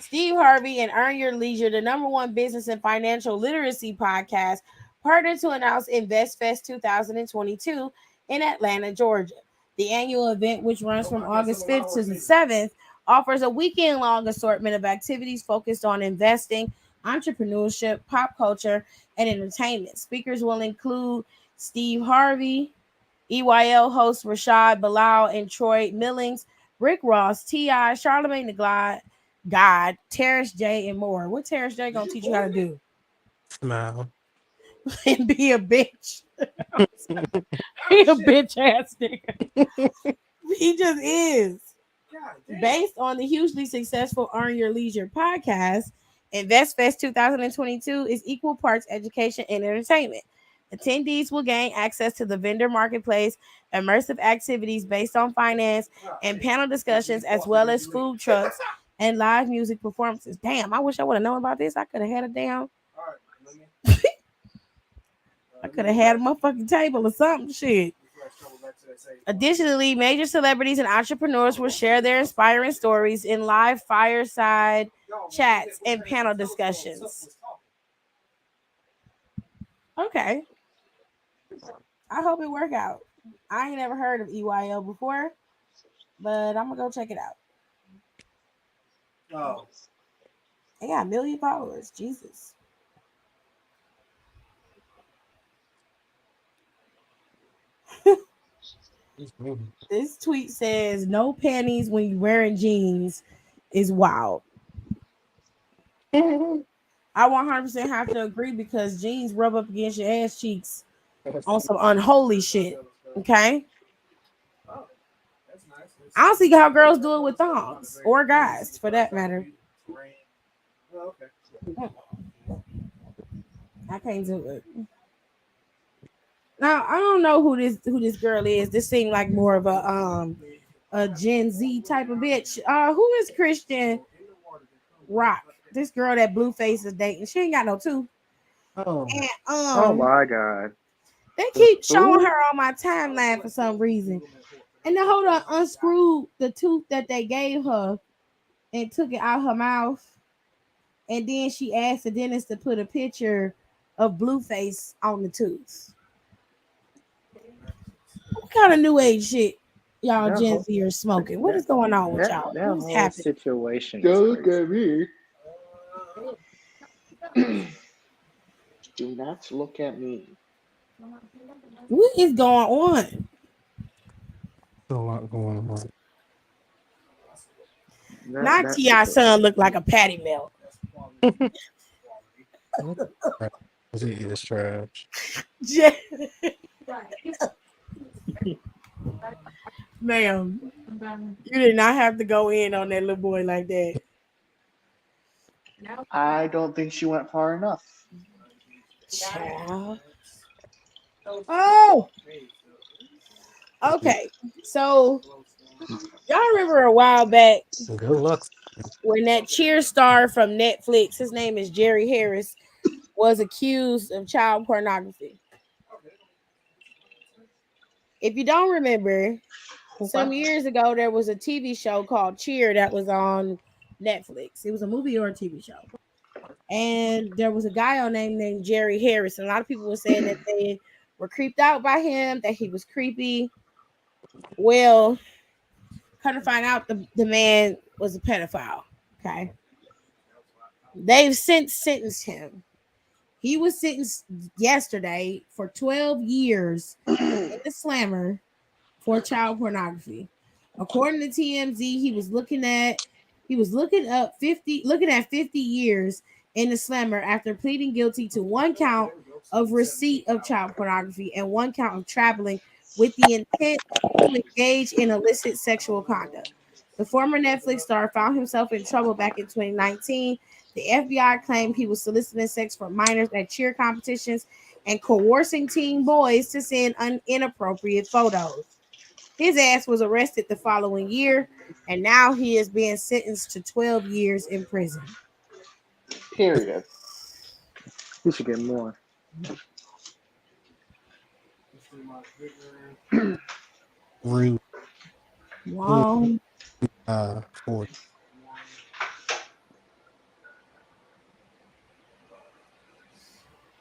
Steve Harvey and Earn Your Leisure, the number one business and financial literacy podcast, partnered to announce InvestFest 2022 in Atlanta, Georgia. The annual event, which runs from August 5th to the 7th, offers a weekend long assortment of activities focused on investing, entrepreneurship, pop culture, and entertainment. Speakers will include Steve Harvey, EYL host Rashad Bilal and Troy Millings, Rick Ross, T.I., Charlamagne the God, Terrence J, and more. What Terrence J gonna teach you how to do? Smile. And be a bitch. Be a bitch ass nigga. He just is. Based on the hugely successful Earn Your Leisure podcast, InvestFest 2022 is equal parts education and entertainment. Attendees will gain access to the vendor marketplace, immersive activities based on finance, and panel discussions, as well as food trucks and live music performances. Damn, I wish I would have known about this. I could have had a damn. I could have had a motherfucking table or something. Shit. Additionally, major celebrities and entrepreneurs will share their inspiring stories in live fireside chats and panel discussions. Okay. I hope it work out. I ain't never heard of EYL before, but I'm gonna go check it out. Oh, They got 1 million followers. Jesus. This tweet says no panties when you're wearing jeans is wild. I 100% have to agree because jeans rub up against your ass cheeks on some unholy shit. Okay? oh, that's nice. I don't see how girls do it with thongs or guys for that matter. Oh, okay. I can't do it. Now I don't know who this girl is. This seemed like more of a Gen Z type of bitch. Who is Christian Rock? This girl that Blueface is dating. She ain't got no tooth. Oh, And Oh my god. they keep showing Who? her on my timeline for some reason. And then hold on, unscrewed the tooth that they gave her and took it out her mouth. And then she asked the dentist to put a picture of Blueface on the tooth. What kind of new age shit y'all That Gen whole Z are smoking? What that is going on with that y'all? that What's whole happening? situation is Don't look crazy. at me. Do not look at me. What is going on? a lot going on. Not That T.I. son situation. look like a patty melt. What trash? He is trash. Ma'am, you did not have to go in on that little boy like that. I don't think she went far enough. Child. Oh, okay. So y'all remember a while back Good luck. when that cheer star from Netflix, his name is Jerry Harris, was accused of child pornography. If you don't remember, some What? years ago there was a TV show called Cheer that was on Netflix. It was a movie or a TV show. And there was a guy on named Jerry Harris. And a lot of people were saying that they were creeped out by him, that he was creepy. Well, come to find out the man was a pedophile. Okay. They've since sentenced him. He was sentenced yesterday for 12 years in the slammer for child pornography. According to TMZ, he was looking at 50 years in the slammer after pleading guilty to one count of receipt of child pornography and one count of traveling with the intent to engage in illicit sexual conduct. The former Netflix star found himself in trouble back in 2019. The FBI claimed he was soliciting sex for minors at cheer competitions and coercing teen boys to send inappropriate photos. His ass was arrested the following year, and now he is being sentenced to 12 years in prison. Period. He should get more. Let's do my bigger Rude. Who Wow, for one.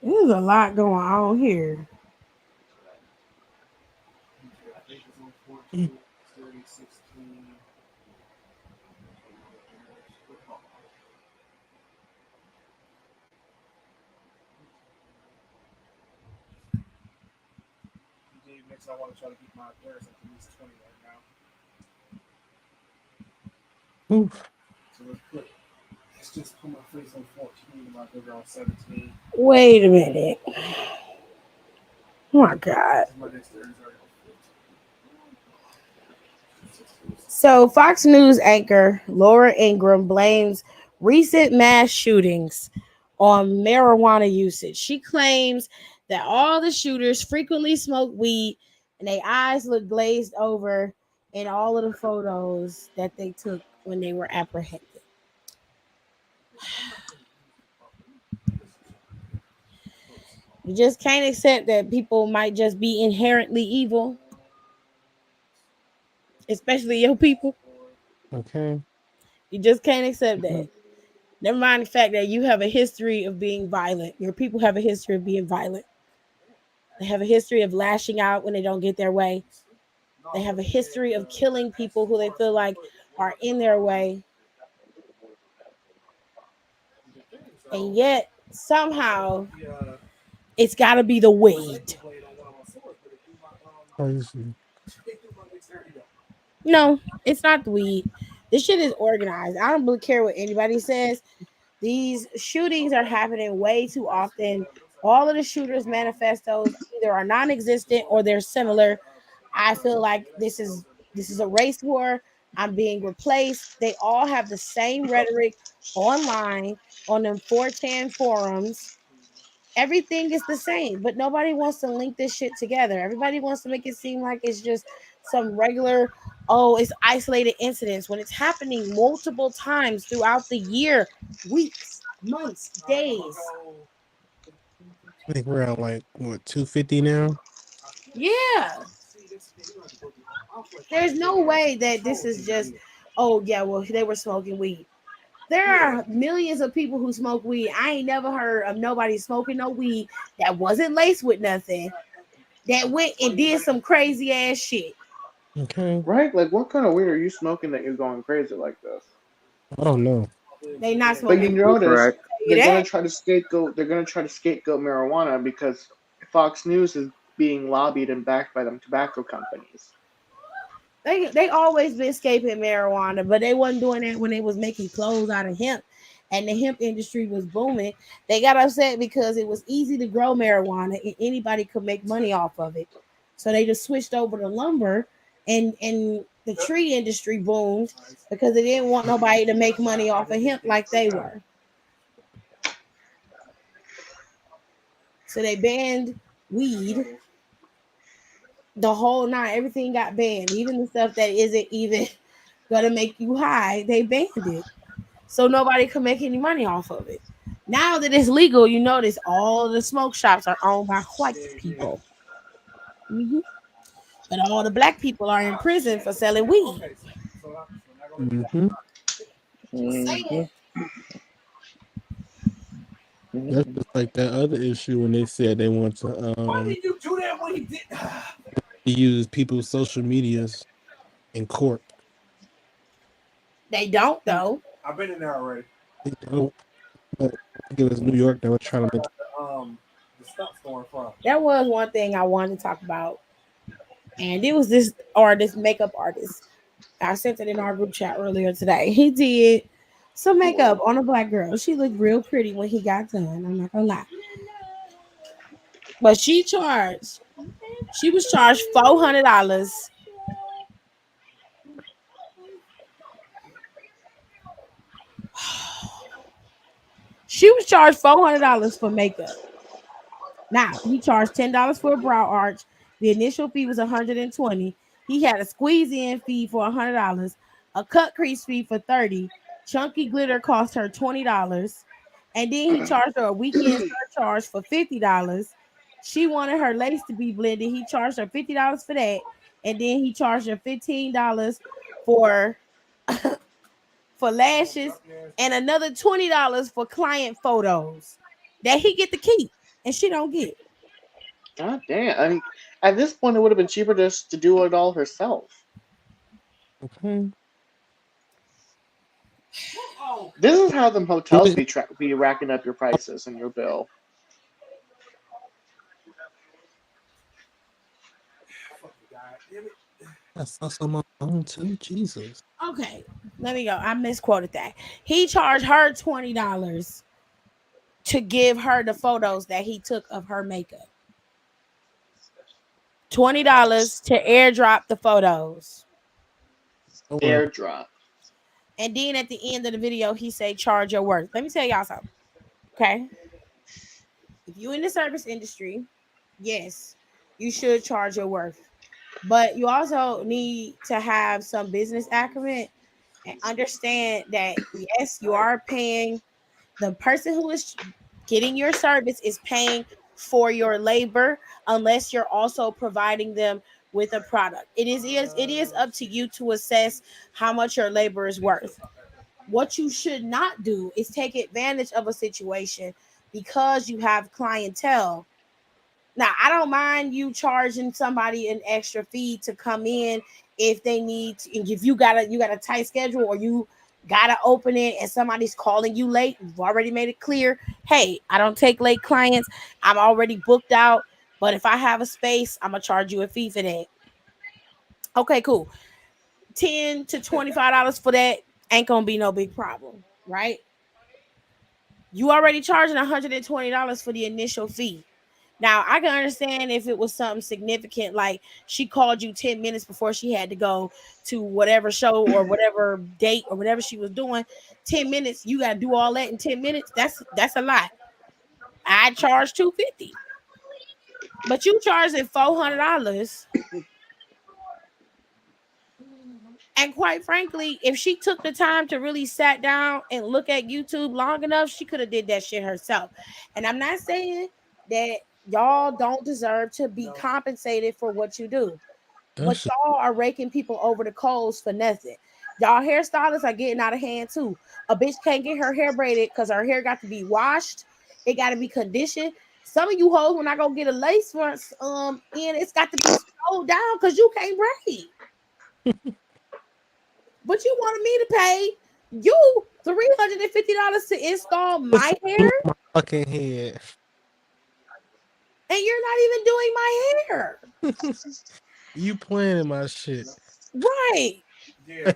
there's a lot going on here. I think it's on 14, 30, 16. Next, I want to try to keep my appearance at least 20 right now. who? So let's just put my face on 14 and my bigger on 17. Wait a minute. Oh my God. This is my next 30 already on 15. So, Fox News anchor Laura Ingraham blames recent mass shootings on marijuana usage. She claims that all the shooters frequently smoke weed and their eyes look glazed over in all of the photos that they took when they were apprehended. You just can't accept that people might just be inherently evil, especially your people. Okay. You just can't accept that. Never mind the fact that you have a history of being violent. Your people have a history of being violent. They have a history of lashing out when they don't get their way. They have a history of killing people who they feel like are in their way. And yet, somehow, it's got to be the weed. Crazy. No, it's not the weed. This shit is organized. I don't really care what anybody says. These shootings are happening way too often. All of the shooters' manifestos either are non-existent or they're similar. I feel like this is a race war. I'm being replaced. They all have the same rhetoric online on them 4chan forums. Everything is the same, but nobody wants to link this shit together. Everybody wants to make it seem like it's just some regular, oh, it's isolated incidents when it's happening multiple times throughout the year, weeks, months, days. I think we're at like what 250 now. Yeah. There's no way that this is just, oh, yeah, well, they were smoking weed. There are millions of people who smoke weed. I ain't never heard of nobody smoking no weed that wasn't laced with nothing that went and did some crazy ass shit. Okay. Right? Like, what kind of weed are you smoking that you're going crazy like this? I don't know. They not But you smoking weed, notice Right. tell you they're gonna that. try to scapegoat. They're gonna try to scapegoat marijuana because Fox News is being lobbied and backed by them tobacco companies. They always been escaping marijuana, but they wasn't doing that when they was making clothes out of hemp and the hemp industry was booming. They got upset because it was easy to grow marijuana and anybody could make money off of it. So they just switched over to lumber and the tree industry boomed because they didn't want nobody to make money off of hemp like they were. So they banned weed, the whole nine. Everything got banned, even the stuff that isn't even gonna make you high. They banned it, so nobody can make any money off of it. Now that it's legal, you notice all the smoke shops are owned by white people. Mhm. But all the black people are in prison for selling weed. Mm-hmm. Just Hmm. saying. That's just like that other issue when they said they want to Why did you do that when he did? use people's social medias in court. They don't though. I've been in there already. They don't. But I think it was New York that was That's where trying I to make. got the stuff going from. That was one thing I wanted to talk about, and it was this artist, makeup artist. I sent it in our group chat earlier today. He did some makeup on a black girl. She looked real pretty when he got done. I'm not gonna lie. But she was charged $400. She was charged $400 for makeup. Now he charged $10 for a brow arch. The initial fee was 120. He had a squeeze in fee for $100, a cut crease fee for 30. Chunky glitter cost her $20, and then he charged her a weekend surcharge for $50. She wanted her lace to be blended. He charged her $50 for that, and then he charged her $15 for for lashes and another $20 for client photos that he get to keep and she don't get. God damn. I mean, at this point, it would have been cheaper just to do it all herself. Okay. This is how the Do hotels it. be racking up your prices and your bill. Fucking god damn it. I saw some on my own too. Jesus. Okay, let me go. I misquoted that. He charged her $20 to give her the photos that he took of her makeup. $20 to airdrop the photos. Don't worry. Airdrop. And then at the end of the video, he say charge your worth. Let me tell y'all something. Okay. If you in the service industry, yes, you should charge your worth. But you also need to have some business acumen and understand that yes, you are paying the person who is getting your service is paying for your labor unless you're also providing them with a product. It is up to you to assess how much your labor is worth. What you should not do is take advantage of a situation because you have clientele. Now, I don't mind you charging somebody an extra fee to come in if they need to, if you got a tight schedule or you gotta open it and somebody's calling you late. You've already made it clear. Hey, I don't take late clients. I'm already booked out. But if I have a space, I'm gonna charge you a fee for that. Okay, cool. $10 to $25 for that ain't gonna be no big problem, right? You already charging $120 for the initial fee. Now I can understand if it was something significant, like she called you 10 minutes before she had to go to whatever show or whatever date or whatever she was doing. 10 minutes, you gotta do all that in 10 minutes. That's a lot. I charge 250, but you charging $400. And quite frankly, if she took the time to really sat down and look at YouTube long enough, she could have did that shit herself. And I'm not saying that y'all don't deserve to be compensated for what you do, That but shit. y'all are raking people over the coals for nothing. Y'all hairstylists are getting out of hand too. A bitch can't get her hair braided because her hair got to be washed. It got to be conditioned. Some of you hoes, when I go get a lace front, in, it's got to be slowed down because you can't braid. But you wanted me to pay you $350 to install my hair, Blew my fucking head. and you're not even doing my hair. You planning my shit. Right. Yeah.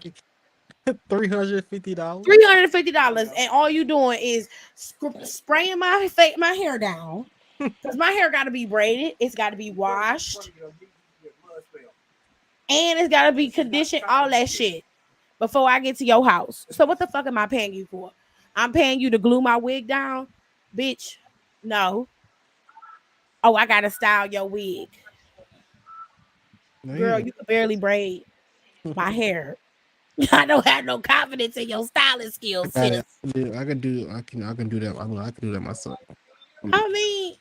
$350. $350. And all you doing is spraying my hair down. Because my hair got to be braided. It's got to be washed. And it's got to be conditioned. All that shit. Before I get to your house. So what the fuck am I paying you for? I'm paying you to glue my wig down? Bitch, no. Oh, I gotta style your wig. Girl, Man. you can barely braid my hair. I don't have no confidence in your styling I skills, got it. sis. I can do that. I can do that myself. I mean,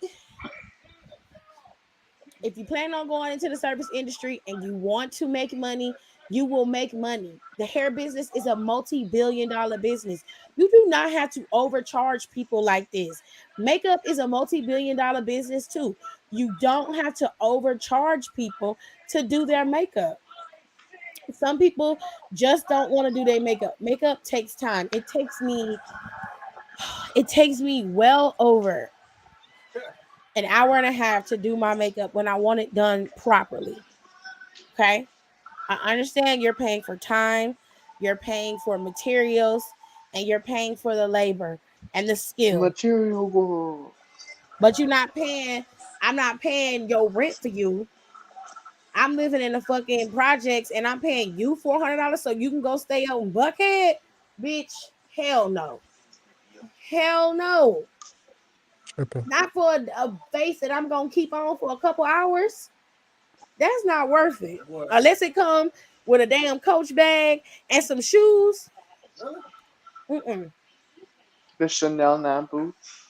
if you plan on going into the service industry and you want to make money, you will make money. The hair business is a multi-billion-dollar business. You do not have to overcharge people like this. Makeup is a multi-billion-dollar business too. You don't have to overcharge people to do their makeup. Some people just don't want to do their makeup. Makeup takes time. It takes me well over an hour and a half to do my makeup when I want it done properly. Okay? I understand you're paying for time, you're paying for materials, and you're paying for the labor and the skill. Material world. But I'm not paying your rent for you. I'm living in the fucking projects and I'm paying you $400 so you can go stay out in Buckhead? Bitch, hell no. Hell no. Tripping. Not for a face that I'm gonna keep on for a couple hours. That's not worth it. What? Unless it come with a damn Coach bag and some shoes. Really? Mm-mm, The Chanel Nam boots.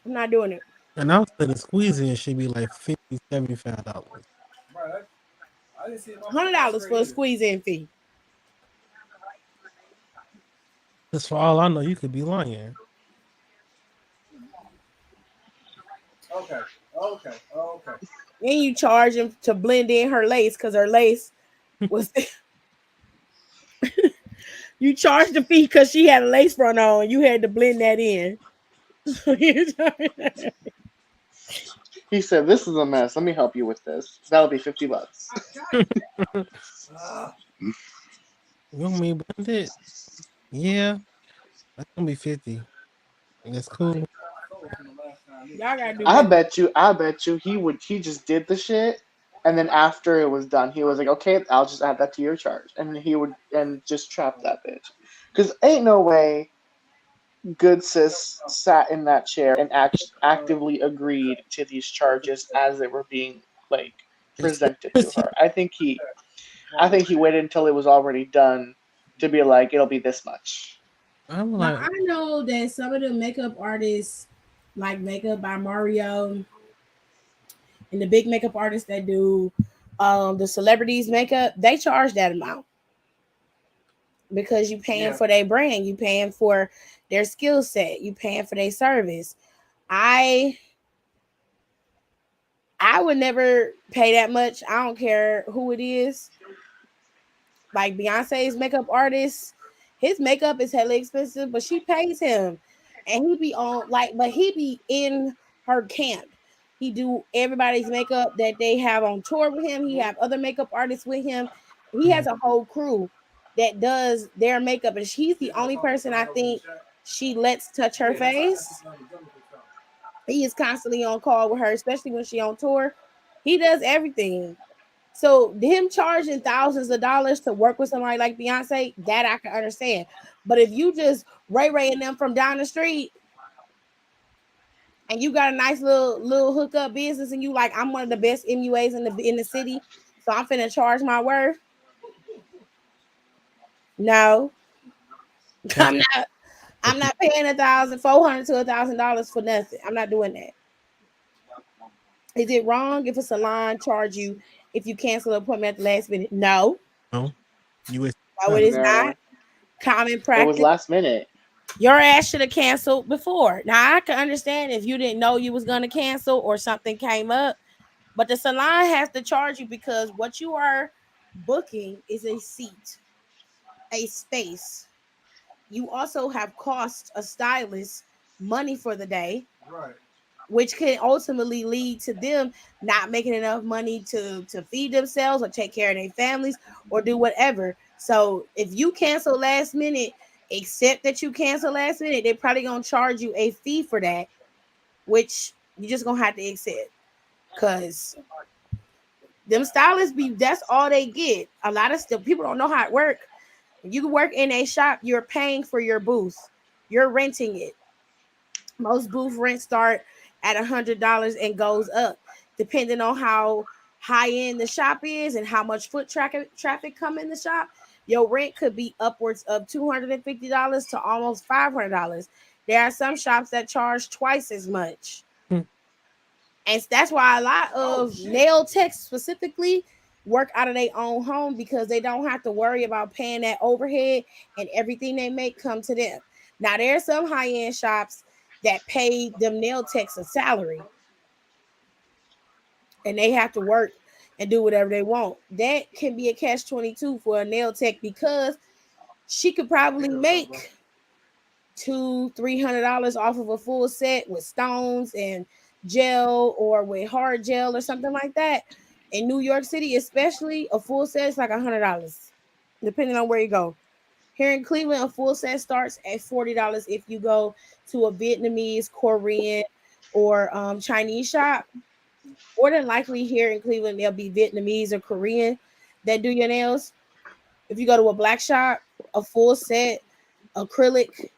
I'm not doing it. And I was saying the squeezing should be like $50, $75. Bro, I didn't see a motherfucker price $100 grade for a either. squeeze in fee. Because for all I know, you could be lying. Okay. Okay. Okay. Then you charge him to blend in her lace because her lace was. You charged the fee because she had a lace front on. You had to blend that in. He said, "This is a mess. Let me help you with this. That'll be $50." Ah, God. Ah. You want me to blend it? Yeah, that's gonna be 50. That's I cool. ain't tried soda from the last time either. Y'all gotta do I better. bet you, I bet you, he just did the shit, and then after it was done, he was like, "Okay, I'll just add that to your charge," and he would and just trap that bitch, because ain't no way good sis sat in that chair and actively agreed to these charges as they were being like presented to her. I think he waited until it was already done to be like, it'll be this much. I'm Now like, I know that some of the makeup artists, like Makeup by Mario, and the big makeup artists that do the celebrities makeup, they charge that amount because you paying Yeah. for their brand, you paying for their skill set, you paying for their service. I I would never pay that much. I don't care who it is. Like Beyonce's makeup artist, his makeup is hella expensive, but she pays him, and he be on like, but he be in her camp. He do everybody's makeup that they have on tour with him. He have other makeup artists with him. He has mm, a whole crew that does their makeup, and she's the Shit, that only fucking person I sign over in the think chat. she lets touch her Yeah, that's how that face. shit number double picks out. He is constantly on call with her, especially when she on tour. He does everything. So him charging thousands of dollars to work with somebody like Beyonce, that I can understand. But if you just Ray Ray and them from down the street and you got a nice little hookup business and you like, I'm one of the best MUAs in the city, so I'm finna charge my worth. No, that's I'm not. the I'm people. not paying 1,400 to $1,000 for nothing. I'm not doing that. Is it wrong if a salon charge you if you cancel an appointment at the last minute? No, No, you waste no, it time. is not No, common it was practice. last minute. Your ass should have canceled before. Now I can understand if you didn't know you was gonna cancel or something came up, but the salon has to charge you because what you are booking is a seat, a space. You also have cost a stylist money for the day, Right. which can ultimately lead to them not making enough money to feed themselves or take care of their families or do whatever. So if you cancel last minute, except that you cancel last minute, they're probably gonna charge you a fee for that, which you just gonna have to accept. Cause them stylists be that's all they get. A lot of stuff people don't know how it work. When you work in a shop, you're paying for your booth. You're renting it. Most booth rent start at $100 and goes up, depending on how high end the shop is and how much foot traffic come in the shop. Your rent could be upwards of $250 to almost $500. There are some shops that charge twice as much, Mm, and that's why a lot Oh of shit. nail techs specifically work out of their own home because they don't have to worry about paying that overhead and everything they make come to them. Now there's some high-end shops that pay them nail techs a salary and they have to work and do whatever they want. That can be a catch 22 for a nail tech because she could probably Here or something, bro. make $200-300 off of a full set with stones and gel or with hard gel or something like that. In New York City, especially, a full set is like $100, depending on where you go. Here in Cleveland, a full set starts at $40 if you go to a Vietnamese, Korean, or Chinese shop. More than likely, here in Cleveland, there'll be Vietnamese or Korean that do your nails. If you go to a black shop, a full set acrylic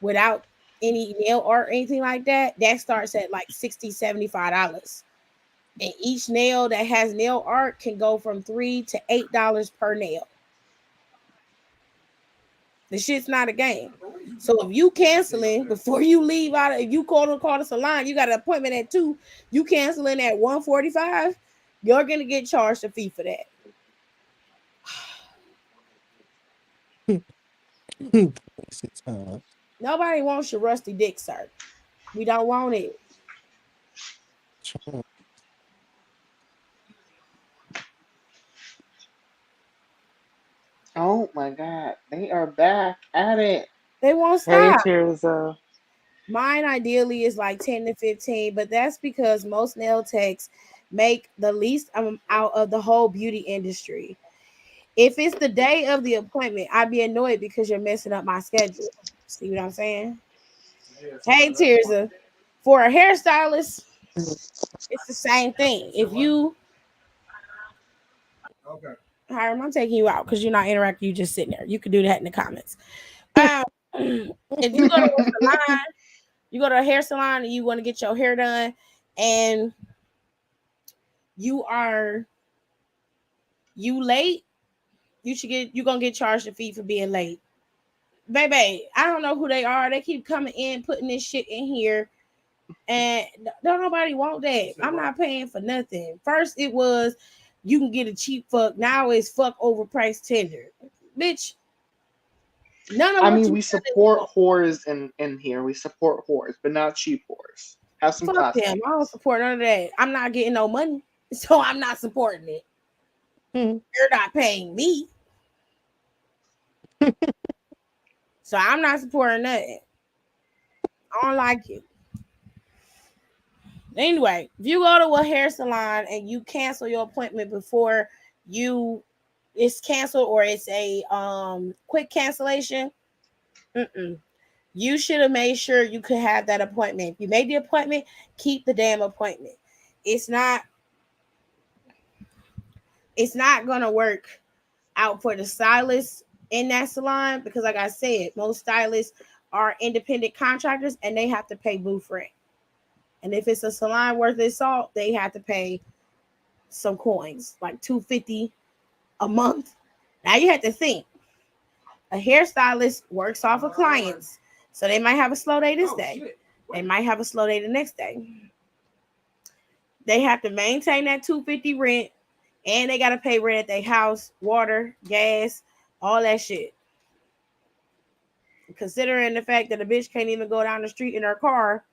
without any nail art or anything like that, that starts at like $60, $75. And each nail that has nail art can go from $3 to $8 per nail. The shit's not a game. So if you canceling before you leave out, if you call the salon, you got an appointment at 2, you canceling at 1:45, you're gonna get charged a fee for that. Waste of time. Nobody wants your rusty dick, sir. We don't want it. Oh my god, they are back at it. They won't Hey, stop. Tirza. Mine ideally is like 10 to 15, but that's because most nail techs make the least out of the whole beauty industry. If it's the day of the appointment, I'd be annoyed because you're messing up my schedule. See what I'm saying? Yeah, so Hey, that's one. Tirza, for a hairstylist, it's the same thing. You said If what? you, Okay. Hiram, I'm taking you out because you're not interacting. You just sitting there. You can do that in the comments. Um, if you go to a salon, you go to a hair salon and you want to get your hair done, and you are you late, you're gonna get charged a fee for being late. Baby, I don't know who they are. They keep coming in, putting this shit in here, and don't nobody want You that. said I'm what? not paying for nothing. First it was you can get a cheap fuck. Now it's fuck overpriced tender. Bitch, none of I what mean, you we said we support want. whores in here. We support whores, but not cheap whores. Have some Fuck class, them. I don't ladies. support none of that. I'm not getting no money. So I'm not supporting it. You're not paying me. So I'm not supporting nothing. I don't like it. Anyway, if you go to a hair salon and you cancel your appointment before you it's canceled, or it's a quick cancellation, mm-mm. You should have made sure you could have that appointment. If you made the appointment, keep the damn appointment. It's not it's not gonna work out for the stylist in that salon because, like I said, most stylists are independent contractors and they have to pay booth rent. And if it's a salon worth its salt, they have to pay some coins, like $250 a month. Now you have to think a hairstylist works off of clients, so they might have a slow day this Oh day. shit. They might have a slow day the next day. They have to maintain that 250 rent, and they gotta pay rent at their house, water, gas, all that shit. Considering the fact that a bitch can't even go down the street in her car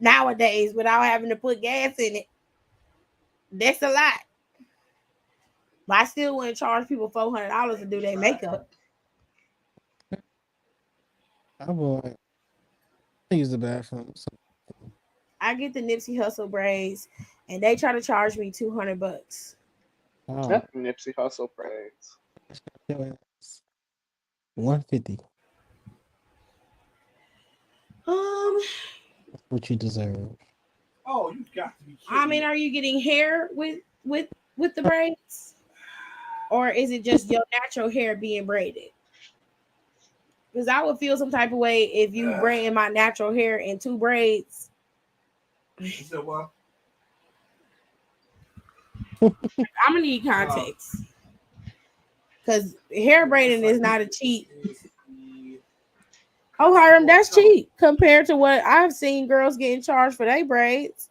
nowadays without having to put gas in it, that's a lot. But I still wouldn't charge people $400 to do their makeup. I will use the bathroom. So, I get the Nipsey Hustle braids, and they try to charge me $200. wow, Yep, Nipsey Hustle praise. your ass. 150. Um, That's what you deserve. Oh, you got to be I kidding mean, me. are you getting hair with the braids, or is it just your natural hair being braided? Because I would feel some type of way if you braiding my natural hair in two braids. You said what? I'm gonna need context because hair braiding is not a cheap. Oh, Hiram, that's cheap compared to what I've seen girls getting charged for their braids.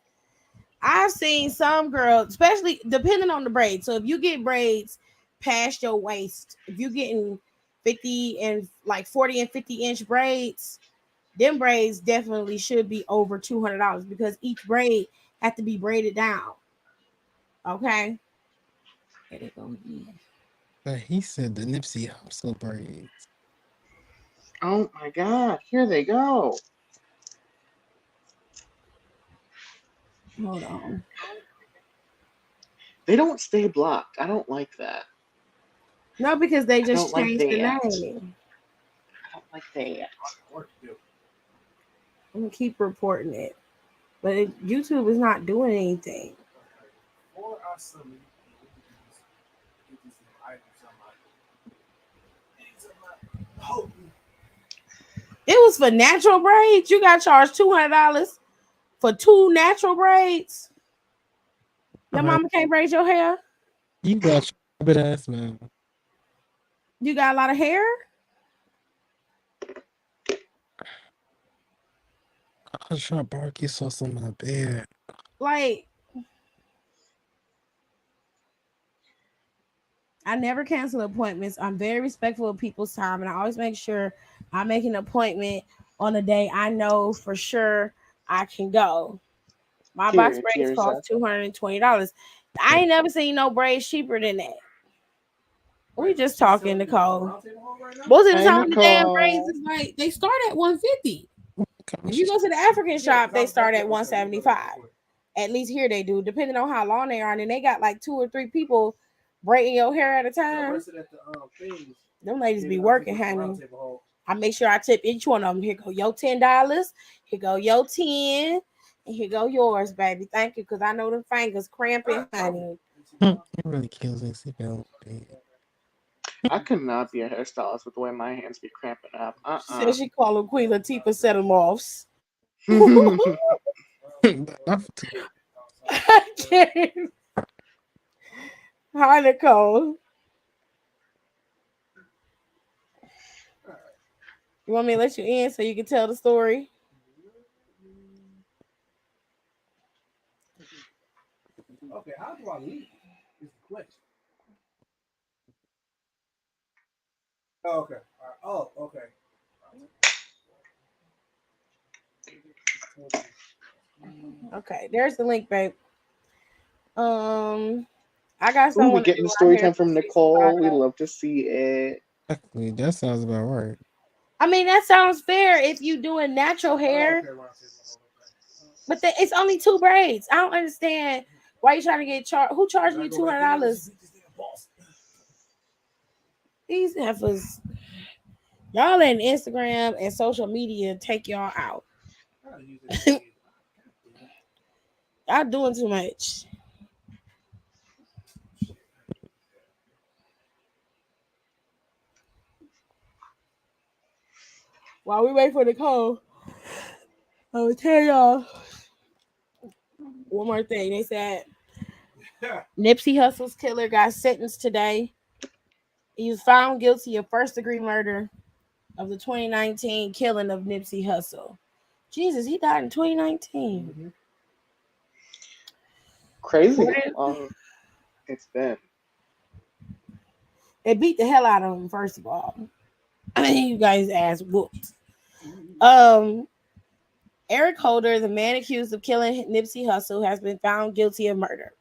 I've seen some girls, especially depending on the braid. So if you get braids past your waist, if you're getting 50 and like 40 and 50-inch braids, them braids definitely should be over $200 because each braid have to be braided down. Okay. There they go again. But he said the Nipsey Hussle braids. Oh my god, here they go. Hold on. They don't stay blocked. I don't like that. No, because they I don't just like changed the that. name. I don't like that. Work to do. I'm gonna keep reporting it, but YouTube is not doing anything. Okay. Before I submit, get these items on my. These are my hope. It was for natural braids. You got charged $200 for two natural braids. Your All right, mama can't braid your hair. you got your bit ass man. You got a lot of hair. I was trying to bark you sauce on my bed. Like, I never cancel appointments. I'm very respectful of people's time, and I always make sure I make an appointment on a day I know for sure I can go. My box Period. braids Cheers. cost $220. I ain't never seen no braids cheaper than that. We just talking, Nicole. Most of the Hey, time, the damn braids Nicole. is like they start at 150. If you Conscious. go to the African shop, they start at 175. At least here they do, depending on how long they are. And then they got like two or three people braiding your hair at a time. Them ladies be working, honey. I make sure I tip each one of them. Here go your $10. Here go your 10. And here go yours, baby. Thank you, because I know them fingers cramping, honey. It really kills me sleeping on the bed. I could not be a hairstylist with the way my hands be cramping up. She said she called them Queen Latifah set them offs. Not for too. I can't. Hi, Nicole. You want me to let you in so you can tell the story? Okay, how do I leave? Is the question. Oh, okay. All right. Oh, okay. Okay, there's the link, babe. Um, I got Ooh, we someone to do getting the our story hair time for from Nicole. We $65. love to see it. Actually, that sounds about right. I mean, that sounds fair if you doing natural Oh, hair, okay. Well, but it's only two braids. I don't understand why you trying to get charged. Who charging you $200? These heifers, y'all letting Instagram and social media take y'all out. Y'all doing too much. While we wait for the call, I will tell y'all one more thing. They said Nipsey Hussle's killer got sentenced today. He was found guilty of first degree murder of the 2019 killing of Nipsey Hussle. Jesus, he died in 2019. Crazy how long it's been. They beat the hell out of him, first of all. You guys ass whooped. Um, Eric Holder, the man accused of killing Nipsey Hussle, has been found guilty of murder.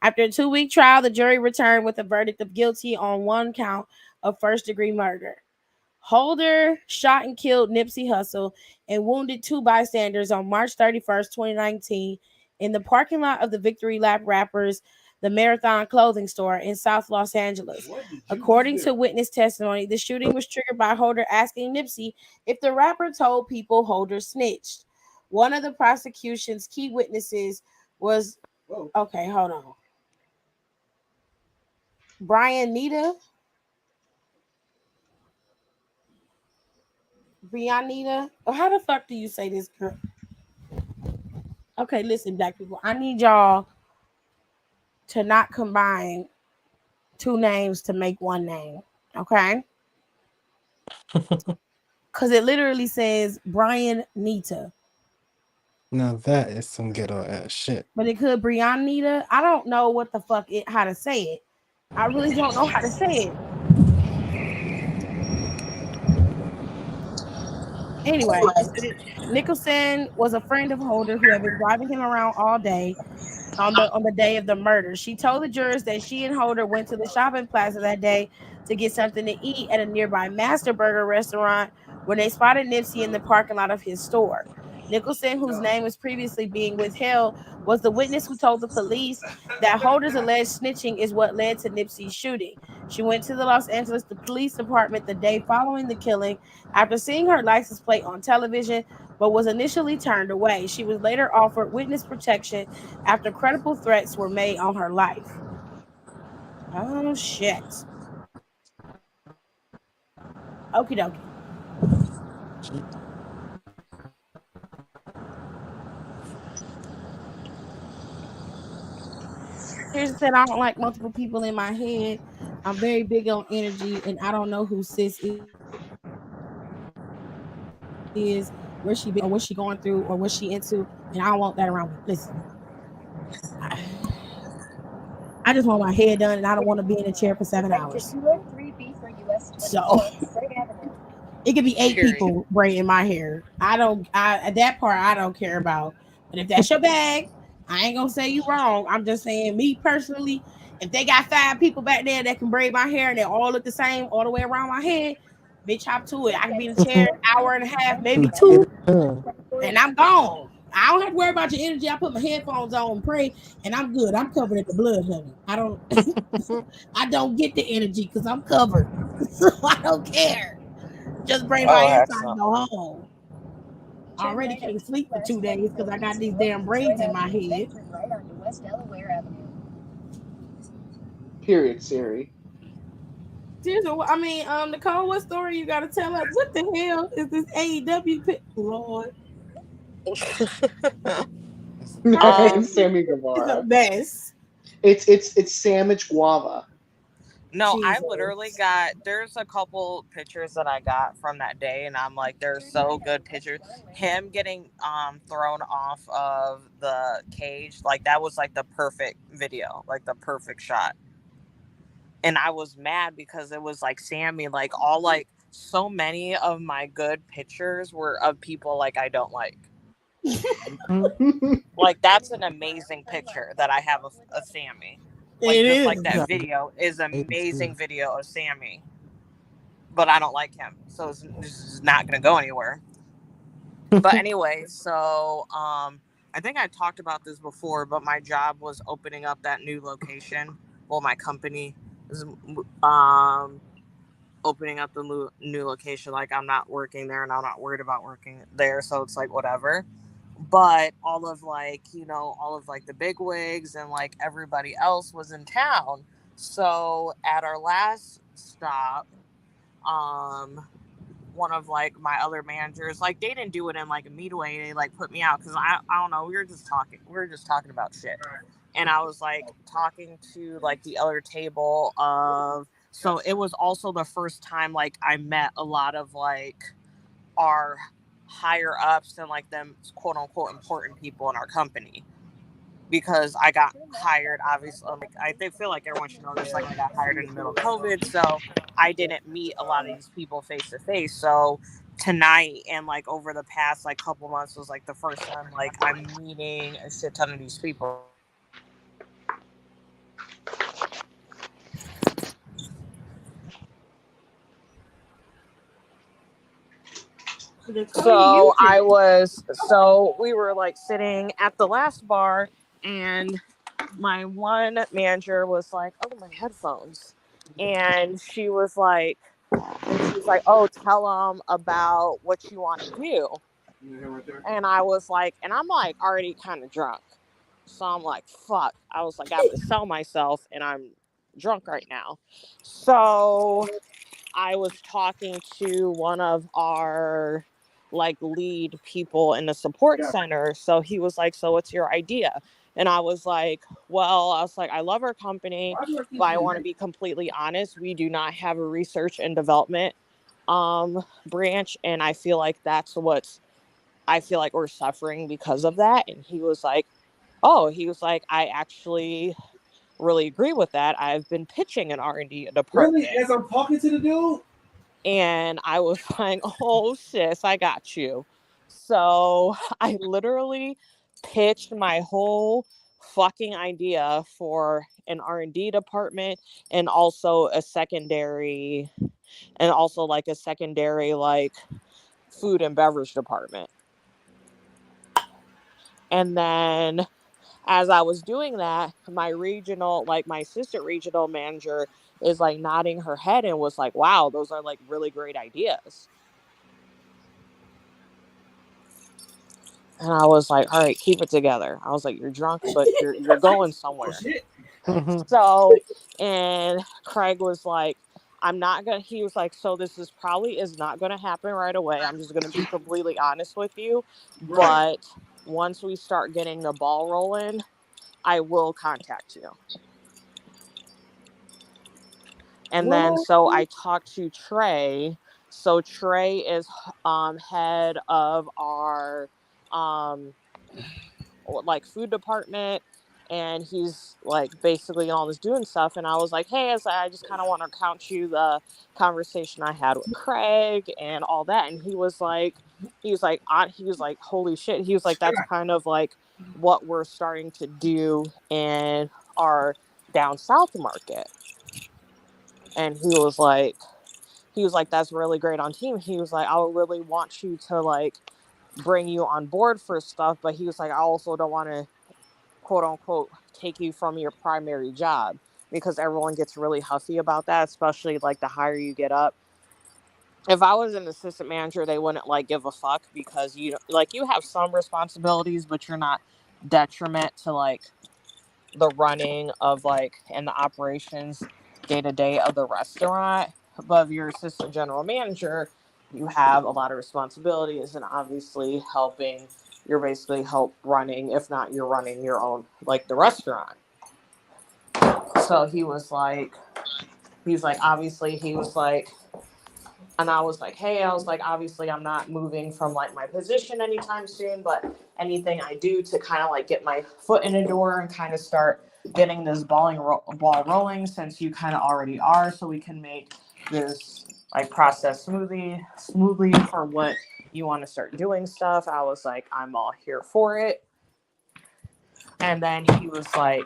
After a 2-week trial, the jury returned with a verdict of guilty on one count of first degree murder. Holder shot and killed Nipsey Hussle and wounded two bystanders on March 31st, 2019, in the parking lot of the Victory Lap Rappers, the Marathon clothing store in South Los Angeles. According to witness testimony, the shooting was triggered by Holder asking Nipsey if the rapper told people Holder snitched. One of the prosecution's key witnesses was, okay, hold on, Brian Nita. Brianita. Oh, how the fuck do you say this, girl? Okay, listen, black people. I need y'all to not combine two names to make one name. Okay? Because it literally says Brian Nita. Now that is some ghetto ass shit. But it could Brianita. I don't know what the fuck it how to say it. I really don't know how to say it. Anyway, it said Nicholson was a friend of Holder who had been driving him around all day on the day of the murder. She told the jurors that she and Holder went to the shopping plaza that day to get something to eat at a nearby Master Burger restaurant when they spotted Nipsey in the parking lot of his store. Nicholson, whose name was previously being withheld, was the witness who told the police that Holder's alleged snitching is what led to Nipsey's shooting. She went to the Los Angeles Police Department the day following the killing after seeing her license plate on television, but was initially turned away. She was later offered witness protection after credible threats were made on her life. Oh shit. Okie dokie. Shit. Seriously said I don't like multiple people in my head. I'm very big on energy, and I don't know who sis is, where she been at, or what she going through, or what she into, and I don't want that around me. Listen, I, I just want my hair done, and I don't want to be in a chair for 7 hours. So it could be eight Period. people braiding my hair. I don't. That part I don't care about. But if that's your bag, I ain't gonna say you wrong. I'm just saying, me personally, if they got 5 people back there that can braid my hair and they all look the same all the way around my head, bitch, hop to it. I can be in the chair an hour and a half, maybe Get two, it done. and I'm gone. I don't have to worry about your energy. I put my headphones on and pray, and I'm good. I'm covered in the blood, honey. I don't. I don't get the energy because I'm covered, so I don't care. Just braid my Oh, hair heck so I can no. go home. I already can't sleep for 2 days because I got these damn braids in my head. Period, Siri. Seriously, I mean, Nicole, what story you gotta tell us? What the hell is this AEW pick? Lord, It's um, Sammy it's a Guevara. mess. It's sandwich guava. no, I literally Jesus. got, there's a couple pictures that I got from that day, and I'm like, they're so good pictures. Him getting thrown off of the cage, like that was like the perfect video, like the perfect shot. And I was mad because it was like Sammy, like all like so many of my good pictures were of people like I don't like. Like that's an amazing picture that I have of Sammy. Like It just like is. that Yeah, video is amazing too. video of Sammy, but I don't like him, so it's just not gonna go anywhere. But anyway, so I think I talked about this before, but my job was opening up that new location. Well, my company is opening up the new location. Like I'm not working there, and I'm not worried about working there, so it's like whatever. But all of like all of like the big wigs and like everybody else was in town. So at our last stop, um one of like my other managers, like they didn't do it in like a mean way, they like put me out because I don't know, we were just talking about shit. And I was like talking to like the other table of, so it was also the first time like I met a lot of like our higher ups and like them quote unquote important people in our company, because I got hired. Obviously, like feel like everyone should know this. Like I got hired in the middle of COVID, so I didn't meet a lot of these people face to face. So tonight and like over the past like couple months was like the first time like I'm meeting a shit ton of these people. Nicole, you So muted. we were like sitting at the last bar, and my one manager was like, "Oh, my headphones," and she's like, "Oh, tell them about what you want to do." And I was like, and I'm like already kind of drunk, so I'm like, "Fuck!" I was like, "I have to sell myself, and I'm drunk right now." So I was talking to one of our like lead people in the support center. So he was like, "So what's your idea?" And I was like, "Well, I was like, I love our company, but I want to be completely honest. We do not have a research and development branch, and I feel like we're suffering because of that." And he was like, "Oh," he was like, "I actually really agree with that. I've been pitching an R&D Really? department." As I'm talking to the dude? And I was like, "Oh, sis, I got you." So I literally pitched my whole fucking idea for an R&D department, and also like a secondary like food and beverage department. And then as I was doing that, my assistant regional manager is like nodding her head and was like, "Wow, those are like really great ideas." And I was like, "All right, keep it together." I was like, "You're drunk, but you're going Oh somewhere." shit. So, and Craig was like, "I'm not gonna." He was like, "So this is not gonna happen right away. I'm just gonna be completely honest with you, Right. but once we start getting the ball rolling, I will contact you. And then Well, so I talked to Trey. So Trey is head of our um like food department, and he's like basically all this doing stuff. And I was like, hey, I just kind of want to count you the conversation I had with Craig and all that. And he was like holy shit, he was like that's kind of like what we're starting to do in our down south market. And he was like that's really great on team. He was like I would really want you to like bring you on board for stuff, but he was like I also don't want to quote unquote take you from your primary job, because everyone gets really huffy about that, especially like the higher you get up. If I was an assistant manager, they wouldn't like give a fuck, because you have some responsibilities, but you're not detriment to like the running of like and the operations day to day of the restaurant. But if you're assistant general manager, you have a lot of responsibilities, and obviously helping, you're basically help running, if not you're running your own like the restaurant. So he's like obviously he was like, and I was like, hey, I was like, obviously I'm not moving from like my position anytime soon, but anything I do to kind of like get my foot in the door and kind of start getting this ball rolling, since you kind of already are, so we can make this like process smoothly for what you want to start doing stuff. I was like, I'm all here for it. And then he was like,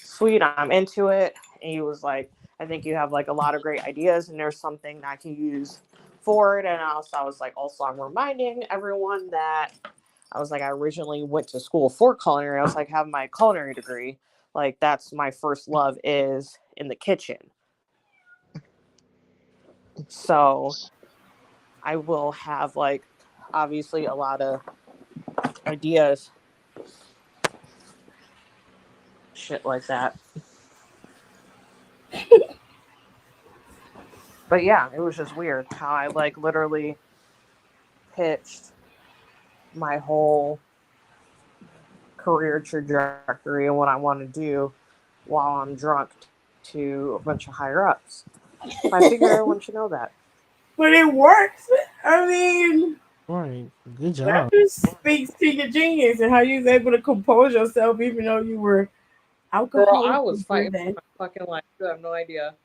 sweet, I'm into it. And he was like, I think you have like a lot of great ideas, and there's something that I can use for it. And I was like, also, I'm reminding everyone that I was like, I originally went to school for culinary. I was like, have my culinary degree. Like, that's my first love is in the kitchen. So I will have like, obviously, a lot of ideas, shit like that. But yeah, it was just weird how I like literally pitched my whole career trajectory and what I want to do while I'm drunk to a bunch of higher ups. I figure everyone should know that. but it works. I mean, Right. Good that job. just speaks to your genius and how you was able to compose yourself even though you were Girl, alcoholic I was before fighting then. for my fucking life. You have no idea.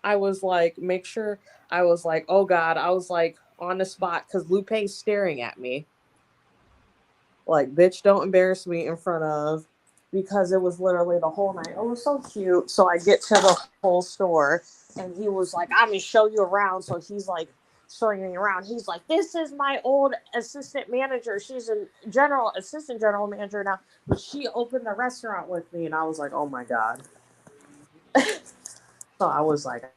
I was like, make sure. I was like, oh God. I was like on the spot because Lupe's staring at me. Like, bitch, don't embarrass me in front of, because it was literally the whole night. It was so cute. So I get to the whole store, and he was like, I'm gonna show you around. So he's like showing me around. He's like, this is my old assistant manager. She's a assistant general manager now, but she opened the restaurant with me. And I was like, oh my God. So I was like,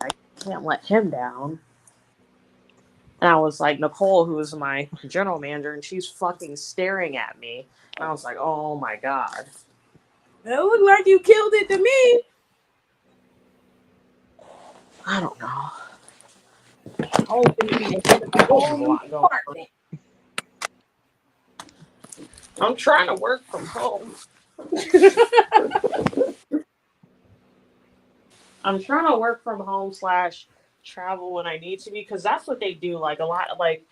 I can't let him down. And I was like, Nicole, who is my general manager, and she's fucking staring at me. And I was like, oh my God. It looked like you killed it to me. I don't know. Opening it to a There's a whole new lot going on. department. I'm trying to work from home. I'm trying to work from home slash travel when I need to be, because that's what they do. Like a lot, like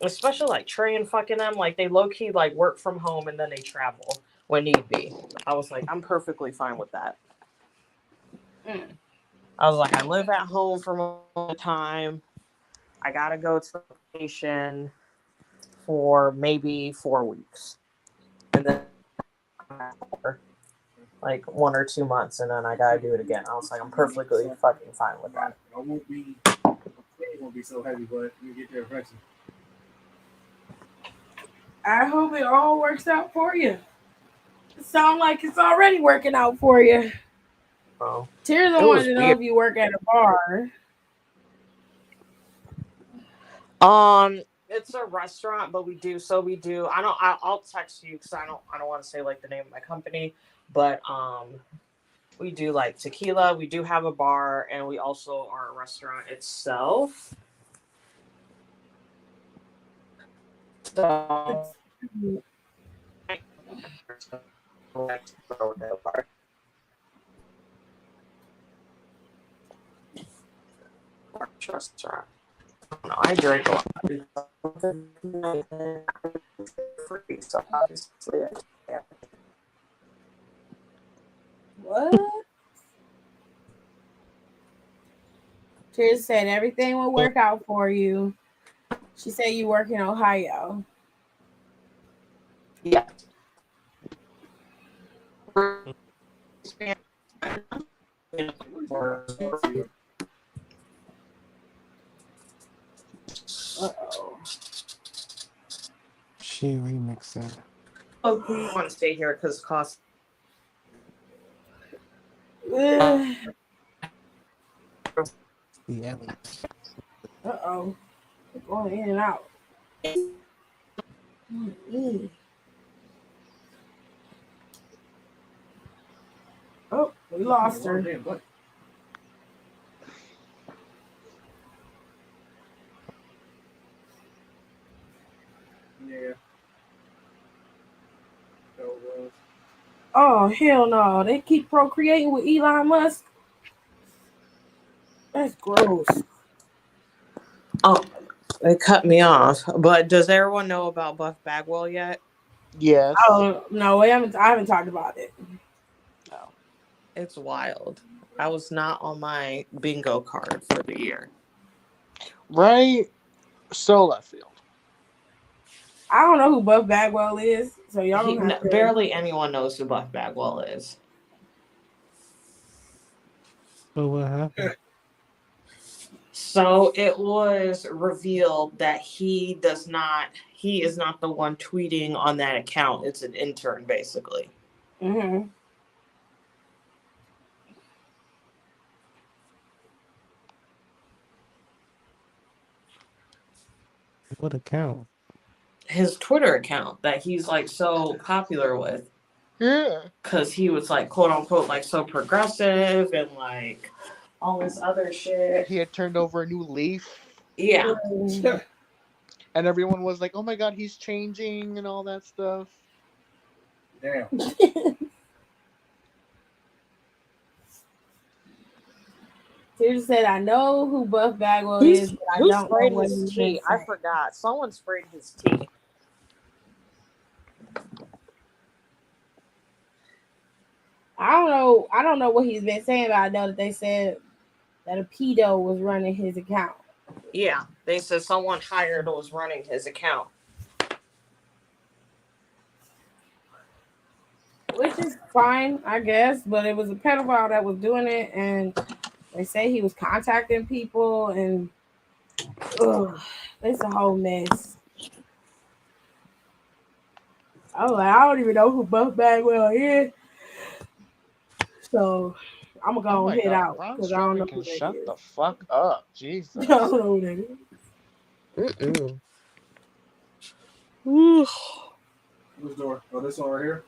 especially like Trey and fucking them, like they low key like work from home and then they travel when need be. I was like, I'm perfectly fine with that. Mm. I was like, I live at home for most of the time. I gotta go to the location for maybe 4 weeks, and then for like 1 or 2 months, and then I gotta do it again. I was like, I'm perfectly fucking fine with that. I won't be so heavy, but we get there eventually. I hope it all works out for you. It sounds like it's already working out for you. So Tears it wanted was to know weird. if you work at a bar. It's a restaurant, but we do. I don't. I'll text you because I don't want to say like the name of my company, but we do like tequila. We do have a bar, and we also are a restaurant itself. So Restaurant. No, I drink a lot. Free, so obviously I can't. What? Tears said everything will work out for you. She said you work in Ohio. Yeah. Uh-oh. She remixed it. Oh, we want to stay here because cost. Ugh. The Ellie. Uh-oh. Going in and out. Mm. Oh, we lost her. Yeah. So it was. Oh, hell no. They keep procreating with Elon Musk. That's gross. Oh, they cut me off. But does everyone know about Buff Bagwell yet? Yes. Oh, no, I haven't talked about it. No. It's wild. I was not on my bingo card for the year. Right? So left field. I don't know who Buff Bagwell is, so y'all don't have to. Barely anyone knows who Buff Bagwell is. So what happened? So it was revealed that he is not the one tweeting on that account. It's an intern, basically. Mm-hmm. What account? His Twitter account that he's like so popular with. Yeah. Because he was like, quote unquote, like so progressive and like all this other shit. He had turned over a new leaf. Yeah. And everyone was like, oh my god, he's changing and all that stuff. Damn. She said, I know who Buff Bagwell is, but I Who don't know sprayed what his he's tea? been I saying. forgot. Someone sprayed his tea. I don't know what he's been saying, but I know that they said that a pedo was running his account. Yeah. They said someone hired was running his account. Which is fine, I guess, but it was a pedophile that was doing it, and they say he was contacting people, and it's a whole mess. I don't even know who Buff Bagwell is, so I'm gonna Oh go my head god, out Braun because I don't know Strowman who can that shut is. the fuck up. I Jesus. don't know who that is. Mm-mm. Whose door? Oh, this one right here?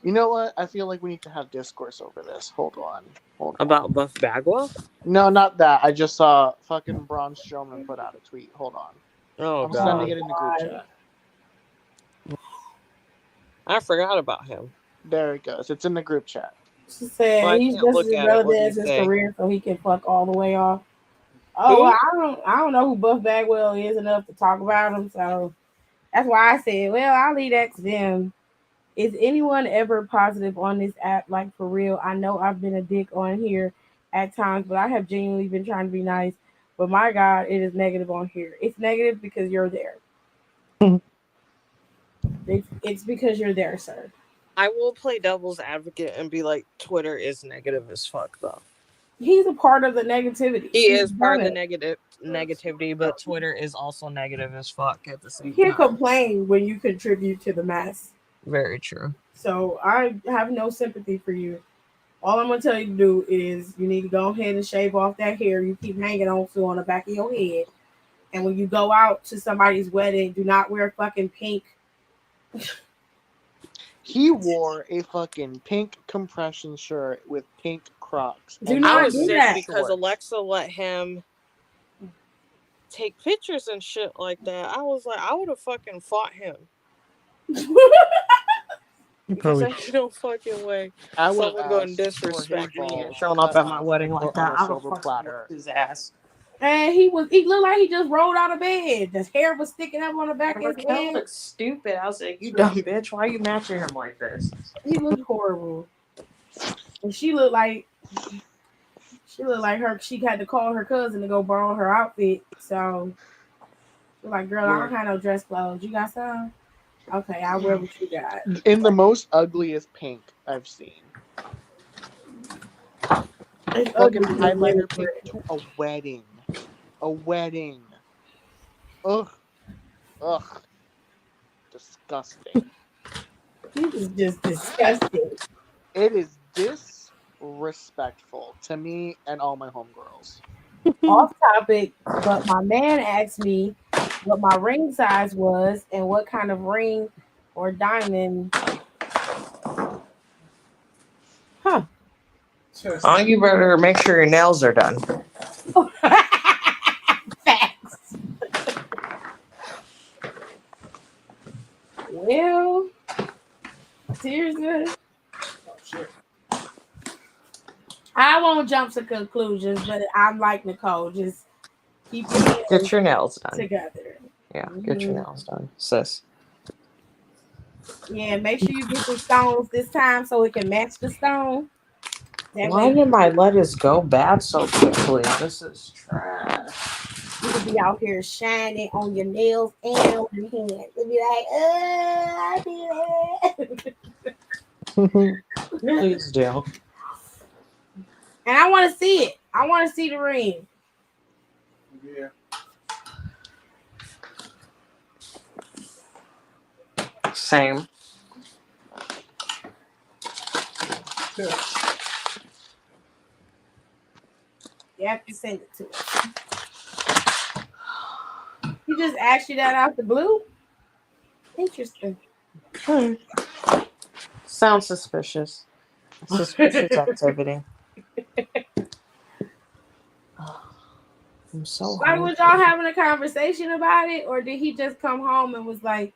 You know what? I feel like we need to have discourse over this. Hold on. About Buff Bagwell? No, not that. I just saw fucking Braun Strowman put out a tweet. Hold on. Oh, I'm sending God. it in the group chat. I forgot about him. There it goes. It's in the group chat. She said Well, I he's can't just look as at it. What relevant do you as his say? career, so he can fuck all the way off. Oh, Who? well, I don't know who Buff Bagwell is enough to talk about him, so that's why I said, well, I'll leave that to them. Is anyone ever positive on this app? Like, for real? I know I've been a dick on here at times, but I have genuinely been trying to be nice. But my God, it is negative on here. It's negative because you're there. It's because you're there, sir. I will play devil's advocate and be like, Twitter is negative as fuck, though. He's a part of the negativity. He He's is part of the done negativity, but Twitter is also negative as fuck at the it. same You can't time. complain when you contribute to the mess. Very true. So I have no sympathy for you. All I'm gonna tell you to do is you need to go ahead and shave off that hair you keep hanging on to on the back of your head. And when you go out to somebody's wedding, do not wear fucking pink. He wore a fucking pink compression shirt with pink Crocs. Do and I not was do pink sick that. because shorts. Alexa let him take pictures and shit like that. I was like, I would have fucking fought him. Because Probably. ain't no fucking way I would have someone going to asked for his disrespect me and balls showing up cut at my off wedding or like on that. a I would silver fucking whip platter. his ass. And he looked like he just rolled out of bed. His hair was sticking up on the back And of his Raquel head. looks stupid. I was like, you dumb bitch. Why are you matching him like this? He looked horrible. And she looked like her. She had to call her cousin to go borrow her outfit. So she's like, girl, I don't have no dress clothes. You got some? Okay, I'll wear what you got. In the most ugliest pink I've seen. It's Fucking ugly. highlighter pink to a wedding. A wedding. Ugh. Ugh. Disgusting. This is just disgusting. It is disrespectful to me and all my homegirls. Off topic, but my man asked me what my ring size was and what kind of ring or diamond. Huh. Oh, you better make sure your nails are done. Facts. Well, seriously, Oh shit. I won't jump to conclusions, but I'm like Nicole. Just keep your Get hands your nails done. together. Yeah, get your Mhm. nails done, sis. Yeah, make sure you get the stones this time so it can match the stone. That Why way did my lettuce go bad so quickly? This is trash. you can be out here shining on your nails and on your hands and be like, I did it. Please do. And I want to see it. I want to see the ring. Yeah. Same. Yeah. You have to send it to us. He just asked you that out the blue? Interesting. Sounds suspicious. Suspicious activity. I'm so Like, hungry. was y'all having a conversation about it, or did he just come home and was like,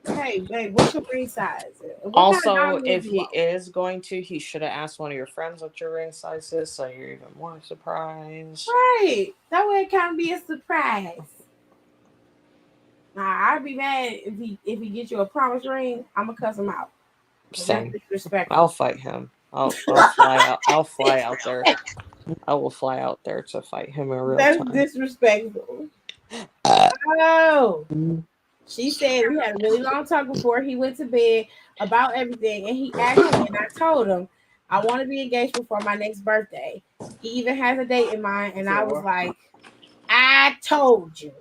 "Hey, babe, what's your ring size? What kind of Also, diamond would if you he want?" is going to, he should have asked one of your friends what your ring size is, so you're even more surprised. Right. That way it kind of be a surprise. Nah, I'd be mad if he gets you a promise ring. I'm gonna cuss him out. That's Same. disrespectful. I'll fight him. I'll fly out. I'll fly out there. I will fly out there to fight him in real That's time. disrespectful. Uh, Oh. She said we had a really long talk before he went to bed about everything, and he asked me, and I told him I want to be engaged before my next birthday. He even has a date in mind, and I was like, I told you,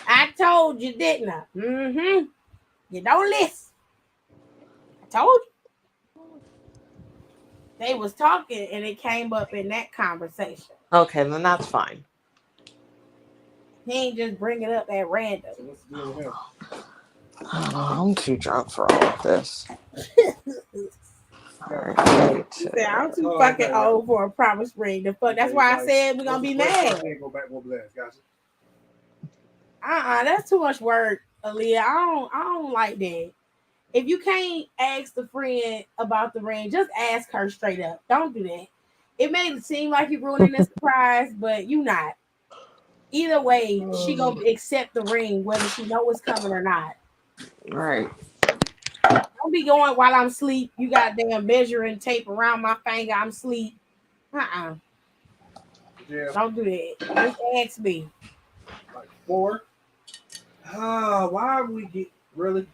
didn't I? Mm-hmm. You don't listen. I told you. They was talking, and it came up in that conversation. okay, then that's fine. He ain't just bring it up at random. So what's the deal with him? I'm too drunk for all of this. All Yeah. right. He said, I'm too Oh, fucking okay. old for a promise ring. The fuck. That's why I said we're gonna be mad. Go back, go blast. Gotcha. That's too much work, Aaliyah. I don't like that. If you can't ask the friend about the ring, just ask her straight up. Don't do that. It made it seem like you're ruining the surprise, but you not. Either way, she gonna accept the ring whether she know it's coming or not. All right. Don't be going while I'm asleep. You got damn measuring tape around my finger. I'm asleep. Yeah. Don't do that. Just ask me. Like 4. Why we get really?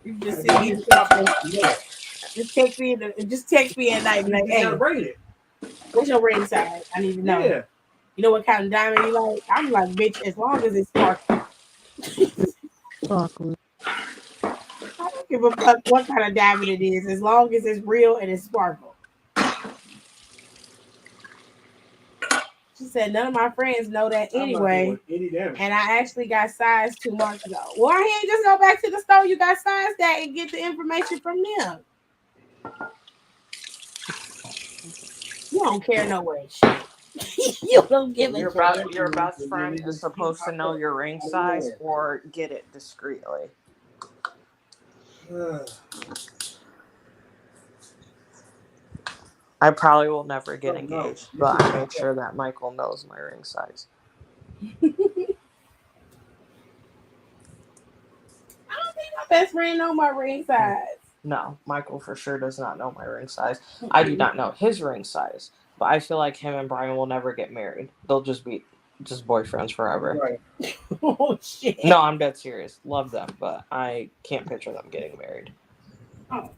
You just You send need me to stop. a picture. No. Just text me at night. You Like, just hey, gotta rate it. what's your ring size? I need to know. Yeah. You know what kind of diamond you like? I'm like, bitch, as long as it's sparkling. Chocolate. I don't give a fuck what kind of diamond it is, as long as it's real and it's sparkle. She said none of my friends know that I'm not anyway. doing any damage. And I actually got sized 2 months ago. Well, he ain't just go back to the store you got sized at and get the information from them. You don't care no way, shit. You don't give a Your shit. your best friend is supposed to know your ring size or get it discreetly. I probably will never get Oh, no. engaged, but I make sure that Michael knows my ring size. I don't think my best friend know my ring size. No, Michael for sure does not know my ring size. I do not know his ring size, but I feel like him and Brian will never get married. They'll just be just boyfriends forever. Right. Oh shit. No, I'm dead serious. Love them, but I can't picture them getting married. Oh.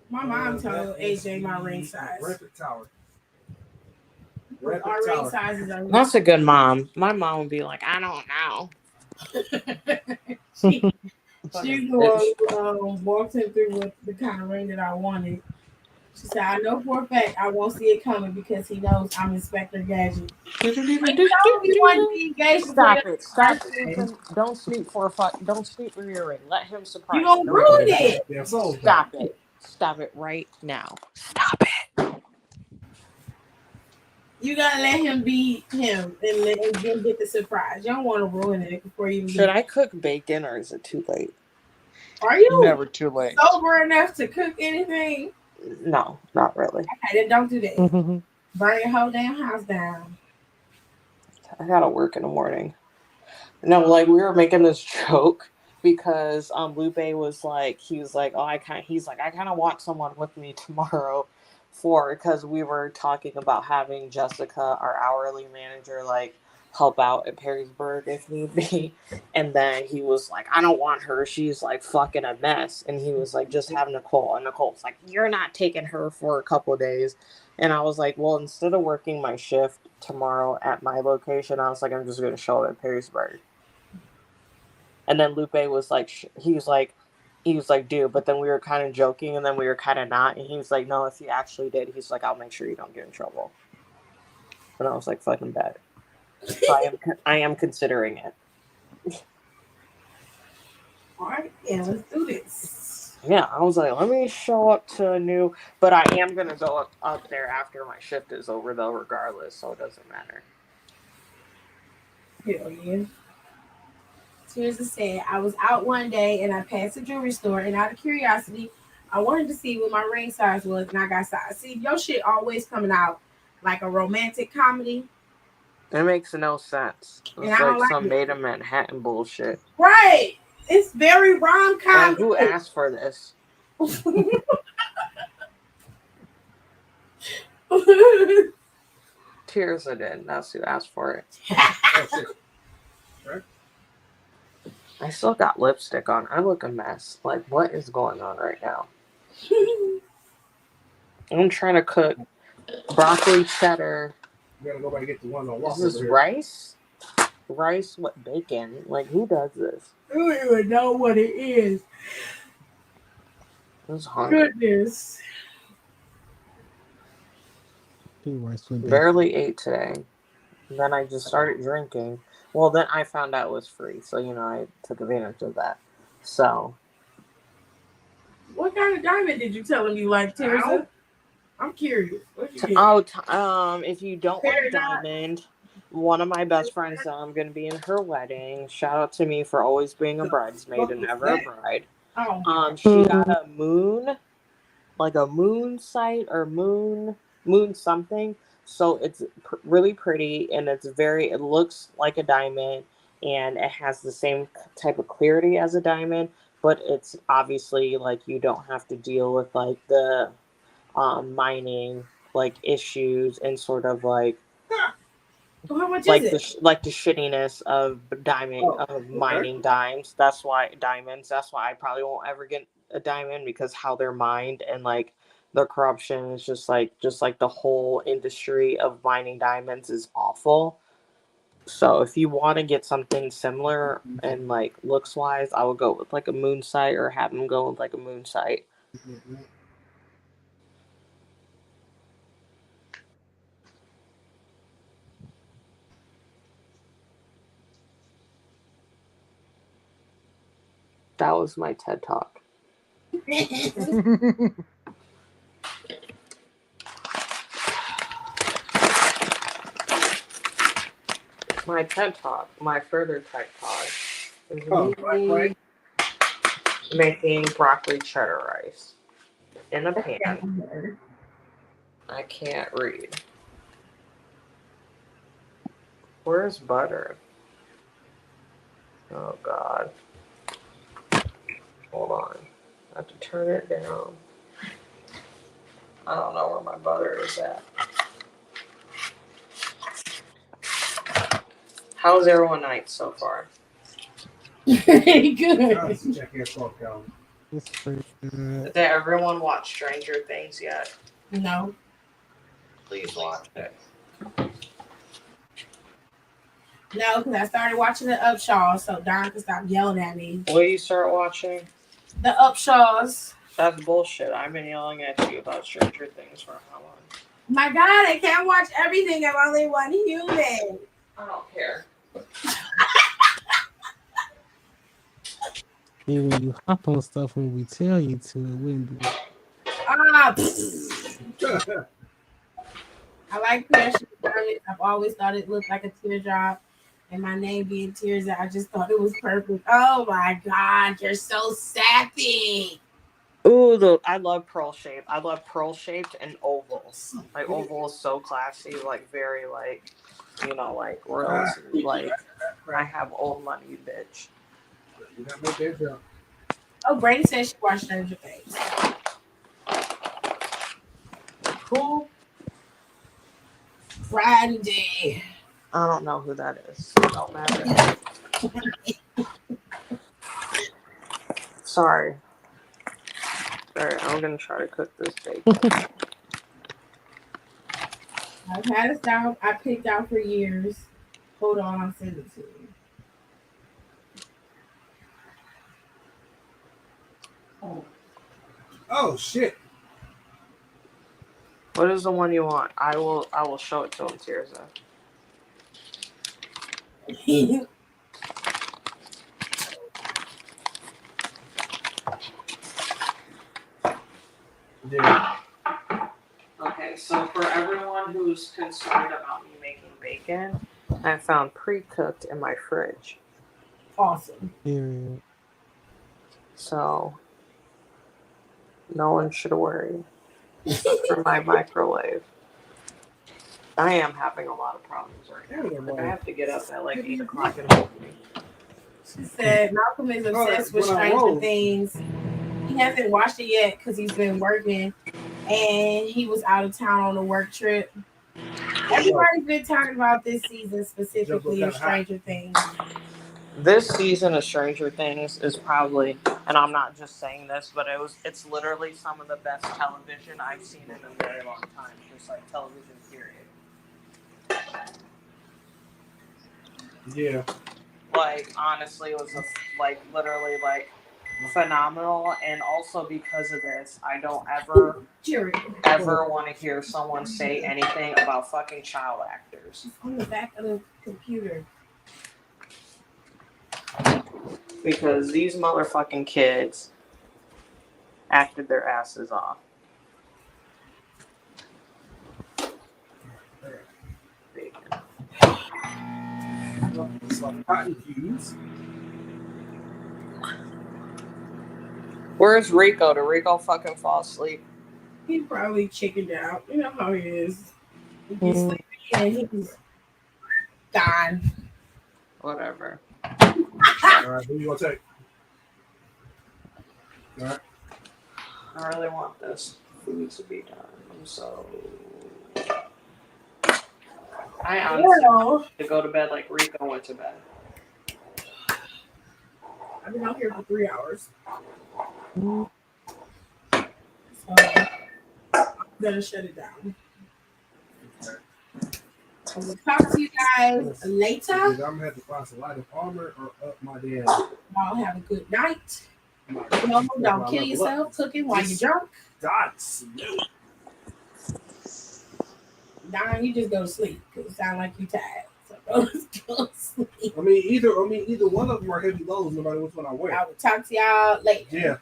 My mom told AJ my ring size. Rapid Tower. Our ring sizes are. That's a good mom. My mom would be like, I don't know. She's the one who walked him through with the kind of ring that I wanted. She said, I know for a fact I won't see it coming because he knows I'm Inspector Gadget. Stop it. Stop sleeping. Don't sleep for don't sleep for your ring. Let him surprise You gonna ruin it. Yeah, so Stop it. Stop it right now. Stop it. You gotta let him be him and let him get the surprise. You don't want to ruin it before you. Should I cook bacon or is it too late? Are you Never too late. sober enough to cook anything? No, not really. Okay, then don't do that. Burn your whole damn house down. I gotta work in the morning. No, like we were making this joke because Lupe was like, he was like, oh, I kind of want someone with me tomorrow because we were talking about having Jessica, our hourly manager, like help out at Perrysburg if need be. And then he was like, I don't want her. She's like fucking a mess. And he was like, just have Nicole. And Nicole's like, you're not taking her for a couple of days. And I was like, well, instead of working my shift tomorrow at my location, I was like, I'm just going to show up at Perrysburg. And then Lupe was like, he was like, dude, but then we were kind of joking and then we were kind of not. And he was like, no, if you actually did, he's like, I'll make sure you don't get in trouble. And I was like, fucking bad. So I am considering it. All right, yeah, let's do this. Yeah, I was like, let me show up to a new, but I am going to go up there after my shift is over though, regardless. So it doesn't matter. Hell yeah. Teresa said, I was out one day and I passed a jewelry store, and out of curiosity, I wanted to see what my ring size was, and I got size. See, your shit always coming out like a romantic comedy. It makes no sense. It's like some made in Manhattan bullshit. Right. It's very rom-com. Like, who asked for this? Teresa did. That's who asked for it. I still got lipstick on. I look a mess. Like, what is going on right now? I'm trying to cook broccoli cheddar. You gotta go back and get the one on Walker. Is this rice? Rice with bacon? Like, who does this? I don't even know what it is. I was hungry. Goodness. Barely ate today. And then I just started drinking. Well, then I found out it was free. So, I took advantage of that. So. What kind of diamond did you tell him you liked, Teresa? I'm curious. If you don't like diamond, one of my best friends said I'm going to be in her wedding. Shout out to me for always being a bridesmaid and never a bride. She got a moon, like a moon sight or moon something. So it's really pretty and it looks like a diamond and it has the same type of clarity as a diamond, but it's obviously like you don't have to deal with like the mining like issues and sort of like how much like is it? The shittiness of mining diamonds. That's why I probably won't ever get a diamond because how they're mined and like the corruption is just like the whole industry of mining diamonds is awful. So if you want to get something similar and like looks wise, I would go with like a moon sight or have them go with like a moon sight. That was my TED Talk. My TED Talk, my further TED Talk, is Oh, right. me making broccoli cheddar rice in a pan. I can't read. Where's butter? Oh God. Hold on. I have to turn it down. I don't know where my butter is at. How's everyone night so far? Good. Let's check your talk out. It's pretty good. Did everyone watch Stranger Things yet? No. Please watch it. No, because I started watching the Upshaws, so Don can stop yelling at me. Will you start watching? The Upshaws. That's bullshit. I've been yelling at you about Stranger Things for how long? My God, I can't watch everything. I'm only one human. I don't care. See, when you hop on stuff when we tell you to, it wouldn't be. Ah, I like Precious Garnet. I've always thought it looked like a teardrop. And my name being Tears, I just thought it was perfect. Oh my God, you're so sappy. Ooh, I love pearl shaped. I love pearl shaped and oval. Like oval is so classy, like very like, like royalty. Like I have old money, bitch. You gotta make that jump. Oh, Brady said she watched Stranger Things. Who? Brandy. I don't know who that is. Don't matter. Sorry. Alright, I'm gonna try to cook this bacon. I've had a style I picked out for years. Hold on, I'll send it to you. Oh shit. What is the one you want? I will show it to him, Tirza. Yeah. Okay, so for everyone who's concerned about me making bacon, I found pre-cooked in my fridge. Awesome. Period. So no one should worry. For my microwave. I am having a lot of problems right now. Like I have to get up at like 8 o'clock in the morning. She said Malcolm is obsessed with Stranger Things. He hasn't watched it yet because he's been working and he was out of town on a work trip. Everybody's been talking about this season specifically of Stranger Things. This season of Stranger Things is probably, and I'm not just saying this, but it's literally some of the best television I've seen in a very long time. Just like television period. Yeah. Like honestly, it was literally phenomenal, and also because of this, I don't ever want to hear someone say anything about fucking child actors. It's on the back of the computer. Because these motherfucking kids acted their asses off. Some cotton cues. Where's Rico? Did Rico fucking fall asleep? He probably chickened out. You know how he is. He gets sleepy and he's gone. Whatever. Alright, who you gonna take? Alright. I really want this food to be done. So I honestly want to go to bed like Rico went to bed. I've been out here for 3 hours. So I'm gonna shut it down. I will talk to you guys later. I'm gonna have to find some light of armor or up my damn. Y'all have a good night. Don't kill yourself cooking while you're drunk. Dots. Don, you just go to sleep because it sounds like you tired. So go to sleep. I mean, either one of them are heavy loads, no matter which one I wear. I will talk to y'all later. Yeah.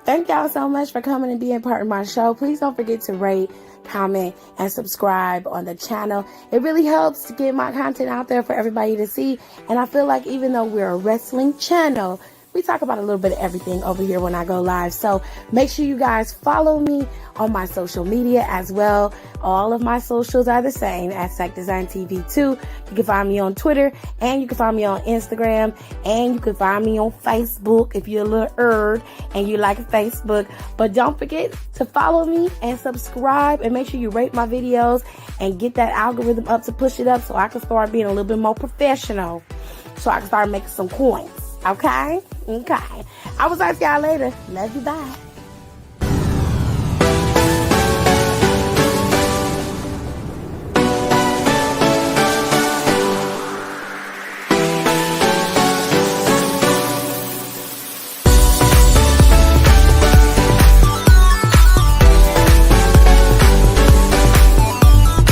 Thank y'all so much for coming and being part of my show. Please don't forget to rate, comment, and subscribe on the channel. It really helps to get my content out there for everybody to see. And I feel like even though we're a wrestling channel, we talk about a little bit of everything over here when I go live. So make sure you guys follow me on my social media as well. All of my socials are the same at Sack Design TV 2. You can find me on Twitter, and you can find me on Instagram, and you can find me on Facebook if you're a little and you like Facebook. But don't forget to follow me and subscribe, and make sure you rate my videos and get that algorithm up to push it up so I can start being a little bit more professional, so I can start making some coins. Okay? I will talk to y'all later. Love you. Bye.